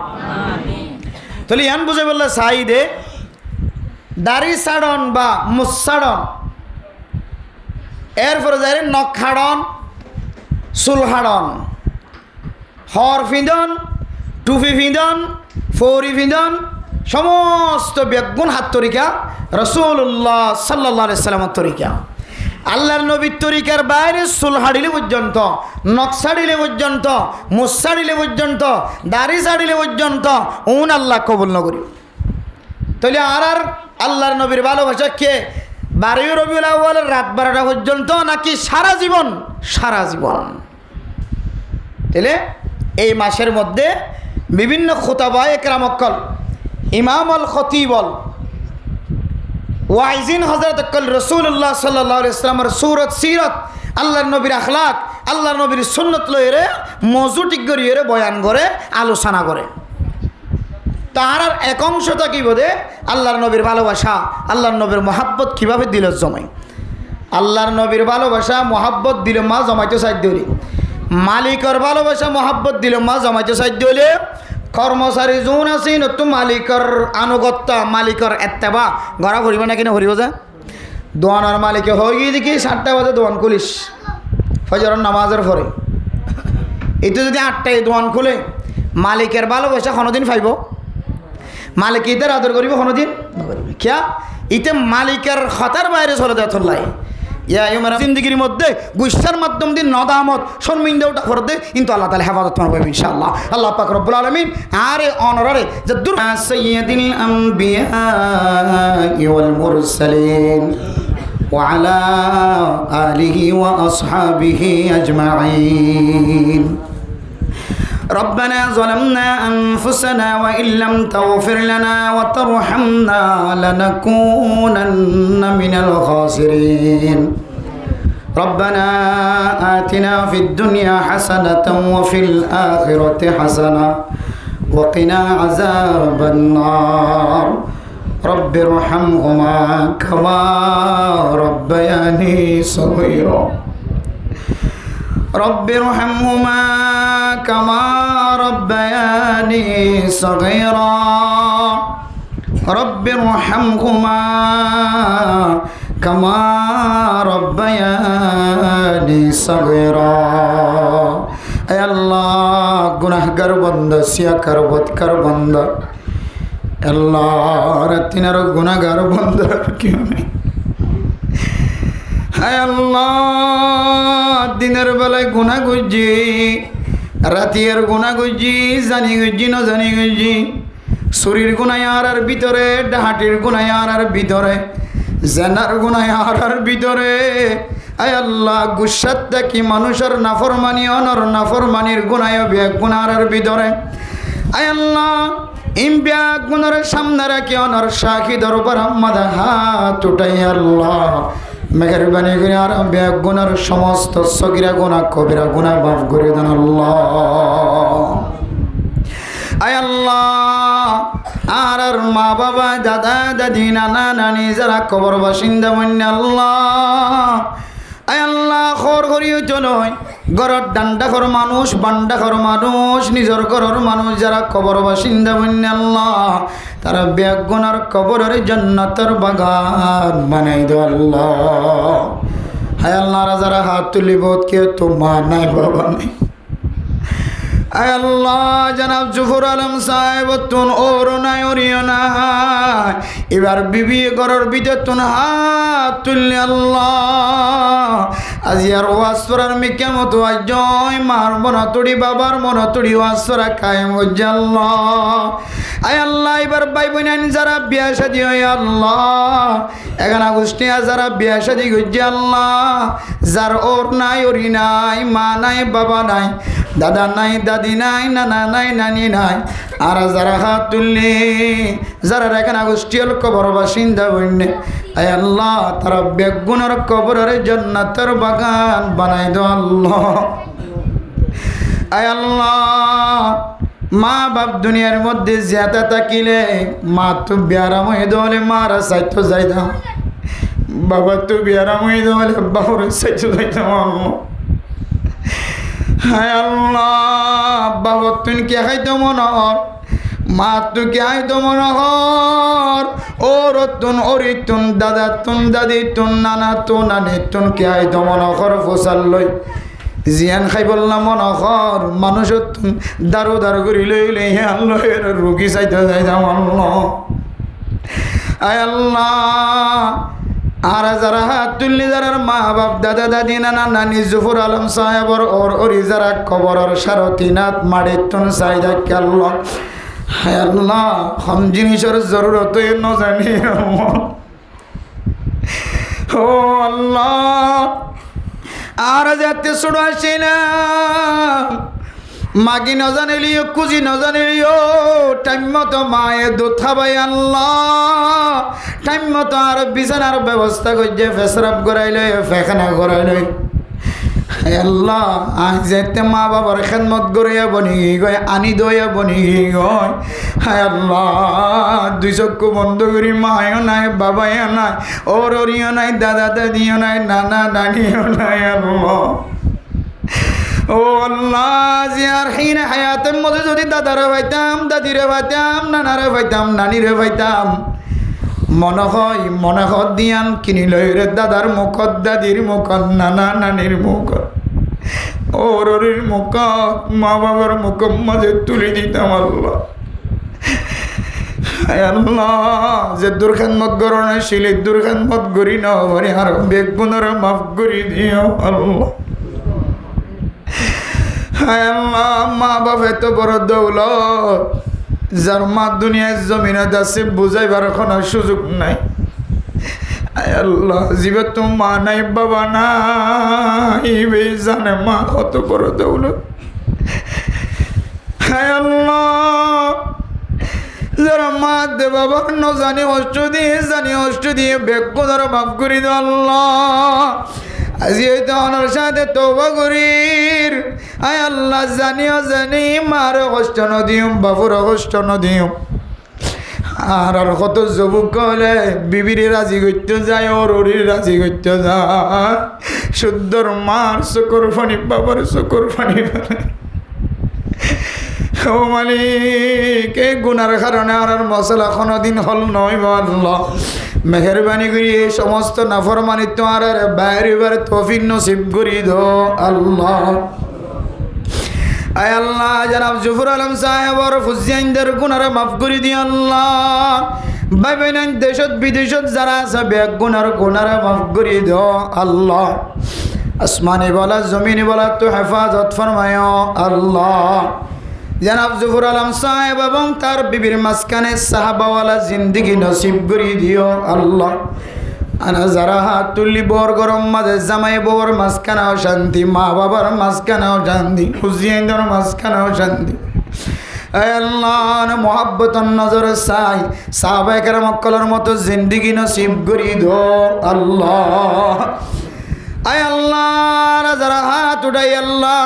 তাহলে ইয়ান বুঝে বললে সাইদে দাড়ি ছাড়ন বা মুসাড়ন এরপরে যাই নখ হাড়ন চুল হাড়ন হর ফিঁদন টুপি ফিঁদন ফৌরি ফিঁদন সমস্ত বেগুন হাত তরিকা রাসূলুল্লাহ সাল্লাল্লাহু আলাইহি সাল্লামের তরিকা আল্লাহর নবীর তরিকার বাইরে চুল হাড়িলে পর্যন্ত নখ ছাড়িলে পর্যন্ত মুছ ছাড়িলে পর্যন্ত দাড়ি ছাড়িলে পর্যন্ত উন আল্লাহ কবুল নকরি। তাহলে আর আল্লাহর নবীর ভালোবাসা কে 12 রবিউল আউয়ালের রাত 12টা পর্যন্ত নাকি সারা জীবন? সারা জীবন। তাহলে এই মাসের মধ্যে বিভিন্ন খুতাবায়ে কেরামকল ইমাম আল খতিবল ওয়াইজিন হযরত রাসূলুল্লাহ সাল্লাল্লাহু আলাইহি ওয়াসাল্লামের সূরত সিরত আল্লাহর নবীর আখলাক আল্লাহর নবীর সুন্নত লইরে মওযু ঠিক করিয়ে বয়ান করে আলোচনা করে। তার এক অংশটা কি বোধে আল্লাহর নবীর ভালোবাসা আল্লাহর নবীর মহাব্বত কীভাবে দিল জমাই আল্লাহর নবীর ভালোবাসা মহাব্বত দিল মা জমাইতে সাধ্য হলে মালিকর ভালোবাসা মহাব্বত দিল মা জমাইতে সাধ্য হলে কর্মচারী যোন আছে নতুন মালিকর আনুগত্য মালিকর এত্তেবা গড়া ভরিব না কিনা ভরিব যা দোয়ানোর মালিকে হয়ে গিয়ে দেখি 7টা বাজে দোয়ান খুলিস ফজরের নামাজের পরে এটা যদি 8টায় দোয়ান খুলে মালিকের ভালোবাসা কোনোদিন পাইব? মালিক ইতার আদর করিব কোনোদিন কিয়া ইতে মালিকের খাতার বাইরে চলে যায় থল্লাই জিন্দগির মধ্যে গুসার মাধ্যম দিয়ে নদামত শর্মিন্দা ওটা করে দে কিন্তু আল্লাহ তাআলা হেফাজত করবে ইনশাআল্লাহ। আল্লাহ পাক রব্বুল আলামিন আরে অনরারে যে সাইয়্যিদুল আমবিয়া ওয়াল মুরসালিন ওয়া আলা আলিহি ওয়া আসহাবিহি আজমাইন। ربنا ظلمنا أنفسنا وإن لم تغفر لنا وترحمنا لنكونن من الخاسرين ربنا آتنا في الدنيا حسنة وفي الآخرة حسنة وقنا عذاب النار رب ارحمهما كما ربياني صغيرا رب ارحمهما كما ربياني صغيرا رب ارحمهما كما ربياني صغيرا اے اللہ گناہگار بندہ سیاکار بدکار بندہ اللہ رتینر گناہگار بندہ کیوں نہیں হায় আল্লাহ দিনের বেলায় গুনাহ করছি রাতের গুনাহ করছি জানি করছি না জানি করছি শরীর গুনাহ আর ভিতরে ডাহাটির গুনাহ আর ভিতরে জানার গুনাহ আর ভিতরে আয় আল্লাহ গুসাত দেখি মানুষের নাফরমানি অনর নাফরমানির গুনাহ বিয়াক গুনার ভিতরে আয় আল্লাহ ইম বিয়াক গুনার সামনে রাখি অনর সাক্ষী দরবার আমাদের হাত উঠাই আল্লাহ মেহরবানি করে আর ব্যাগ গুনার সমস্ত সগীরা গুনাহ কবিরা গুনাহ মাফ করে দেন আল্লাহ। আয় আল্লাহ আর আর মা বাবা দাদা দাদি নানা নানি যারা কবর বাসিন্দা বন্য আল্লাহ আয় আল্লাহ খর করিও চলয় ঘরত ডান্ডা ঘর মানুষ বান্ডা ঘর মানুষ নিজের ঘরের মানুষ যারা কবর বাসিন্দা বন্য আল্লাহ তারা বেগুনার কবরের জান্নাতের বাগান বানাই দো আল্লাহ। হায় আল্লাহ যারা হাত তুলিব কে তো মা নাই বাবা নাই। আয় আল্লাহ জনাব জুফর আলম সাহেব তুন ওর নাই ওরিও না এবার বিবি ঘরের ভিতর তুন হাত তুললে আল্লাহ আজি আর ওয়াসরার মিকামত জয় মার মনতড়ি বাবার মনতড়ি ওয়াসরা কায়েম হজ্জে আল্লাহ। আয় আল্লাহ এবার ভাই বোন যারা বিয়া শাদী হয় আল্লাহ এখানে গোষ্ঠীয়া যারা বিয়া শাদী হজ্জে আল্লাহ যার ওর নাই ওরি নাই মা নাই বাবা নাই দাদা নাই দাদি নাই নানা নাই নানি নাই আর যারা হাত তুললি যারা এখানে গোষ্ঠীর কবর বাসিন্দা বন্যে আয় আল্লাহ তারা বেগুনের কবরের জান্নাতের বাগান বানাই দো আল্লাহ। আয় আল্লাহ মা বাপ দুনিয়ার মধ্যে জিয়াতা থাকিলে মা তো বিয়ারাম হয়ে দলে মারা সাইতো যাই দাও বাবা তো বিয়ারাম হয়ে দলে বাবার সাইতো যাই দাও। হায় আল্লাহ বাবা তুই কে খাইতো মনোহর মা তু কে খাইতো মনোহর ওর তুন ওরি তুন দাদা তুন দাদি তুন নানা তুন নানি তুন কে খাইতো মনোহর ফসাল লই জিয়ান খাই বললাম মনোহর মানুষ তুন দারু দারু করি লই লই হে আল্লাহ রুগী চাইতে যাই যাও আল্লাহ। আয় আল্লাহ আর যারা হাত তুললি যারা মা বাপ দাদা দাদি নানা নানি জুফর আলম সাহেবর ওর ওরি যারা কবরের সারতিনাথ মাড়ি তুন চাহিদা আল্লাহ। হায় আল্লাহ হম জিনিসের জরুরত ন জানি ও আল্লাহ আর যাতে ছোট আসিলাম মাগি ন জানিলিও কুজি ন জানিলিও টাইম মতো মায়ে দুধ খাবাই আল্লাহ টাইম মতো আর বিছানার ব্যবস্থা করছে ফেসরাপ করাই লই ফেখানা করাই লই। আল্লাহ আজ যেতে মা বাবার খেদমত করিয়া বনি গয় আনি দইয়া বনি গয়। হায় আল্লাহ দুই চক্ষু বন্ধ করি মায়ও নাই বাবাইও নাই ওর ওরিও নাই দাদা দাদিও নাই নানা নানিও নাই আল্লাহ। ও আল্লাহ জিয়ার হিনে হায়াতের মধ্যে যদি দাদারে পাইতাম দাদিরে পাইতাম নানারে পাইতাম নানিরে পাইতাম মনে হয় দিয়ান কিনি লই রে দাদার মুখত দাদির মুখত নানা নানির মুখত ওরির মুখত মা বাবার মুখের মাঝে তুলে দিতাম আল্লাহ। আল্লাহ যে দুর্খানমত গরণে শিলে দুর্খানমত গরি না ভরে আর বেগুনের মাফ করি দিও আল্লাহ। হায় আল্লাহ মা বাপ এত বড় দৌলত যার মা দুনিয়ার জমিনে আছে বুঝাইবার কোনো সুযোগ নাই। আয় আল্লাহ জীবে তো মা নাই বাবা নাই জানে মা কত বড় দৌলত। হায় আল্লাহ যারা মা দে বাবা ন জানি অষ্ট দিয়ে বেগুনের মাফ করি দো আল্লাহ। আজি হয়তো অনর সাথে তওবা করির আয় আল্লাহ জানিও জানি মার কষ্ট নদিম বাবুর কষ্ট নদিম আর আর কত যুবক কলে বিবির রাজি করতে যায় ওর ওরির রাজি করতে যায় শুদ্ধর মার চকুর ফানি বাবার চকুর ফানি ও মালিক এই গুনার কারণে আর মশলা কোনোদিন হল নয় আল্লাহ মেহরবানি করি এই সমস্ত নাফরমানিত্ব আর বাইরে তৌফিক নসিব করি দো আল্লাহ। আয় আল্লাহ জনাব জুফর আলম সাহেবর ফুজিয়ানদের গুনারে মাফ করে দি আল্লাহ। ভাই বোন দেশত বিদেশত যারা আছে বেগ গুনারে মাফ করে দো আল্লাহ। আসমানি বলা জমিনি বলা তো হেফাজত ফরমায় আল্লাহ। জনাব জুফর আলম সাহেব এবং তার বিবির মাঝখানে সাহাবাওয়ালা জিন্দিগি নসিব করে দিও আল্লাহ। আনা যারা হাত তুললি বর গরম মাঝে জামাই বউর মাঝখানেও শান্তি মা বাবার মাঝখানেও শান্তি হুজিয়ানদের মাঝখানেও শান্তি। আয় আল্লাহ মোহাব্বতন নজর চাই সাহাবায়ে কেরাম মক্কলের মতো জিন্দিগি নসিব করে দো আল্লাহ। আয় আল্লাহ যারা হাত উঠাই আল্লাহ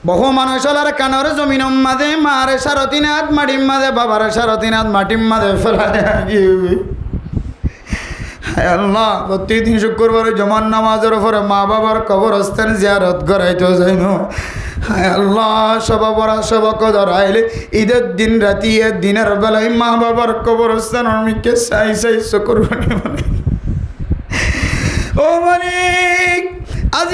বহু মানুষ হলার কানর জমিন মাঝে মারে 3.5 হাত মাটির মাঝে বাবার 3.5 হাত মাটির মাঝে ফেলায় আল্লাহ প্রতিদিন শুক্রবারে জমান নামাজের পরে মা বাবার কবরস্থান জিয়ারত করাইতে যাইন হায় আল্লাহ সব কদর আইলে ঈদের দিন রাতি দিনের বেলায় মা বাবার কবরস্থান অনেককে সাই করবানি মানে ও মালিক আজ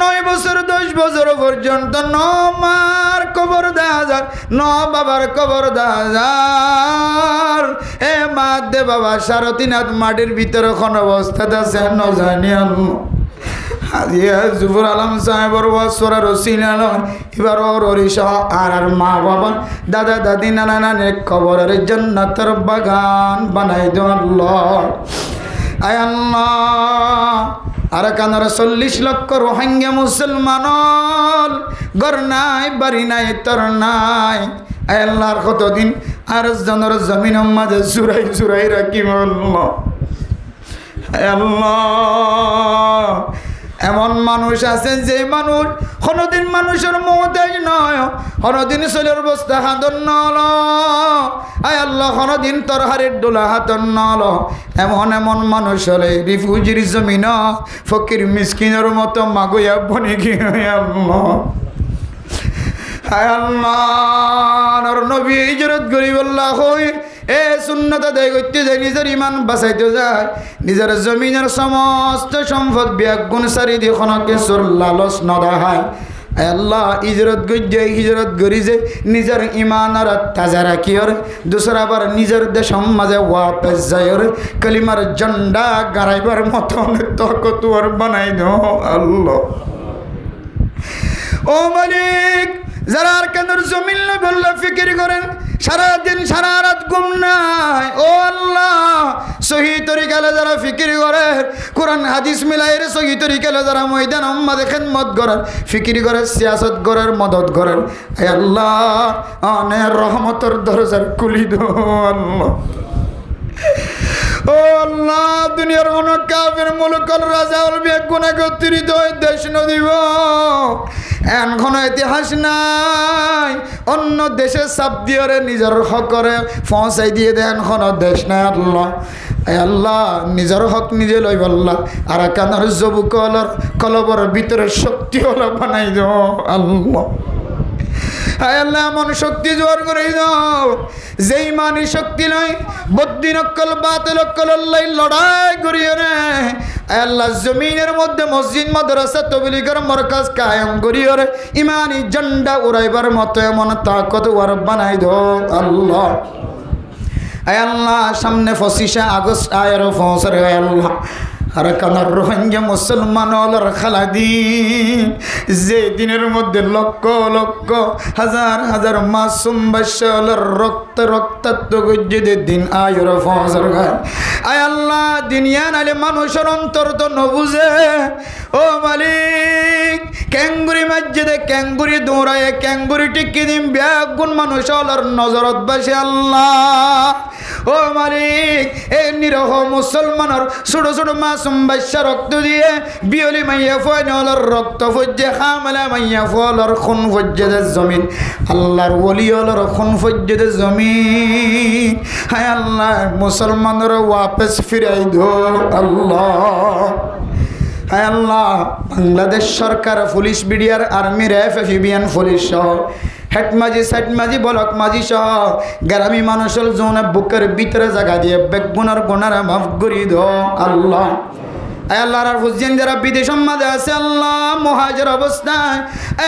9 বছর 10 বছর পর্যন্ত 9 মার কবর দেওয়া যায় 9 বাবার কবর দেওয়া যায় এ মা দে বাবা 3.5 হাত মাটির ভিতরে কোন অবস্থাতে আছে ন জানি আজিয়া জুবুর আলম সাহেবর ওয়াসরা রসিনা নয় এবার ওরিশা আর মা বাবা দাদা দাদি নানা নানের কবরের জান্নাতের বাগান বানাই দো আল্লাহ আয় আল্লাহ আর কানার 40 লক্ষ রোহিঙ্গা মুসলমান ঘর নাই বাড়ি নাই তর নাই আয় আল্লাহর কতদিন আর জনের জমিন মাঝে চুরাই রাখিব আল্লাহ আয় আল্লাহ এমন মানুষ আছেন যে মানুষ কোনোদিন মানুষের মহতাজ নয় কোনোদিন চলের বস্তা হাতর নল আয় আল্লাহ কোনোদিন তোর হারের ডোলা হাতর নল এমন মানুষ হলে রিফিউজির জমিন ফকির মিসকিনের মতো মাগুয়া বনে গিয়ে আল্লাহ হায় আল্লাহ নবী হিজরত গরিব আল্লাহ হই এ সুন্নত আদায় করতে যায় নিজের ইমান বাঁচাইতে যায় নিজের জমিনের সমস্ত সম্পদ ব্যাগুণ সারি দিয়ে খনকে সুর লালস নদাহায় আল্লাহ হিজরত করি যে নিজের ইমান আর তাজা রাখি ওর দুসরা বার নিজের দেশ মাঝে ওয়াপেস যায় ওর কালিমার ঝন্ডা গাড়াইবার মতন তকত আর বানাই দো আল্লাহ ও মালিক যারা আর কেন্দ্র জমিন বললে ফিকির করেন সারাদিন সারা রাত ঘুম নাই ও আল্লাহ সহি তরিকালে যারা ফিকির করে কোরআন হাদিস মিলাইয়ের সহি তরিকালে যারা ময়দান আম্মাদে খেদমত করেন ফিকির করে সিয়াসত করার মদত করেন হে আল্লাহ অনেক রহমতের দরজার খুলি দো আল্লাহ ও আল্লাহ দুনিয়ার অনেক কাফের মুলুকল রাজাউল বেগুন একত্রিত দেশ নদীব এখন ইতিহাস নাই অন্য দেশে চাপ দিয়ে নিজের হক করে পৌঁছাই দিয়ে দেন কোন দেশ নাই আল্লাহ আল্লাহ নিজের হক নিজে লই বললাম আর কানার যুবকলর কলবর ভিতরে শক্তি হলো বানাই দাও আল্লাহ আল্লাহ এমন শক্তি জোয়ার করে দাও যেই মানি শক্তি নয় বদ্দিন অক্কল বাতিল অক্কল আল্লাহ লড়াই করিও রে আল্লাহ জমিনের মধ্যে মসজিদ মাদ্রাসা তবলিগের মরকাজ কায়েম করিও রে ইমানি ঝান্ডা উড়াইবার মতো এমন তাকত ওয়ার বানাই দাও আল্লাহ আল্লাহ সামনে 25 আগস্ট আয়ের ফসর আল্লাহ আর কানার রোহিঙ্গা মুসলমান খালাদিন যে দিনের মধ্যে লক্ষ লক্ষ হাজার হাজার মাসুম বাচ্চার রক্তাক্ত গজ্জেদের দিন আয়ুর ফসর গায় আয় আল্লাহ দুনিয়া নালে মানুষের অন্তর তো নবুঝে ও মালিক ক্যাঙ্গুরি মসজিদে ক্যাঙ্গুরি দৌড়ায় ক্যাঙ্গুরি টিকি দিন ব্যাগুন মানুষ নজরত বাসে আল্লাহ ও মালিক এই নিরহ মুসলমানের ছোট ছোট মাসুম বাচ্চা রক্ত দিয়ে বিয়লি মাইয়া ফয়নলর রক্ত ফজ্জে হামলা মাইয়া ফলর খুন ফজ্জেদের জমিন আল্লাহর ওলিয়লর খুন ফজ্জেদের জমিন হায় আল্লাহ মুসলমানের ওয়াপস ফিরাই দো আল্লাহ হায় আল্লাহ বাংলাদেশ সরকার পুলিশ বিডিআর আর্মি র্যাফ এফিবিয়ান পুলিশ সহ হেড মাঝি সাইড মাঝি বলক মাঝি সহ গ্রামী মানুষের জন্য বুকের ভিতরে জায়গা দিয়ে বেগুনার গোনারা মাফ করি দো আল্লাহ আল্লাহর হুজেন যারা বিদেশের মাঝে আছে আল্লাহ মুহাজির অবস্থায়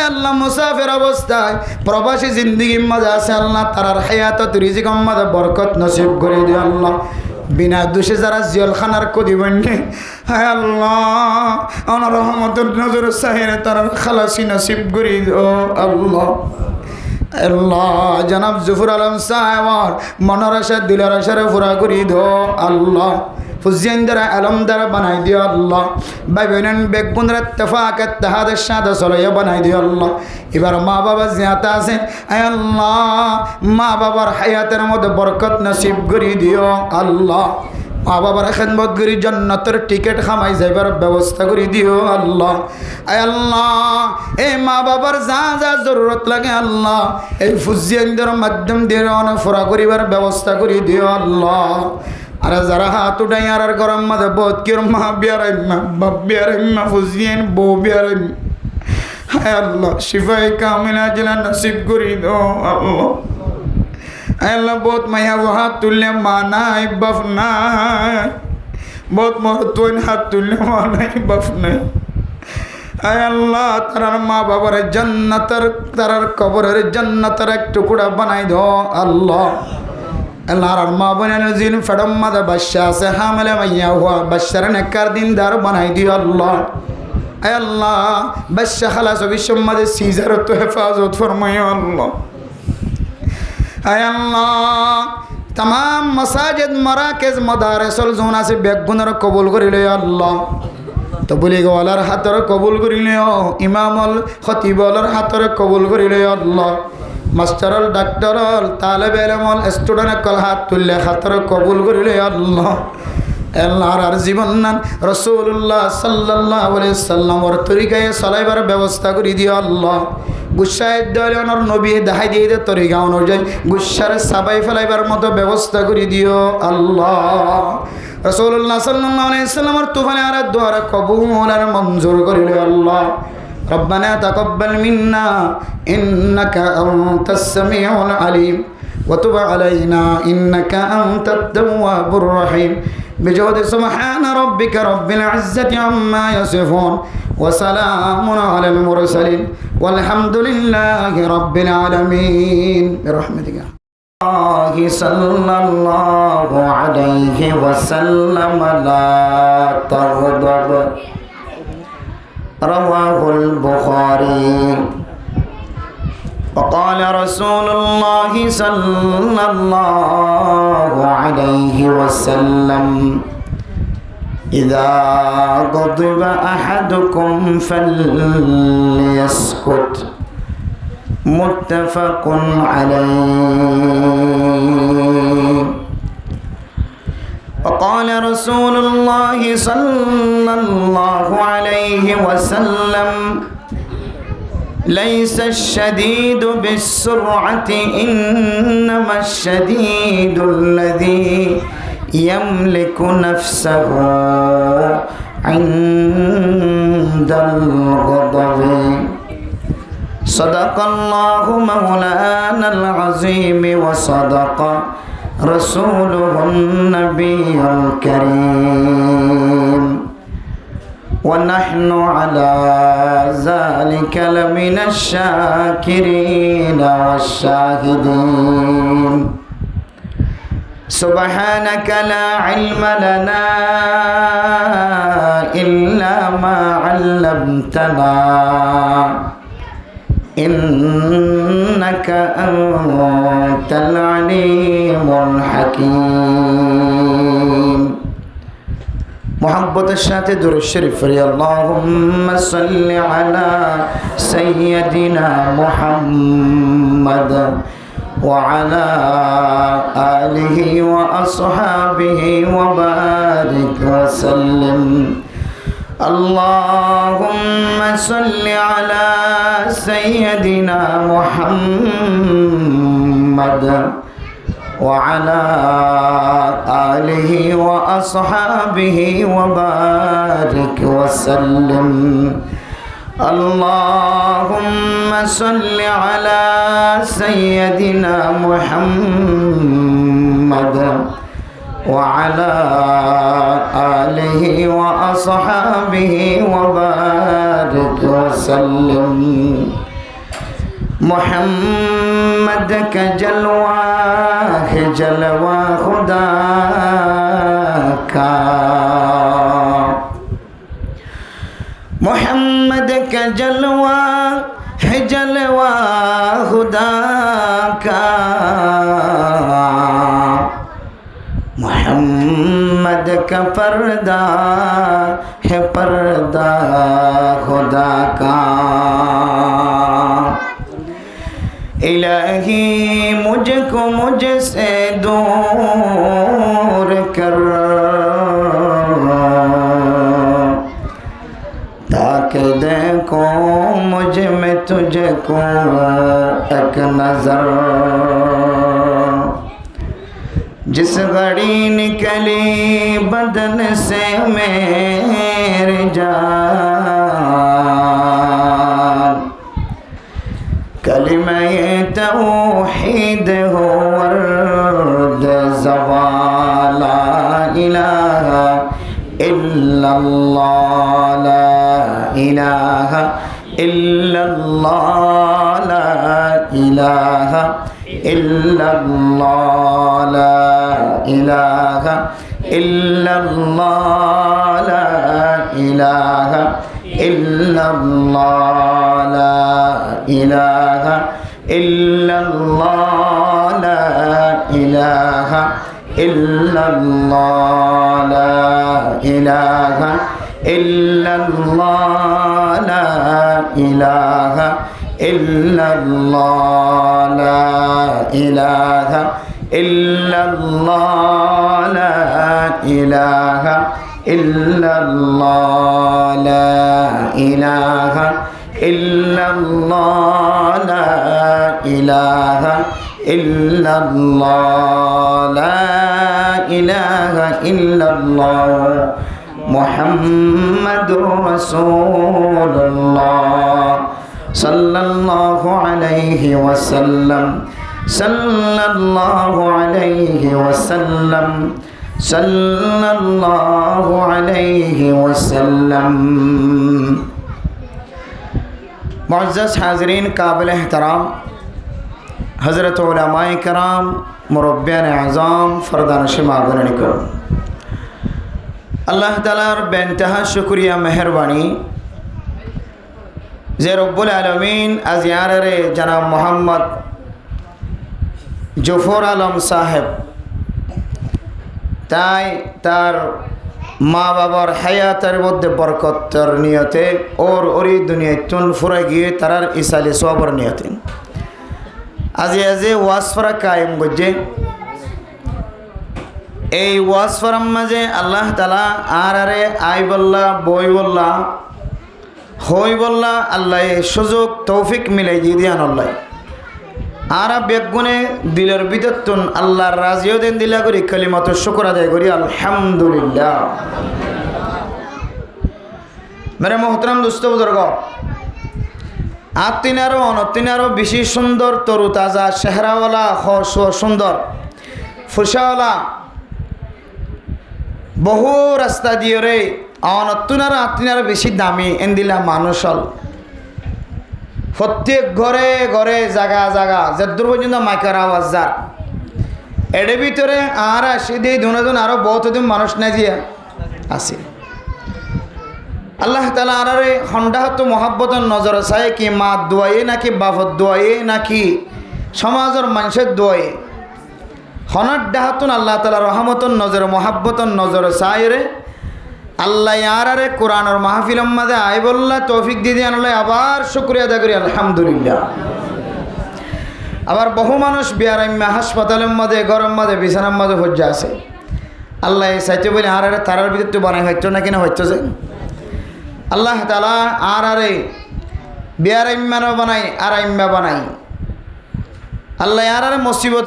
আল্লাহ মুসাফির অবস্থায় প্রবাসী জিন্দেগির মাঝে আছে আল্লাহ তারার হায়াতত রিজিকের মাঝে বরকত নসিব করে দিও আল্লাহ বিনা দোষে যারা জেলখানার কদিবন্যে হায় আল্লাহ আমার রহমতের নজর সাহেরে তার খালাসি নসিব করি দিও আল্লাহ আল্লাহ জনাব জুফর আলম সাহেব মনের আশা দিলের আশারে পুরা করি দো আল্লাহ হুজেন দ্বারা আলম দ্বারা বানাই দিও আল্লাহ ভাই বোনেন বেগুনের ইত্তেফাক ইত্তেহাদের সাথে চলাইয়া বানাই দিও আল্লাহ এবার মা বাবা জিয়াতা আছে আয় আল্লাহ মা বাবার হায়াতের মধ্যে বরকত নসিব করি দিও আল্লাহ মা বাবার খেদমত করি জান্নাতের টিকিট খামাই যাইবার ব্যবস্থা করে দিও আল্লাহ। আয় আল্লাহ এই মা বাবার যা যা জরুরত লাগে আল্লাহ এই ফুজিয়ানদের মাধ্যম দিয়ে অনেক ফোরা করিবার ব্যবস্থা করে দিও আল্লাহ। আর যারা হাত উঠাই আর গরম মাঝে বোধ কির মা বিয়ারাইম্মা বাপ বিয়ারাইম্মা ফুজিয়ান বউ বিয়ারাইম্মা, হায় আল্লাহ শিফাই কামিলা জেলা নসিব করি দো আল্লাহ। আল্লাহ বহুত মায়া হাত তুললে মা নাই বাপ নাই, বহুত মহত্বহীন হাত তুললে মা নাই বাপ নাই। আয় আল্লাহ তারার মা বাবার জান্নাতের তারার কবরের জান্নাতের এক টুকরা বানাই দো আল্লাহ। আল্লাহ আর মা বোনের জিন ফেডম মাদা বাদশা আছে হামলে মাইয়া হুয়া বাদশার নেকার দিনদার বানাই দিও আল্লাহ। আয় আল্লাহ বাদশা খালাস বিশ্বমাদে সিজার তো হেফাজত ফরমাইও আল্লাহ। আয় আল্লাহ तमाम मसाजिद मराकेज मदारसल जोन আছে বেগুনের কবুল করিলে আল্লাহ। তো বলি গোয়ালার হাতর কবুল করিলে ইমামল খতিবলার হাতর কবুল করিলে আল্লাহ। মাস্টারল ডাক্তারল তালেবে ইলমল স্টুডেন্ট কল হাত তুললে হাতর কবুল করিলে আল্লাহ। আল্লাহর আর জীবন নান রাসূলুল্লাহ সাল্লাল্লাহু আলাইহি সাল্লামর তরিকায় চলাইবার ব্যবস্থা করে দিও আল্লাহ। গুসায় দলের নবী দেখাই দিয়ে দে তরিকা অনুযায়ী গুসার সাবাই ফেলাইবার মতো ব্যবস্থা করে দিও আল্লাহ। রাসূলুল্লাহ সাল্লাল্লাহু আলাইহি সাল্লামর তুফানে আর দোয়া কবুল আর মঞ্জুর করিলে আল্লাহ। ربنا تقبل منا إنك أنت السميع العليم وتب علينا إنك أنت التواب الرحيم بجود سبحان ربك رب العزة عما يصفون وسلام على المرسلين والحمد لله رب العالمين برحمتك صلى الله عليه وسلم لا تغضب رواه البخاري. وقال رسول الله صلى الله عليه وسلم إذا غضب أحدكم فليسكت متفق عليه. وقال رسول الله صلى الله عليه وسلم ليس الشديد بالسرعة إنما الشديد الذي يملك نفسه عند الغضب. صدق الله مولانا العظيم وصدق رسوله النبي الكريم ونحن على ذلك لمن الشاكرين والشاهدين. سبحانك لا علم لنا إلا ما علمتنا إنك أنت العليم الحكيم. محبت الشات در الشريف اللهم صل على سيدنا محمد وعلى آله وأصحابه وبارك وسلم. اللهم صل على سيدنا محمد وعلى آله وأصحابه وبارك وسلم. اللهم صل على سيدنا محمد وعلى آله وأصحابه وبارك وسلم. محمد کا جلوہ ہے جلوہ خدا کا. محمد کا جلوہ ہے جلوہ خدا کا. محمد کا پردہ ہے پردہ خدا کا. الہی مجھ کو مجھ سے دور کر तुझको एक नजर, जिस घड़ी निकली बदन से मेरे जान, कलिमा तौहीद हो वर्द ज़वाल, ला इलाहा इल्लल्लाह, ला इलाहा इल्लल्लाह, ला इलाहा इल्लल्लाह, ला इलाहा इल्लल्लाह, ला इलाहा इल्लल्लाह, ला इलाहा इल्लल्लाह, ला इलाहा इल्लल्लाह, ला इलाहा इल्लल्लाह, ला इलाहा इल्लल्लाह, ला इलाहा इल्लल्लाह, ला इलाहा इल्लल्लाह, ला इलाहा इल्लल्लाह, ला इलाहा इल्लल्लाह, ला इलाहा इल्लल्लाह, मुहम्मदुर रसूलुल्लाह सल्लल्लाहु अलैहि वसल्लम, सल्लल्लाहु अलैहि वसल्लम, सल्लल्लाहु अलैहि वसल्लम। मुअज़्ज़ज़ हाज़रीन, काबिल एहतराम हज़रत उलमाए कराम, मुरब्बियान आज़ाम, फरदान शिमागुन को अल्लाह तालार बेइंतहा शुक्रिया मेहरबानी जे रब्बुल आलमीन आज यारे जनाब मोहम्मद जफर आलम साहेब ताई तार মা বাবার হায়াতের মধ্যে বরকতের নিয়তে ওর ওই দুনিয়ায় তুন ফুরে গিয়ে তারার ইসালে সবর নিয়তে আজি আজি ওয়াসফরা কায়েম গজে এই ওয়াসফরাম মাঝে আল্লাহ তাআলা আরে আই বল্লা বই বল্লা হই বল্লা আল্লাহ সুযোগ তৌফিক মিলাই দিয়ান আল্লাহ আর বেগুনে দিলের বিদতুন আল্লাহর রাজিও দেন দিলা করি কালিমাত শুকর আদায় করি আলহামদুলিল্লাহ। মেরে মোহতরম দোস্ত বুজুর্গ, আত্মিনারও অনত্তিনারও বেশি সুন্দর তরু তাজা চেহারাওয়ালা সুন্দর ফুসাওয়ালা বহু রাস্তা দিয়ে রে অনত্তিনারও আত্মিনারও বেশি দামি এন্দিলা মানুষ হল প্রত্যেক ঘরে ঘরে জায়গা জায়গা যদ্দূর পর্যন্ত মাইকার আওয়াজ যার এর ভিতরে আর আসি দিয়ে দুজন আরো বহুত মানুষ না যে আছে আল্লাহ তাআলা আরে হন্ডাহত মহাব্বতের নজর চায় কি মা দোয়ায়ে নাকি বাপর দোয়ায়ে নাকি সমাজের মানুষের দোয়ায়ে হনার ডাহাতুন আল্লাহ তাআলা রহমতন নজর মহাব্বতন নজর চায় রে আল্লাহ ইয়ারে কোরআনের মাহফিলের মাঝে আই বললা তৌফিক দিয়ে আনলে আবার শুকরিয়া আদায় করি আলহামদুলিল্লাহ। আবার বহু মানুষ বিয়ারাইম্যা হাসপাতালের মাঝে গরম মাঝে বিছানার মাঝে হজ্জা আছে আল্লাহ চাইতে বলে আর তারার ভিতর তো বানাই হইতো না কিনা হইতো যে আল্লাহ তাআলা আর আরে বিয়ারাইম্যানও বানাই আর আইম্যা বানাই আল্লাহ আর মুসিবত